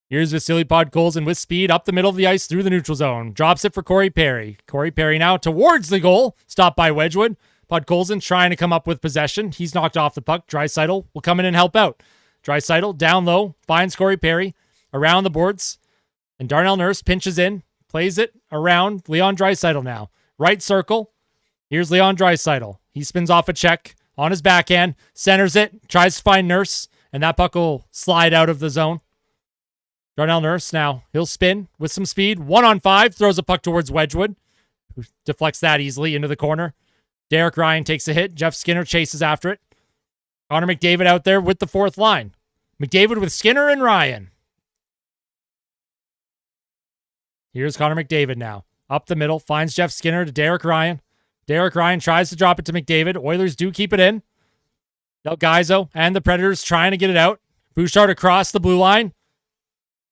Here's Vasily Podkolzin with speed up the middle of the ice through the neutral zone. Drops it for Corey Perry. Corey Perry now towards the goal. Stopped by Wedgwood. Podkolzin trying to come up with possession. He's knocked off the puck. Draisaitl will come in and help out. Draisaitl down low. Finds Corey Perry. Around the boards. And Darnell Nurse pinches in. Plays it around Leon Draisaitl now. Right circle. Here's Leon Draisaitl. He spins off a check on his backhand. Centers it. Tries to find Nurse. And that puck will slide out of the zone. Darnell Nurse now. He'll spin with some speed. 1-on-5. Throws a puck towards Wedgwood, who deflects that easily into the corner. Derek Ryan takes a hit. Jeff Skinner chases after it. Connor McDavid out there with the fourth line. McDavid with Skinner and Ryan. Here's Connor McDavid now. Up the middle. Finds Jeff Skinner to Derek Ryan. Derek Ryan tries to drop it to McDavid. Oilers do keep it in. Del Gaizo and the Predators trying to get it out. Bouchard across the blue line.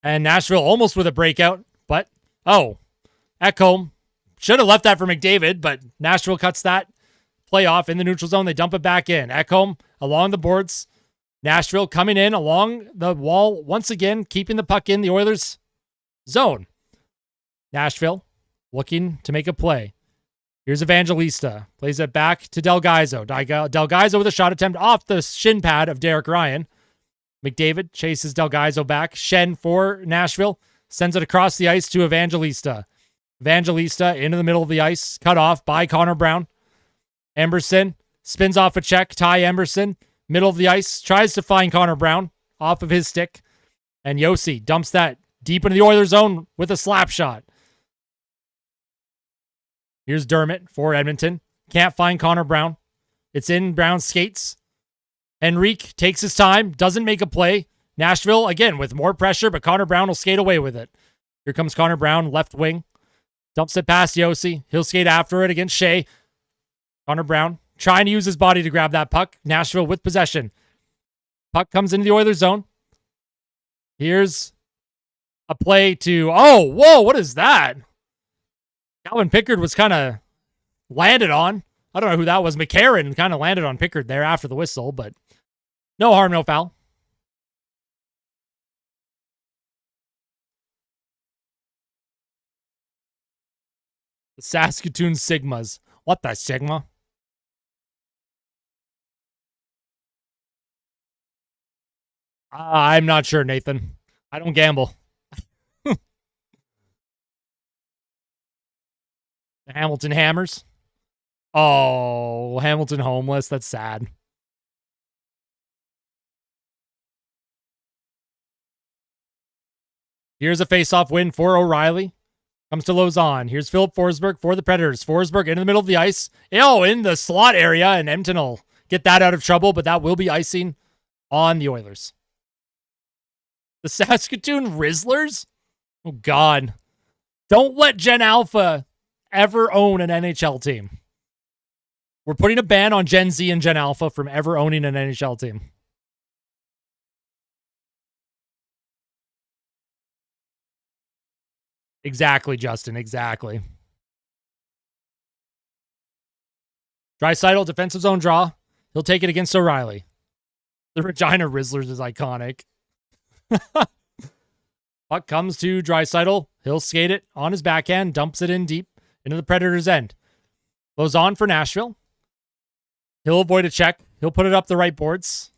And Nashville almost with a breakout. But, Ekholm should have left that for McDavid, but Nashville cuts that play off in the neutral zone. They dump it back in. Ekholm along the boards. Nashville coming in along the wall once again, keeping the puck in the Oilers' zone. Nashville looking to make a play. Here's Evangelista. Plays it back to Del Gaizo. Del Gaizo with a shot attempt off the shin pad of Derek Ryan. McDavid chases Del Gaizo back. Shen for Nashville. Sends it across the ice to Evangelista. Evangelista into the middle of the ice. Cut off by Connor Brown. Emberson spins off a check. Ty Emberson. Middle of the ice. Tries to find Connor Brown off of his stick. And Yossi dumps that deep into the Oilers zone with a slap shot. Here's Dermott for Edmonton. Can't find Connor Brown. It's in Brown's skates. Henrique takes his time. Doesn't make a play. Nashville, again, with more pressure, but Connor Brown will skate away with it. Here comes Connor Brown, left wing. Dumps it past Yossi. He'll skate after it against Shea. Connor Brown trying to use his body to grab that puck. Nashville with possession. Puck comes into the Oilers zone. Here's a play to... whoa, what is that? Calvin Pickard was kind of landed on. I don't know who that was. McCarron kind of landed on Pickard there after the whistle, but no harm, no foul. The Saskatoon Sigmas. What the Sigma? I'm not sure, Nathan. I don't gamble. The Hamilton Hammers. Oh, Hamilton homeless. That's sad. Here's a face-off win for O'Reilly. Comes to Lausanne. Here's Philip Forsberg for the Predators. Forsberg into the middle of the ice. In the slot area, and Edmonton will get that out of trouble, but that will be icing on the Oilers. The Saskatoon Rizzlers? Oh, God. Don't let Gen Alpha ever own an NHL team. We're putting a ban on Gen Z and Gen Alpha from ever owning an NHL team. Exactly, Justin. Exactly. Draisaitl, defensive zone draw. He'll take it against O'Reilly. The Regina Rizzlers is iconic. Puck comes to Draisaitl. He'll skate it on his backhand, dumps it in deep into the Predators' end. Lausanne for Nashville. He'll avoid a check. He'll put it up the right boards.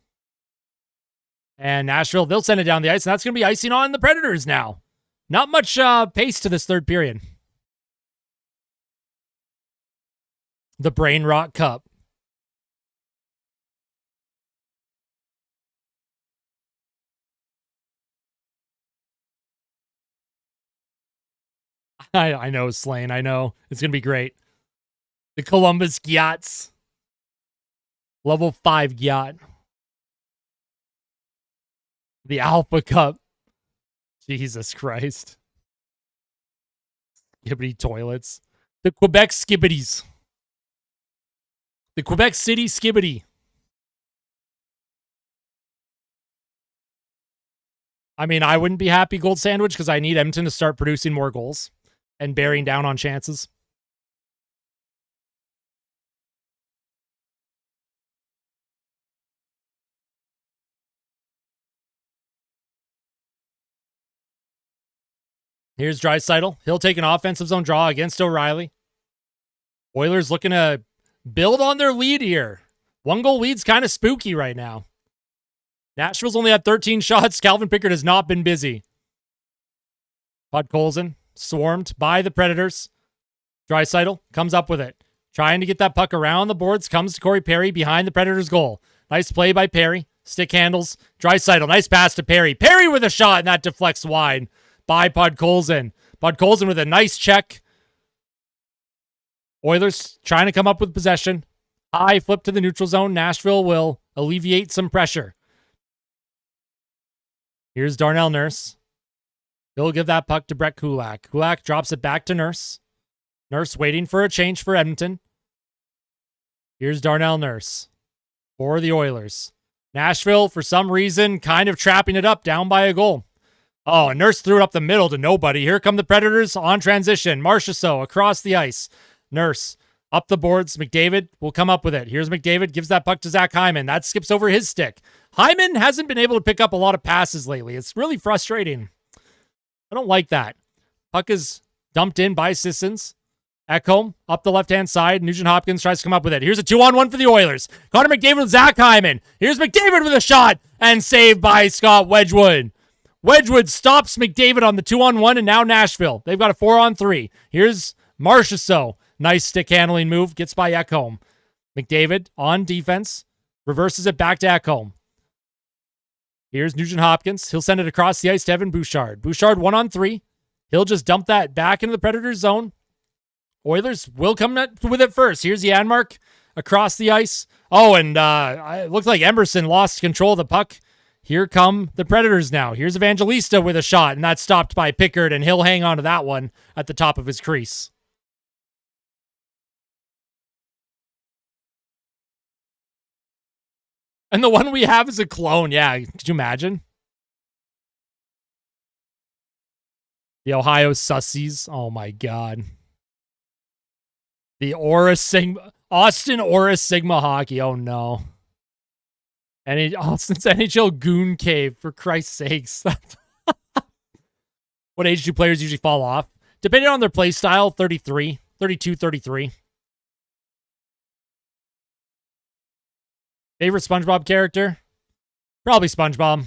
And Nashville, they'll send it down the ice, and that's going to be icing on the Predators now. Not much pace to this third period. The Brain Rot Cup. I know, Slane. I know. It's going to be great. The Columbus Yachts. Level 5 yacht. The Alpha Cup. Jesus Christ. Skibbity toilets. The Quebec Skibbities. The Quebec City Skibbity. I mean, I wouldn't be happy, Gold Sandwich, because I need Edmonton to start producing more goals and bearing down on chances. Here's Draisaitl. He'll take an offensive zone draw against O'Reilly. Oilers looking to build on their lead here. 1-goal lead's kind of spooky right now. Nashville's only had 13 shots. Calvin Pickard has not been busy. Podkolzin swarmed by the Predators. Draisaitl comes up with it. Trying to get that puck around the boards. Comes to Corey Perry behind the Predators' goal. Nice play by Perry. Stick handles. Draisaitl. Nice pass to Perry. Perry with a shot, and that deflects wide by Podkolzin. Podkolzin with a nice check. Oilers trying to come up with possession. High flip to the neutral zone. Nashville will alleviate some pressure. Here's Darnell Nurse. He'll give that puck to Brett Kulak. Kulak drops it back to Nurse. Nurse waiting for a change for Edmonton. Here's Darnell Nurse for the Oilers. Nashville, for some reason, kind of trapping it up, down by a goal. Oh, and Nurse threw it up the middle to nobody. Here come the Predators on transition. Marchessault across the ice. Nurse up the boards. McDavid will come up with it. Here's McDavid. Gives that puck to Zach Hyman. That skips over his stick. Hyman hasn't been able to pick up a lot of passes lately. It's really frustrating. I don't like that. Puck is dumped in by Sissons. Ekholm up the left-hand side. Nugent Hopkins tries to come up with it. Here's a 2-on-1 for the Oilers. Connor McDavid with Zach Hyman. Here's McDavid with a shot and saved by Scott Wedgwood. Wedgwood stops McDavid on the 2-on-1, and now Nashville. They've got a 4-on-3. Here's Marchessault. Nice stick handling move. Gets by Ekholm. McDavid on defense. Reverses it back to Ekholm. Here's Nugent Hopkins. He'll send it across the ice to Evan Bouchard. Bouchard 1-on-3. He'll just dump that back into the Predators zone. Oilers will come with it first. Here's Janmark across the ice. Oh, and it looked like Emerson lost control of the puck. Here come the Predators now. Here's Evangelista with a shot, and that's stopped by Pickard, and he'll hang on to that one at the top of his crease. And the one we have is a clone. Yeah, could you imagine? The Ohio Sussies. Oh, my God. The Austin Aura Sigma Hockey. Oh, no. Austin's NHL Goon Cave, for Christ's sakes. What age do players usually fall off? Depending on their play style, 33, 32, 33. Favorite SpongeBob character? Probably SpongeBob.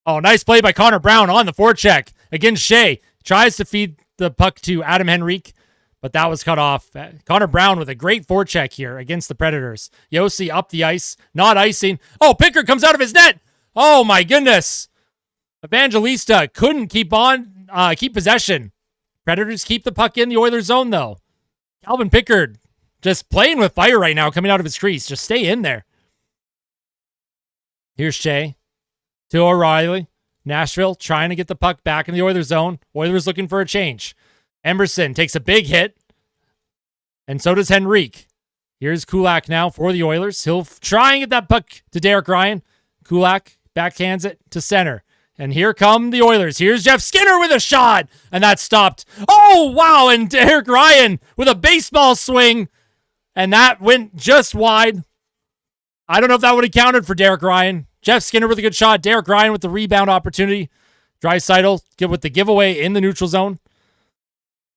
Oh, nice play by Connor Brown on the forecheck. Against Shea. Tries to feed the puck to Adam Henrique, but that was cut off. Connor Brown with a great forecheck here against the Predators. Yossi up the ice. Not icing. Oh, Pickard comes out of his net. Oh, my goodness. Evangelista couldn't keep possession. Predators keep the puck in the Oilers zone, though. Calvin Pickard just playing with fire right now coming out of his crease. Just stay in there. Here's Shea to O'Reilly. Nashville trying to get the puck back in the Oilers zone. Oilers looking for a change. Emerson takes a big hit, and so does Henrique. Here's Kulak now for the Oilers. He'll try and get that puck to Derek Ryan. Kulak backhands it to center. And here come the Oilers. Here's Jeff Skinner with a shot, and that's stopped. Oh, wow, and Derek Ryan with a baseball swing, and that went just wide. I don't know if that would have counted for Derek Ryan. Jeff Skinner with a good shot. Derek Ryan with the rebound opportunity. Draisaitl with the giveaway in the neutral zone.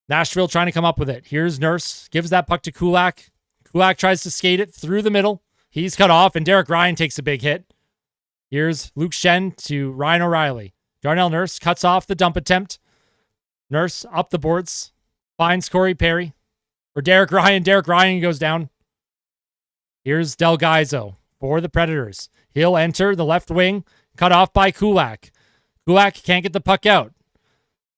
Nashville trying to come up with it. Here's Nurse. Gives that puck to Kulak. Kulak tries to skate it through the middle. He's cut off, and Derek Ryan takes a big hit. Here's Luke Shen to Ryan O'Reilly. Darnell Nurse cuts off the dump attempt. Nurse up the boards. Finds Corey Perry. Or Derek Ryan. Derek Ryan goes down. Here's Del Gaizo for the Predators. He'll enter the left wing. Cut off by Kulak. Kulak can't get the puck out.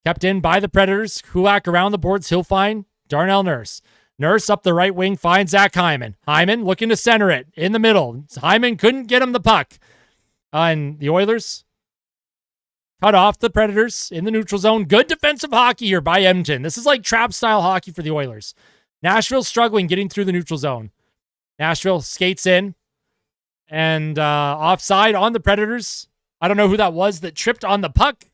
Kept in by the Predators. Kulak around the boards. He'll find Darnell Nurse. Nurse up the right wing finds Zach Hyman. Hyman looking to center it in the middle. Hyman couldn't get him the puck. And the Oilers cut off the Predators in the neutral zone. Good defensive hockey here by Edmonton. This is like trap-style hockey for the Oilers. Nashville struggling getting through the neutral zone. Nashville skates in. And offside on the Predators. I don't know who that was that tripped on the puck,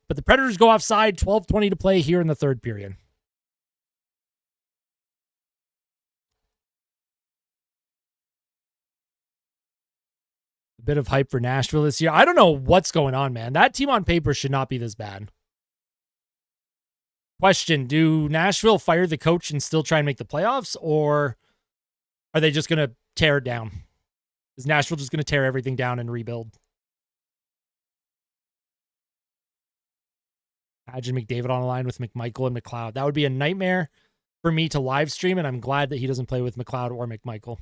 but the Predators go offside. 12:20 to play here in the third period. A bit of hype for Nashville this year. I don't know what's going on, man. That team on paper should not be this bad. Question, do Nashville fire the coach and still try and make the playoffs, or are they just going to tear it down? Is Nashville just going to tear everything down and rebuild? Imagine McDavid on the line with McMichael and McLeod. That would be a nightmare for me to live stream, and I'm glad that he doesn't play with McLeod or McMichael.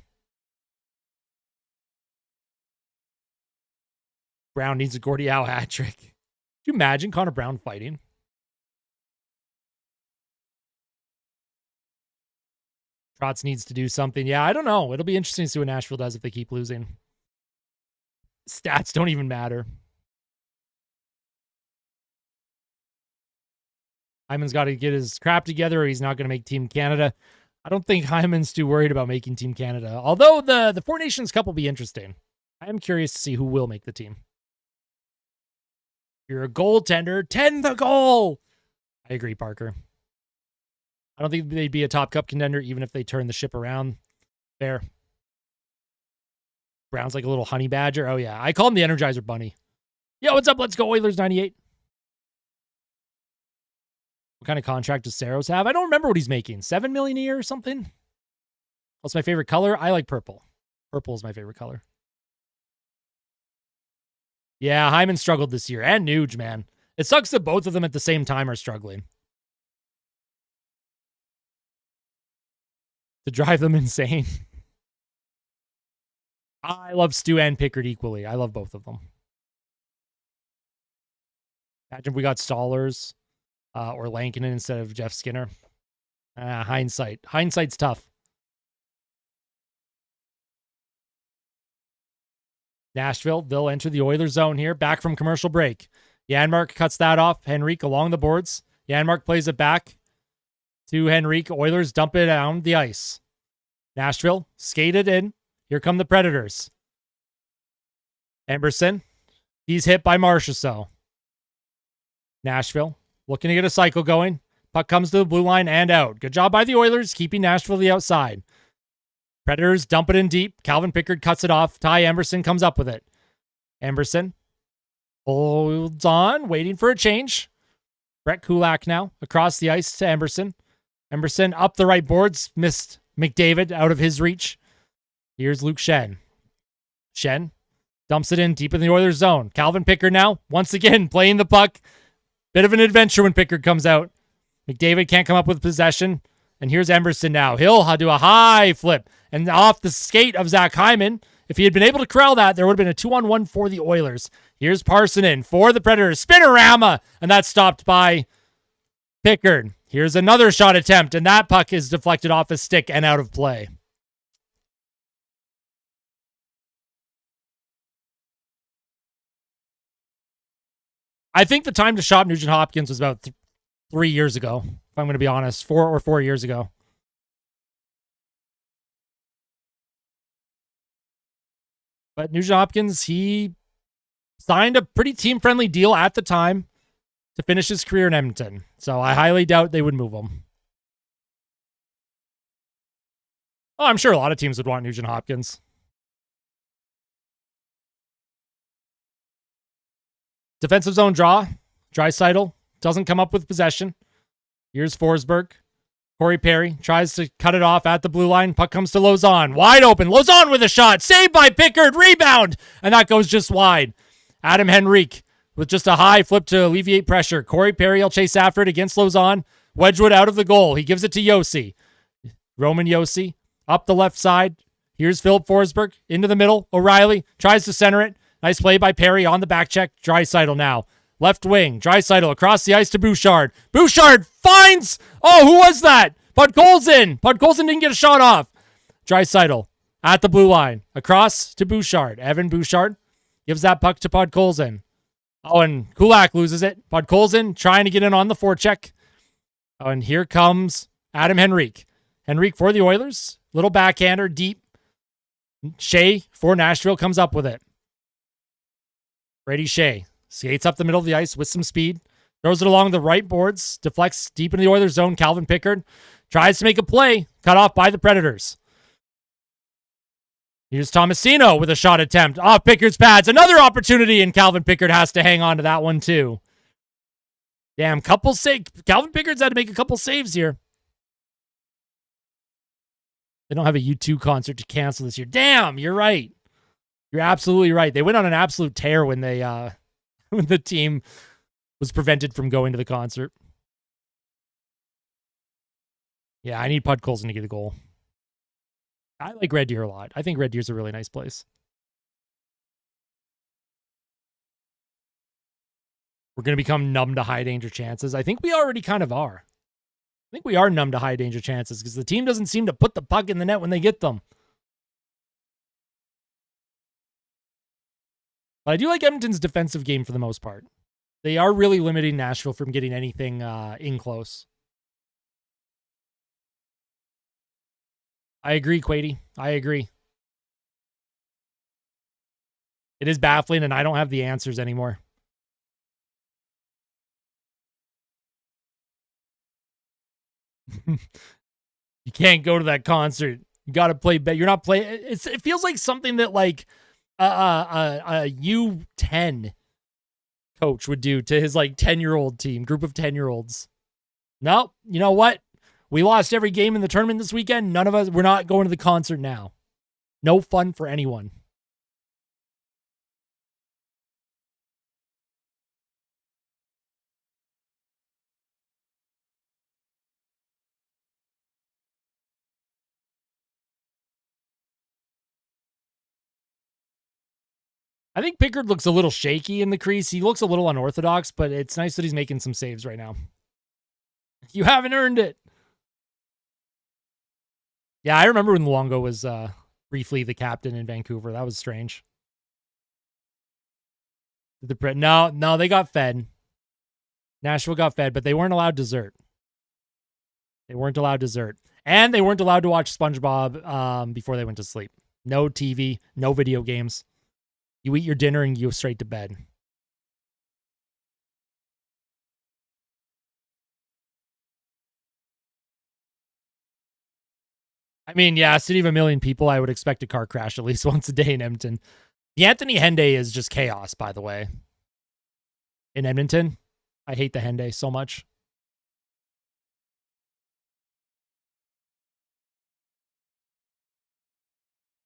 Brown needs a Gordie Howe hat trick. Could you imagine Connor Brown fighting? Trotz needs to do something. Yeah, I don't know. It'll be interesting to see what Nashville does if they keep losing. Stats don't even matter. Hyman's got to get his crap together or he's not going to make Team Canada. I don't think Hyman's too worried about making Team Canada. Although the Four Nations Cup will be interesting. I am curious to see who will make the team. You're a goaltender. 10 the goal. I agree, Parker. I don't think they'd be a top cup contender even if they turn the ship around. Fair. Brown's like a little honey badger. Oh, yeah. I call him the Energizer Bunny. Yo, what's up? Let's go, Oilers 98. What kind of contract does Saros have? I don't remember what he's making. $7 million a year or something? What's my favorite color? I like purple. Purple is my favorite color. Yeah, Hyman struggled this year. And Nuge, man. It sucks that both of them at the same time are struggling. To drive them insane. I love Stu and Pickard equally. I love both of them. Imagine if we got Stallers or Lankinen instead of Jeff Skinner. Hindsight. Hindsight's tough. Nashville, they'll enter the Oilers zone here. Back from commercial break. Janmark cuts that off. Henrique along the boards. Janmark plays it back to Henrique. Oilers dump it down the ice. Nashville skated in. Here come the Predators. Emberson. He's hit by Marchessault. Nashville looking to get a cycle going. Puck comes to the blue line and out. Good job by the Oilers, keeping Nashville the outside. Predators dump it in deep. Calvin Pickard cuts it off. Ty Emberson comes up with it. Emberson holds on, waiting for a change. Brett Kulak now across the ice to Emberson. Emberson up the right boards. Missed McDavid out of his reach. Here's Luke Schenn. Schenn dumps it in deep in the Oilers zone. Calvin Pickard now, once again, playing the puck. Bit of an adventure when Pickard comes out. McDavid can't come up with possession. And here's Emberson now. He'll do a high flip. And off the skate of Zach Hyman. If he had been able to corral that, there would have been a 2-on-1 for the Oilers. Here's Parsonen for the Predators. Spinorama! And that's stopped by Pickard. Here's another shot attempt. And that puck is deflected off his stick and out of play. I think the time to shop Nugent Hopkins was about 3 years ago, if I'm going to be honest. 4 years ago. But Nugent Hopkins, he signed a pretty team-friendly deal at the time to finish his career in Edmonton. So I highly doubt they would move him. Oh, I'm sure a lot of teams would want Nugent Hopkins. Defensive zone draw. Draisaitl doesn't come up with possession. Here's Forsberg. Corey Perry tries to cut it off at the blue line. Puck comes to Lauzon. Wide open. Lauzon with a shot. Saved by Pickard. Rebound. And that goes just wide. Adam Henrique with just a high flip to alleviate pressure. Corey Perry will chase after it against Lauzon. Wedgwood out of the goal. He gives it to Yossi. Roman Yossi up the left side. Here's Philip Forsberg into the middle. O'Reilly tries to center it. Nice play by Perry on the back check. Draisaitl now. Left wing. Draisaitl across the ice to Bouchard. Bouchard finds... Oh, who was that? Podkolzin. Podkolzin didn't get a shot off. Draisaitl at the blue line. Across to Bouchard. Evan Bouchard gives that puck to Podkolzin. Oh, and Kulak loses it. Podkolzin trying to get in on the forecheck. Oh, and here comes Adam Henrique. Henrique for the Oilers. Little backhander deep. Shea for Nashville comes up with it. Brady Shea skates up the middle of the ice with some speed. Throws it along the right boards. Deflects deep into the Oilers zone. Calvin Pickard tries to make a play. Cut off by the Predators. Here's Tomasino with a shot attempt. Off Pickard's pads. Another opportunity, and Calvin Pickard has to hang on to that one too. Damn, Calvin Pickard's had to make a couple saves here. They don't have a U2 concert to cancel this year. Damn, you're right. You're absolutely right. They went on an absolute tear when they when the team was prevented from going to the concert. Yeah, I need Podkolzin to get a goal. I like Red Deer a lot. I think Red Deer's a really nice place. We're going to become numb to high danger chances. I think we already kind of are. I think we are numb to high danger chances because the team doesn't seem to put the puck in the net when they get them. But I do like Edmonton's defensive game for the most part. They are really limiting Nashville from getting anything in close. I agree, Quady. I agree. It is baffling, and I don't have the answers anymore. You can't go to that concert. You got to play better. You're not playing. It feels like something that like a U10 coach would do to his like 10-year-old team, group of 10-year-olds. No, you know what? We lost every game in the tournament this weekend. None of us, we're not going to the concert now. No fun for anyone. I think Pickard looks a little shaky in the crease. He looks a little unorthodox, but it's nice that he's making some saves right now. You haven't earned it. Yeah, I remember when Luongo was briefly the captain in Vancouver. That was strange. No, they got fed. Nashville got fed, but they weren't allowed dessert. They weren't allowed dessert. And they weren't allowed to watch SpongeBob before they went to sleep. No TV, no video games. You eat your dinner and you go straight to bed. I mean, yeah, city of a million people, I would expect a car crash at least once a day in Edmonton. The Anthony Henday is just chaos, by the way. In Edmonton, I hate the Henday so much.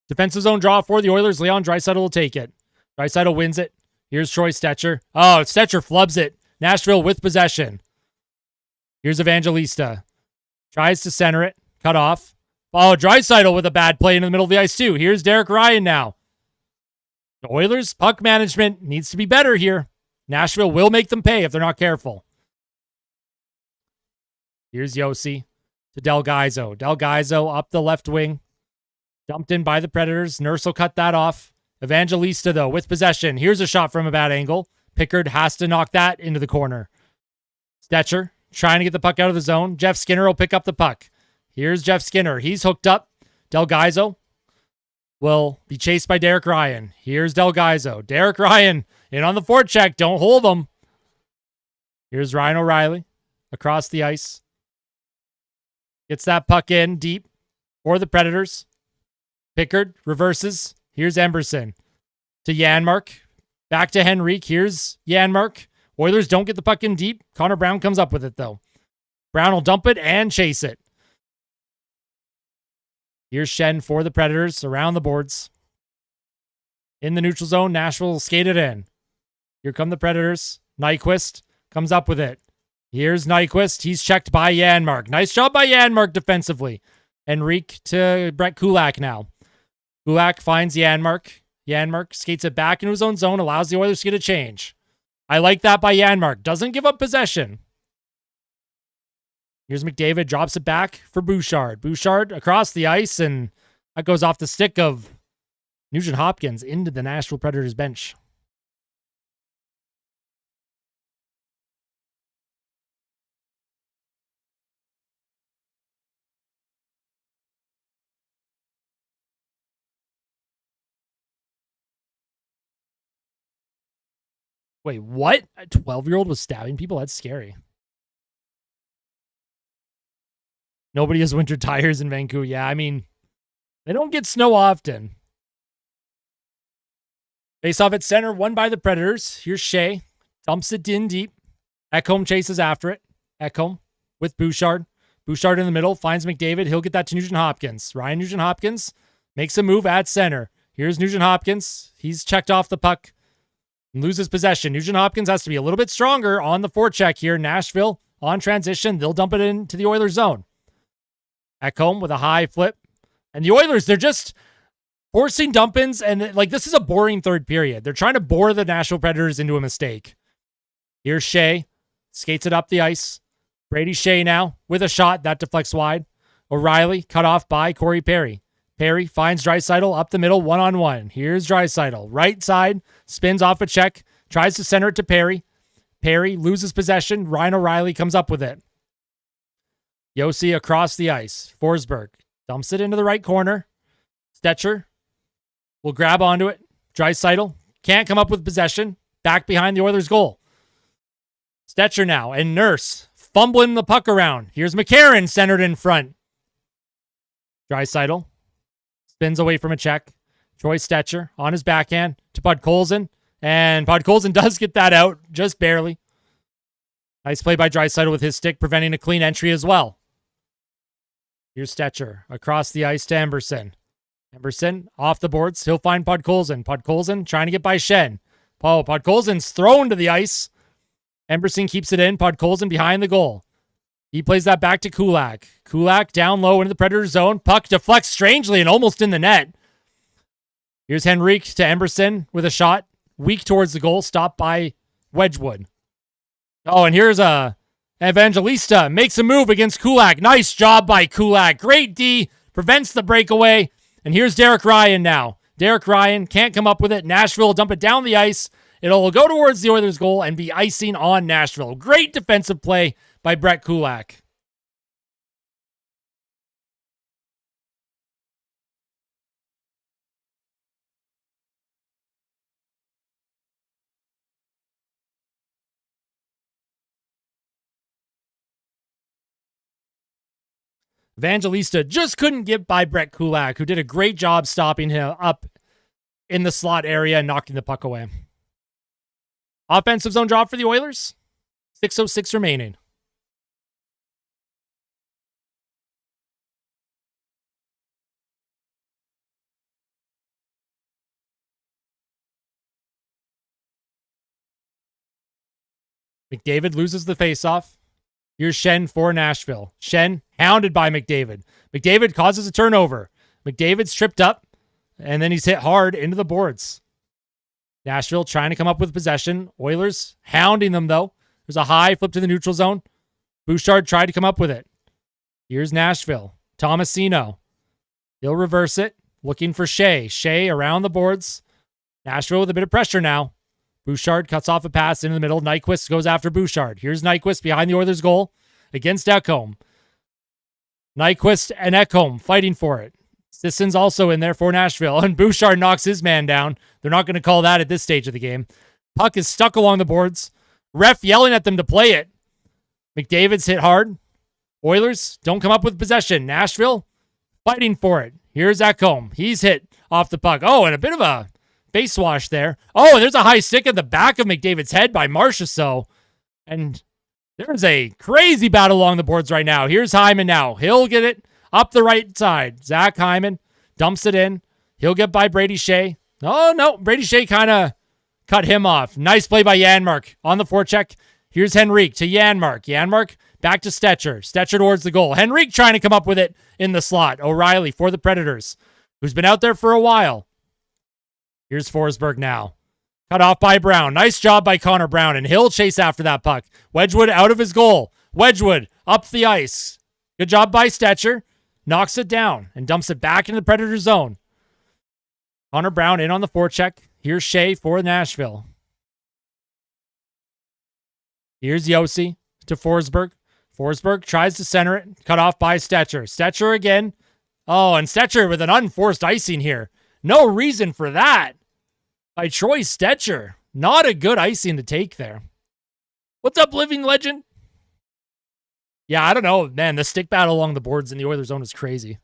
Defensive zone draw for the Oilers. Leon Draisaitl will take it. Draisaitl wins it. Here's Troy Stecher. Oh, Stecher flubs it. Nashville with possession. Here's Evangelista. Tries to center it. Cut off. Oh, Draisaitl with a bad play in the middle of the ice, too. Here's Derek Ryan now. The Oilers' puck management needs to be better here. Nashville will make them pay if they're not careful. Here's Yossi to Delgaizo. Delgaizo up the left wing. Dumped in by the Predators. Nurse will cut that off. Evangelista, though, with possession. Here's a shot from a bad angle. Pickard has to knock that into the corner. Stecher trying to get the puck out of the zone. Jeff Skinner will pick up the puck. Here's Jeff Skinner. He's hooked up. Delgaizo will be chased by Derek Ryan. Here's Delgaizo. Derek Ryan in on the forecheck. Don't hold him. Here's Ryan O'Reilly across the ice. Gets that puck in deep for the Predators. Pickard reverses. Here's Emberson to Janmark. Back to Henrique. Here's Janmark. Oilers don't get the puck in deep. Connor Brown comes up with it, though. Brown will dump it and chase it. Here's Shen for the Predators around the boards. In the neutral zone, Nashville skated in. Here come the Predators. Nyquist comes up with it. Here's Nyquist. He's checked by Janmark. Nice job by Janmark defensively. Henrique to Brett Kulak now. Kulak finds Janmark. Janmark skates it back into his own zone, allows the Oilers to get a change. I like that by Janmark. Doesn't give up possession. Here's McDavid, drops it back for Bouchard. Bouchard across the ice, and that goes off the stick of Nugent Hopkins into the Nashville Predators bench. Wait, what? A 12-year-old was stabbing people? That's scary. Nobody has winter tires in Vancouver. Yeah, I mean, they don't get snow often. Face off at center, won by the Predators. Here's Shea. Dumps it in deep. Ekholm chases after it. Ekholm with Bouchard. Bouchard in the middle. Finds McDavid. He'll get that to Nugent-Hopkins. Ryan Nugent-Hopkins makes a move at center. Here's Nugent-Hopkins. He's checked off the puck. And loses possession. Nugent-Hopkins has to be a little bit stronger on the forecheck here. Nashville on transition. They'll dump it into the Oilers zone. Ekholm with a high flip. And the Oilers, they're just forcing dump-ins. And like, this is a boring third period. They're trying to bore the Nashville Predators into a mistake. Here's Shea. Skates it up the ice. Brady Shea now with a shot. That deflects wide. O'Reilly cut off by Corey Perry. Perry finds Draisaitl up the middle, one-on-one. Here's Draisaitl. Right side, spins off a check, tries to center it to Perry. Perry loses possession. Ryan O'Reilly comes up with it. Josi across the ice. Forsberg dumps it into the right corner. Stetcher will grab onto it. Draisaitl can't come up with possession. Back behind the Oilers' goal. Stetcher now and Nurse fumbling the puck around. Here's McCarron centered in front. Draisaitl spins away from a check. Troy Stetcher on his backhand to Podkolzin. And Podkolzin does get that out, just barely. Nice play by Draisaitl with his stick, preventing a clean entry as well. Here's Stetcher across the ice to Emberson. Emberson off the boards. He'll find Podkolzin. Podkolzin trying to get by Shen. Podkolzin's thrown to the ice. Emberson keeps it in. Podkolzin behind the goal. He plays that back to Kulak. Kulak down low into the Predator zone. Puck deflects strangely and almost in the net. Here's Henrique to Emberson with a shot. Weak towards the goal. Stopped by Wedgwood. Oh, and here's Evangelista. Makes a move against Kulak. Nice job by Kulak. Great D. Prevents the breakaway. And here's Derek Ryan now. Derek Ryan can't come up with it. Nashville will dump it down the ice. It'll go towards the Oilers' goal and be icing on Nashville. Great defensive play by Brett Kulak. Evangelista just couldn't get by Brett Kulak, who did a great job stopping him up in the slot area and knocking the puck away. Offensive zone drop for the Oilers. 6:06 remaining. McDavid loses the faceoff. Here's Shen for Nashville. Shen hounded by McDavid. McDavid causes a turnover. McDavid's tripped up, and then he's hit hard into the boards. Nashville trying to come up with possession. Oilers hounding them, though. There's a high flip to the neutral zone. Bouchard tried to come up with it. Here's Nashville. Tomasino. He'll reverse it. Looking for Shea. Shea around the boards. Nashville with a bit of pressure now. Bouchard cuts off a pass into the middle. Nyquist goes after Bouchard. Here's Nyquist behind the Oilers' goal against Ekholm. Nyquist and Ekholm fighting for it. Sisson's also in there for Nashville, and Bouchard knocks his man down. They're not going to call that at this stage of the game. Puck is stuck along the boards. Ref yelling at them to play it. McDavid's hit hard. Oilers don't come up with possession. Nashville fighting for it. Here's Ekholm. He's hit off the puck. Oh, and a bit of a face wash there. Oh, and there's a high stick at the back of McDavid's head by Marchessault. And there's a crazy battle along the boards right now. Here's Hyman now. He'll get it up the right side. Zach Hyman dumps it in. He'll get by Brady Shea. Oh, no. Brady Shea kind of cut him off. Nice play by Janmark on the forecheck. Here's Henrique to Janmark. Janmark back to Stetcher. Stetcher towards the goal. Henrique trying to come up with it in the slot. O'Reilly for the Predators, who's been out there for a while. Here's Forsberg now. Cut off by Brown. Nice job by Connor Brown, and he'll chase after that puck. Wedgwood out of his goal. Wedgwood up the ice. Good job by Stetcher. Knocks it down and dumps it back into the Predator zone. Connor Brown in on the forecheck. Here's Shea for Nashville. Here's Josi to Forsberg. Forsberg tries to center it. Cut off by Stetcher. Stetcher again. Oh, and Stetcher with an unforced icing here. No reason for that. By Troy Stetcher. Not a good icing to take there. What's up, Living Legend? Yeah, I don't know. Man, the stick battle along the boards in the Oilers zone is crazy.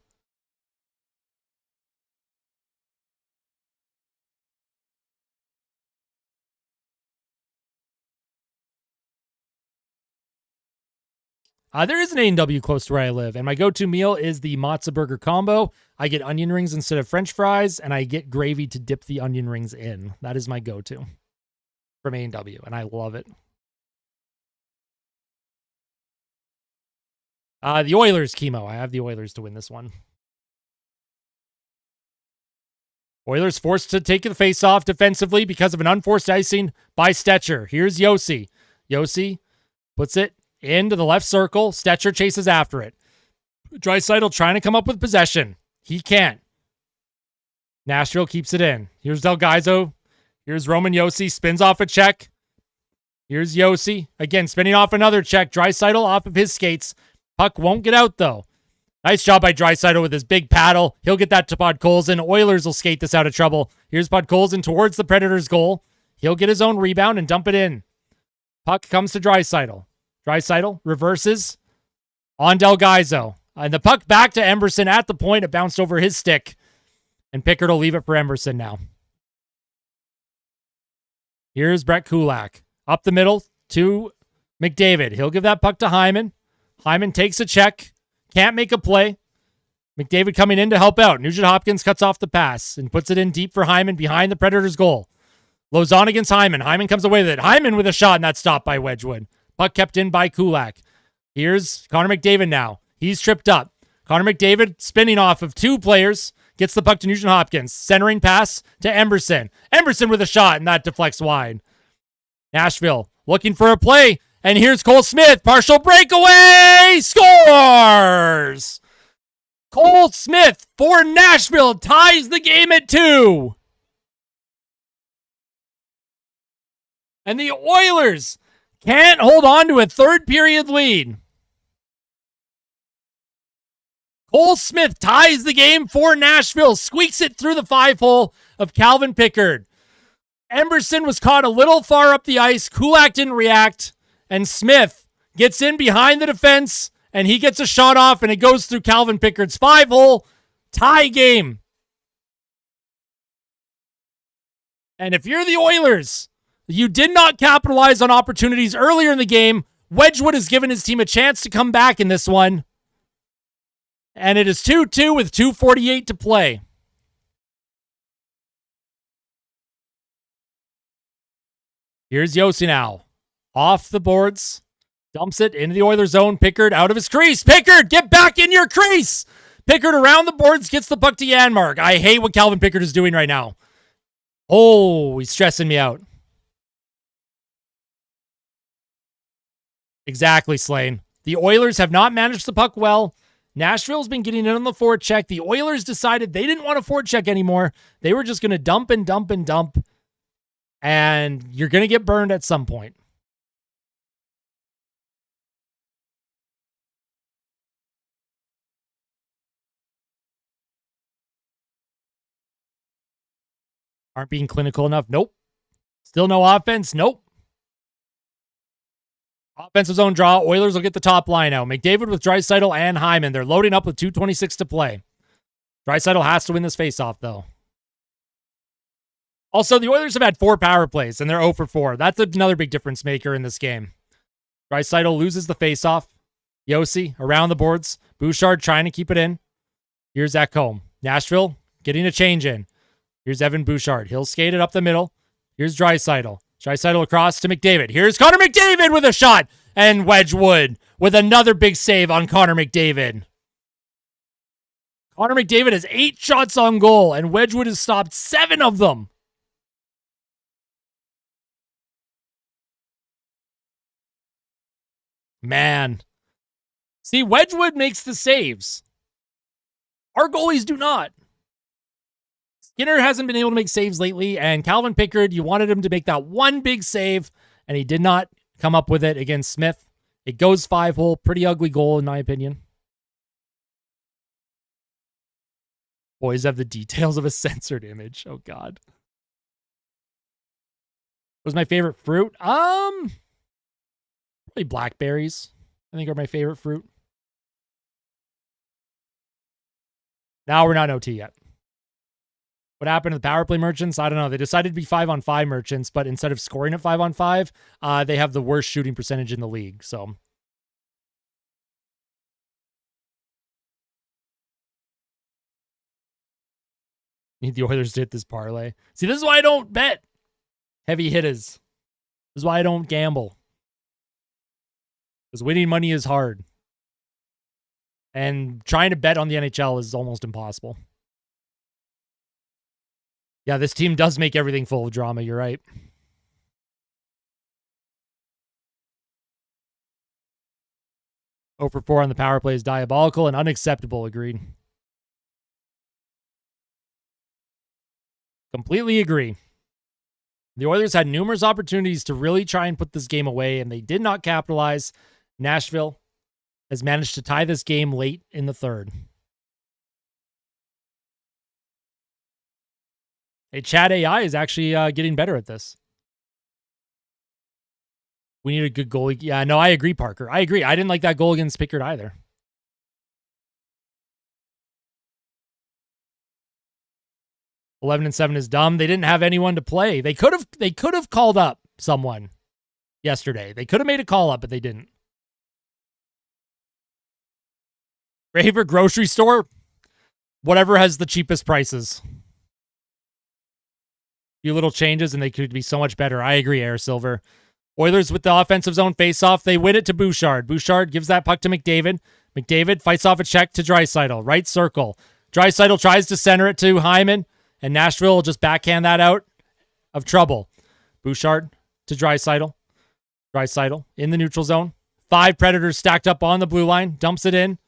There is an A&W close to where I live, and my go-to meal is the matzo burger combo. I get onion rings instead of French fries, and I get gravy to dip the onion rings in. That is my go-to from A&W, and I love it. The Oilers, Chemo. I have the Oilers to win this one. Oilers forced to take the face-off defensively because of an unforced icing by Stetcher. Here's Yossi. Yossi puts it into the left circle. Stetcher chases after it. Draisaitl trying to come up with possession. He can't. Nashville keeps it in. Here's Delgaizo. Here's Roman Yossi. Spins off a check. Here's Yossi. Again, spinning off another check. Draisaitl off of his skates. Puck won't get out, though. Nice job by Draisaitl with his big paddle. He'll get that to Podkolzin. Oilers will skate this out of trouble. Here's Podkolzin towards the Predators' goal. He'll get his own rebound and dump it in. Puck comes to Draisaitl. Draisaitl reverses on Delgaizo. And the puck back to Emberson at the point. It bounced over his stick. And Pickard will leave it for Emberson now. Here's Brett Kulak. Up the middle to McDavid. He'll give that puck to Hyman. Hyman takes a check. Can't make a play. McDavid coming in to help out. Nugent-Hopkins cuts off the pass and puts it in deep for Hyman behind the Predators' goal. Lozon against Hyman. Hyman comes away with it. Hyman with a shot, and that's stopped by Wedgwood. Puck kept in by Kulak. Here's Connor McDavid now. He's tripped up. Connor McDavid spinning off of two players. Gets the puck to Nugent-Hopkins. Centering pass to Emberson. Emberson with a shot, and that deflects wide. Nashville looking for a play. And here's Cole Smith. Partial breakaway. Scores! Cole Smith for Nashville ties the game at 2. And the Oilers can't hold on to a third period lead. Cole Smith ties the game for Nashville. Squeaks it through the 5-hole of Calvin Pickard. Emberson was caught a little far up the ice. Kulak didn't react. And Smith gets in behind the defense. And he gets a shot off. And it goes through Calvin Pickard's 5-hole. Tie game. And if you're the Oilers, you did not capitalize on opportunities earlier in the game. Wedgwood has given his team a chance to come back in this one. And it is 2-2 with 2:48 to play. Here's Yossi now. Off the boards. Dumps it into the Oilers zone. Pickard out of his crease. Pickard, get back in your crease. Pickard around the boards, gets the puck to Janmark. I hate what Calvin Pickard is doing right now. Oh, he's stressing me out. Exactly, Slane. The Oilers have not managed the puck well. Nashville's been getting in on the forecheck. The Oilers decided they didn't want a forecheck anymore. They were just going to dump and dump and dump. And you're going to get burned at some point. Aren't being clinical enough? Nope. Still no offense? Nope. Offensive zone draw. Oilers will get the top line out. McDavid with Draisaitl and Hyman. They're loading up with 2:26 to play. Draisaitl has to win this faceoff, though. Also, the Oilers have had 4 power plays, and they're 0 for 4. That's another big difference maker in this game. Draisaitl loses the faceoff. Yossi around the boards. Bouchard trying to keep it in. Here's Ekholm. Nashville getting a change in. Here's Evan Bouchard. He'll skate it up the middle. Here's Draisaitl. Draisaitl across to McDavid. Here's Connor McDavid with a shot. And Wedgwood with another big save on Connor McDavid. Connor McDavid has 8 shots on goal, and Wedgwood has stopped 7 of them. Man. See, Wedgwood makes the saves. Our goalies do not. Skinner hasn't been able to make saves lately, and Calvin Pickard, you wanted him to make that one big save, and he did not come up with it against Smith. It goes 5-hole. Pretty ugly goal, in my opinion. Boys have the details of a censored image. Oh, God. Was my favorite fruit? Probably blackberries, I think, are my favorite fruit. Now we're not OT yet. What happened to the power play merchants? I don't know. They decided to be 5-on-5 merchants, but instead of scoring at 5-on-5, they have the worst shooting percentage in the league. So need the Oilers to hit this parlay. See, this is why I don't bet heavy hitters. This is why I don't gamble. Because winning money is hard. And trying to bet on the NHL is almost impossible. Yeah, this team does make everything full of drama. You're right. Oh for 4 on the power play is diabolical and unacceptable. Agreed. Completely agree. The Oilers had numerous opportunities to really try and put this game away, and they did not capitalize. Nashville has managed to tie this game late in the third. Hey, Chat AI is actually getting better at this. We need a good goalie. Yeah, no, I agree, Parker. I agree. I didn't like that goal against Pickard either. (11-7) is dumb. They didn't have anyone to play. They could have called up someone yesterday. They could have made a call up, but they didn't. Favorite grocery store? Whatever has the cheapest prices. Few little changes and they could be so much better. I agree, Air Silver. Oilers with the offensive zone faceoff. They win it to Bouchard. Bouchard gives that puck to McDavid. McDavid fights off a check to Draisaitl. Right circle. Draisaitl tries to center it to Hyman, and Nashville will just backhand that out of trouble. Bouchard to Draisaitl. Draisaitl in the neutral zone. 5 Predators stacked up on the blue line. Dumps it in.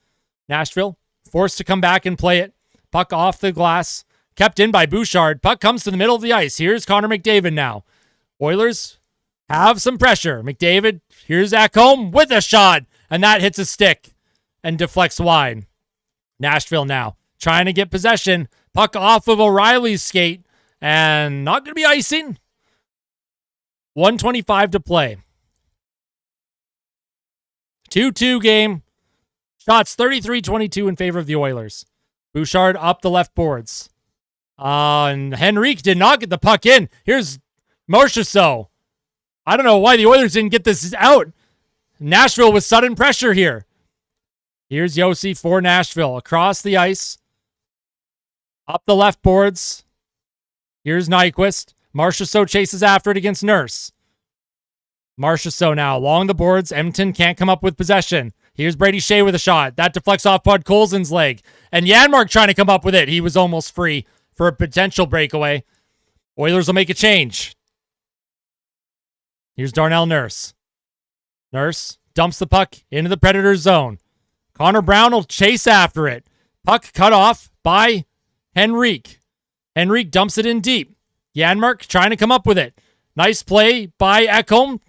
Nashville forced to come back and play it. Puck off the glass. Kept in by Bouchard. Puck comes to the middle of the ice. Here's Connor McDavid now. Oilers have some pressure. McDavid, here's Ekholm with a shot. And that hits a stick and deflects wide. Nashville now trying to get possession. Puck off of O'Reilly's skate. And not going to be icing. 1:25 to play. 2-2 game. Shots 33-22 in favor of the Oilers. Bouchard up the left boards. And Henrique did not get the puck in. Here's Marchessault. I don't know why the Oilers didn't get this out. Nashville with sudden pressure here. Here's Yossi for Nashville. Across the ice. Up the left boards. Here's Nyquist. Marchessault chases after it against Nurse. Marchessault now along the boards. Edmonton can't come up with possession. Here's Brady Shea with a shot. That deflects off Bud Colson's leg. And Janmark trying to come up with it. He was almost free for a potential breakaway. Oilers will make a change. Here's Darnell Nurse. Nurse dumps the puck into the Predators' zone. Connor Brown will chase after it. Puck cut off by Henrique. Henrique dumps it in deep. Janmark trying to come up with it. Nice play by Ekholm.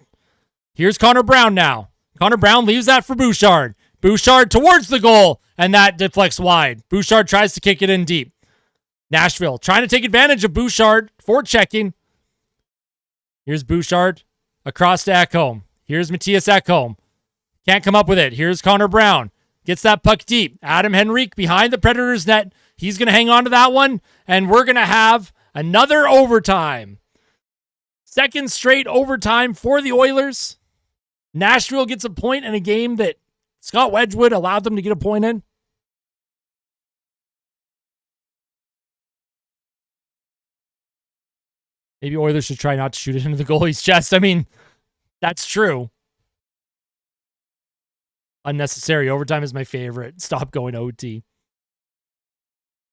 Here's Connor Brown now. Connor Brown leaves that for Bouchard. Bouchard towards the goal, and that deflects wide. Bouchard tries to kick it in deep. Nashville trying to take advantage of Bouchard for checking. Here's Bouchard across to Ekholm. Here's Matthias Ekholm. Can't come up with it. Here's Connor Brown. Gets that puck deep. Adam Henrique behind the Predators' net. He's going to hang on to that one, and we're going to have another overtime. Second straight overtime for the Oilers. Nashville gets a point in a game that Scott Wedgwood allowed them to get a point in. Maybe Oilers should try not to shoot it into the goalie's chest. I mean, that's true. Unnecessary overtime is my favorite. Stop going OT.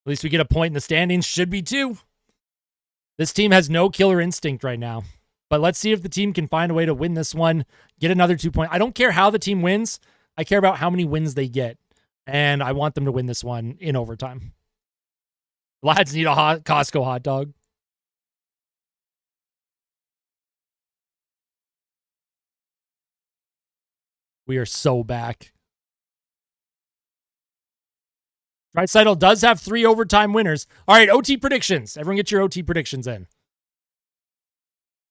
At least we get a point in the standings. Should be 2. This team has no killer instinct right now. But let's see if the team can find a way to win this one. Get another 2 point. I don't care how the team wins. I care about how many wins they get. And I want them to win this one in overtime. Lads need a Costco hot dog. We are so back. Draisaitl does have 3 overtime winners. All right, OT predictions. Everyone get your OT predictions in.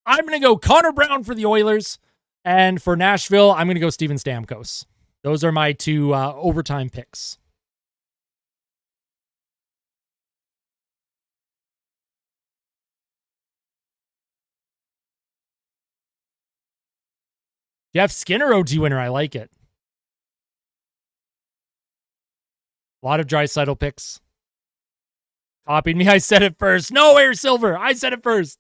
I'm going to go Connor Brown for the Oilers. And for Nashville, I'm going to go Steven Stamkos. Those are my two overtime picks. Jeff Skinner, OT winner. I like it. A lot of Draisaitl picks. Copied me. I said it first. No, Air Silver. I said it first.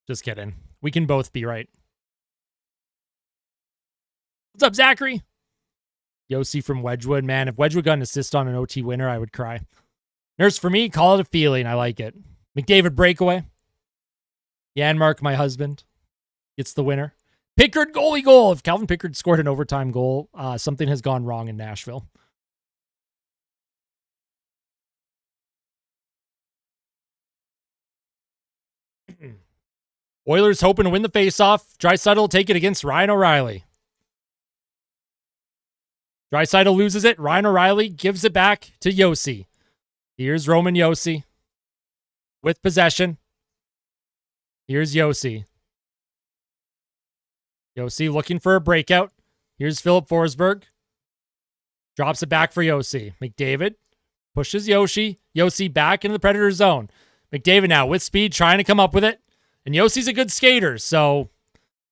Just kidding. We can both be right. What's up, Zachary? Yossi from Wedgwood. Man, if Wedgwood got an assist on an OT winner, I would cry. Nurse for me, call it a feeling. I like it. McDavid breakaway. Janmark, my husband, gets the winner. Pickard goalie goal. If Calvin Pickard scored an overtime goal, something has gone wrong in Nashville. Oilers hoping to win the faceoff. Draisaitl will take it against Ryan O'Reilly. Draisaitl loses it. Ryan O'Reilly gives it back to Yossi. Here's Roman Yossi with possession. Here's Yossi. Yossi looking for a breakout. Here's Philip Forsberg. Drops it back for Yossi. McDavid pushes Yossi back into the Predator zone. McDavid now with speed trying to come up with it. And Yossi's a good skater, so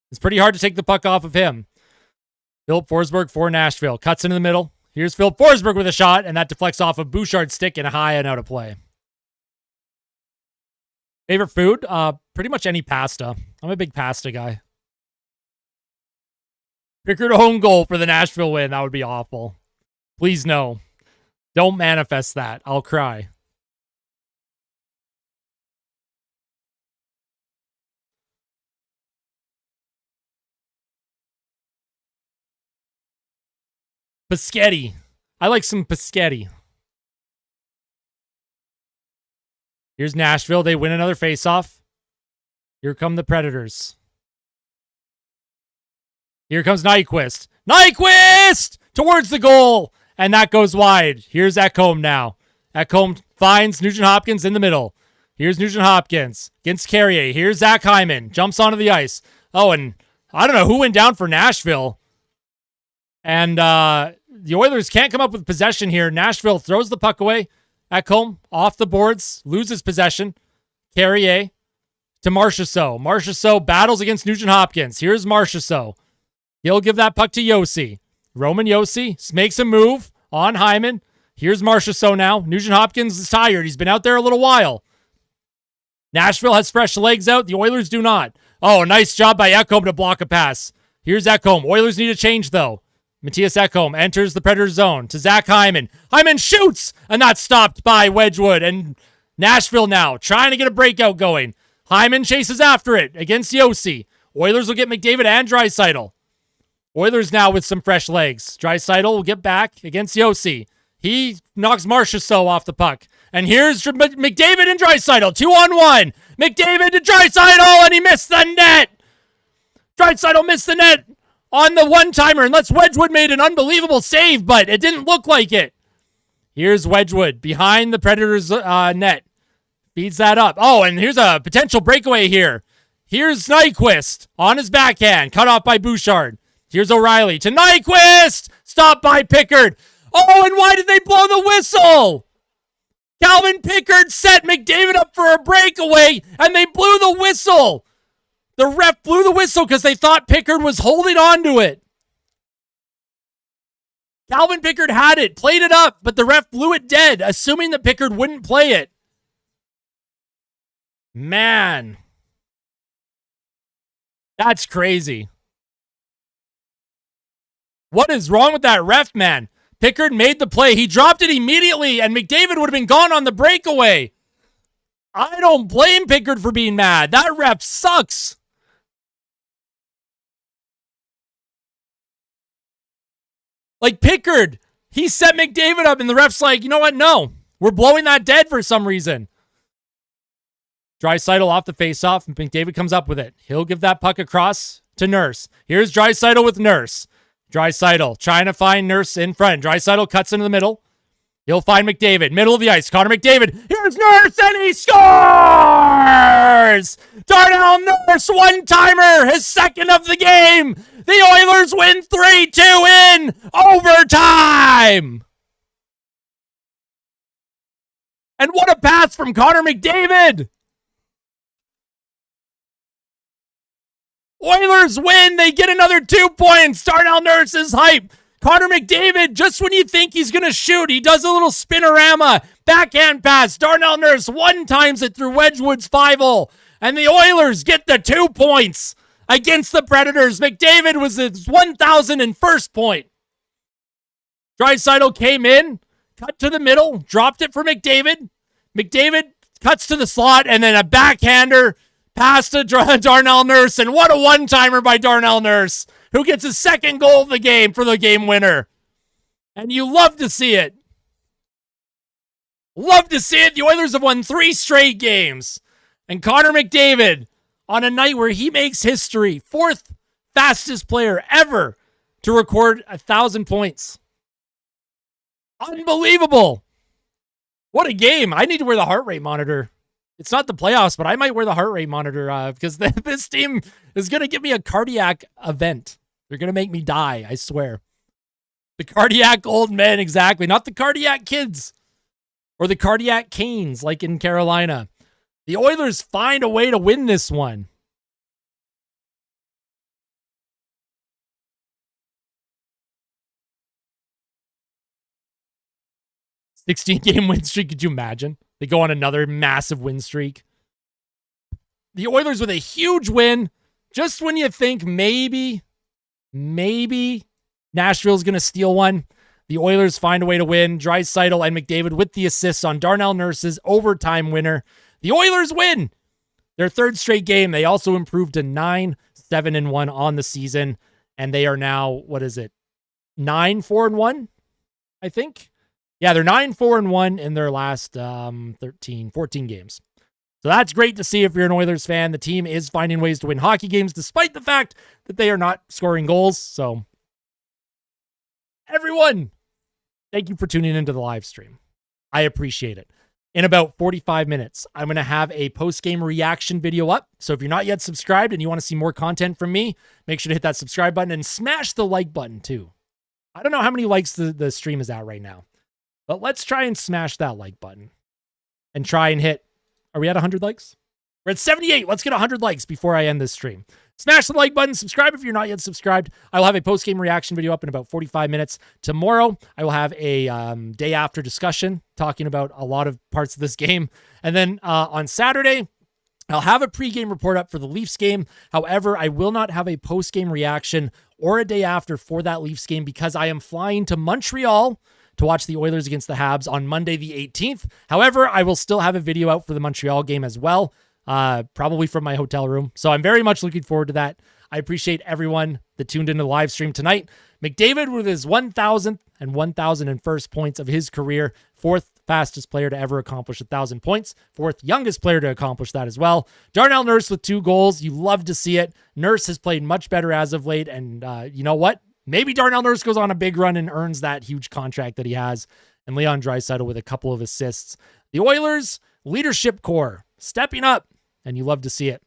it's pretty hard to take the puck off of him. Philip Forsberg for Nashville. Cuts into the middle. Here's Philip Forsberg with a shot, and that deflects off of Bouchard's stick and a high and out of play. Favorite food? Pretty much any pasta. I'm a big pasta guy. Pickard home goal for the Nashville win. That would be awful. Please no. Don't manifest that. I'll cry. Paschetti. I like some Paschetti. Here's Nashville. They win another faceoff. Here come the Predators. Here comes Nyquist. Nyquist! Towards the goal. And that goes wide. Here's Ekholm now. Ekholm finds Nugent Hopkins in the middle. Here's Nugent Hopkins against Carrier. Here's Zach Hyman. Jumps onto the ice. Oh, and I don't know who went down for Nashville. And the Oilers can't come up with possession here. Nashville throws the puck away. Ekholm off the boards. Loses possession. Carrier to Marchessault. Marchessault battles against Nugent Hopkins. Here's Marchessault. He'll give that puck to Yossi. Roman Yossi makes a move on Hyman. Here's Marchessault now. Nugent Hopkins is tired. He's been out there a little while. Nashville has fresh legs out. The Oilers do not. Oh, nice job by Ekholm to block a pass. Here's Ekholm. Oilers need a change, though. Matthias Ekholm enters the Predator zone to Zach Hyman. Hyman shoots, and that's stopped by Wedgwood. And Nashville now trying to get a breakout going. Hyman chases after it against Yossi. Oilers will get McDavid and Draisaitl. Oilers now with some fresh legs. Draisaitl will get back against Yossi. He knocks Marchessault off the puck. And here's McDavid and Draisaitl. 2-on-1. McDavid to Draisaitl, and he missed the net. Draisaitl missed the net on the one-timer, unless Wedgwood made an unbelievable save, but it didn't look like it. Here's Wedgwood behind the Predators' net. Feeds that up. Oh, and here's a potential breakaway here. Here's Nyquist on his backhand. Cut off by Bouchard. Here's O'Reilly to Nyquist. Stopped by Pickard. Oh, and why did they blow the whistle? Calvin Pickard set McDavid up for a breakaway, and they blew the whistle. The ref blew the whistle because they thought Pickard was holding on to it. Calvin Pickard had it, played it up, but the ref blew it dead, assuming that Pickard wouldn't play it. Man. That's crazy. What is wrong with that ref, man? Pickard made the play. He dropped it immediately, and McDavid would have been gone on the breakaway. I don't blame Pickard for being mad. That ref sucks. Like Pickard, he set McDavid up, and the ref's like, you know what? No, we're blowing that dead for some reason. Draisaitl off the faceoff, and McDavid comes up with it. He'll give that puck across to Nurse. Here's Draisaitl with Nurse. Draisaitl trying to find Nurse in front. Draisaitl cuts into the middle. He'll find McDavid, middle of the ice. Connor McDavid, here's Nurse, and he scores! Darnell Nurse, one-timer, his second of the game. The Oilers win 3-2 in overtime. And what a pass from Connor McDavid. Oilers win. They get another 2 points. Darnell Nurse is hype. Connor McDavid, just when you think he's going to shoot, he does a little spinorama. Backhand pass. Darnell Nurse one-times it through Wedgwood's 5-0. And the Oilers get the 2 points against the Predators. McDavid was his 1,001st point. Draisaitl came in, cut to the middle, dropped it for McDavid. McDavid cuts to the slot, and then a backhander pass to Darnell Nurse. And what a one-timer by Darnell Nurse, who gets his second goal of the game for the game winner. And you love to see it. Love to see it. The Oilers have won 3 straight games. And Connor McDavid, on a night where he makes history, 4th fastest player ever to record 1,000 points. Unbelievable. What a game. I need to wear the heart rate monitor. It's not the playoffs, but I might wear the heart rate monitor because this team is going to give me a cardiac event. They're going to make me die, I swear. The cardiac old men, exactly. Not the cardiac kids or the cardiac canes like in Carolina. The Oilers find a way to win this one. $16-game win streak. Could you imagine? They go on another massive win streak. The Oilers with a huge win. Just when you think maybe Nashville's going to steal one, the Oilers find a way to win. Draisaitl and McDavid with the assists on Darnell Nurse's overtime winner. The Oilers win their 3rd straight game. They also improved to 9-7-1 on the season, and they are now, 9-4-1, I think? Yeah, they're 9-4-1 in their last 14 games. So that's great to see if you're an Oilers fan. The team is finding ways to win hockey games despite the fact that they are not scoring goals. So everyone, thank you for tuning into the live stream. I appreciate it. In about 45 minutes, I'm going to have a post-game reaction video up. So if you're not yet subscribed and you want to see more content from me, make sure to hit that subscribe button and smash the like button too. I don't know how many likes the stream is at right now, but let's try and smash that like button and try and hit. Are we at 100 likes? We're at 78. Let's get 100 likes before I end this stream. Smash the like button. Subscribe if you're not yet subscribed. I will have a post-game reaction video up in about 45 minutes. Tomorrow, I will have a day after discussion talking about a lot of parts of this game. And then on Saturday, I'll have a pregame report up for the Leafs game. However, I will not have a post-game reaction or a day after for that Leafs game because I am flying to Montreal to watch the Oilers against the Habs on Monday the 18th. However, I will still have a video out for the Montreal game as well, probably from my hotel room. So I'm very much looking forward to that. I appreciate everyone that tuned into the live stream tonight. McDavid with his 1,000th and 1,001st points of his career, 4th fastest player to ever accomplish 1,000 points, 4th youngest player to accomplish that as well. Darnell Nurse with 2 goals. You love to see it. Nurse has played much better as of late, and you know what? Maybe Darnell Nurse goes on a big run and earns that huge contract that he has. And Leon Draisaitl with a couple of assists. The Oilers leadership core stepping up, and you love to see it.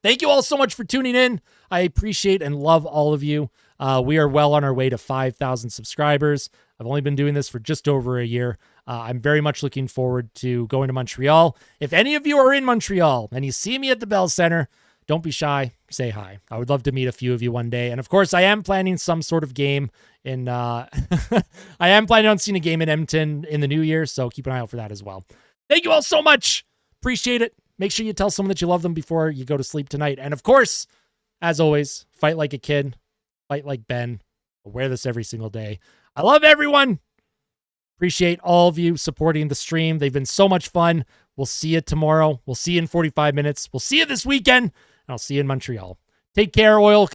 Thank you all so much for tuning in. I appreciate and love all of you. We are well on our way to 5,000 subscribers. I've only been doing this for just over a year. I'm very much looking forward to going to Montreal. If any of you are in Montreal and you see me at the Bell Center, don't be shy. Say hi. I would love to meet a few of you one day. And of course, I am planning some sort of game in, I am planning on seeing a game in Edmonton in the new year. So keep an eye out for that as well. Thank you all so much. Appreciate it. Make sure you tell someone that you love them before you go to sleep tonight. And of course, as always, fight like a kid, fight like Ben. I wear this every single day. I love everyone. Appreciate all of you supporting the stream. They've been so much fun. We'll see you tomorrow. We'll see you in 45 minutes. We'll see you this weekend. And I'll see you in Montreal. Take care, Oil.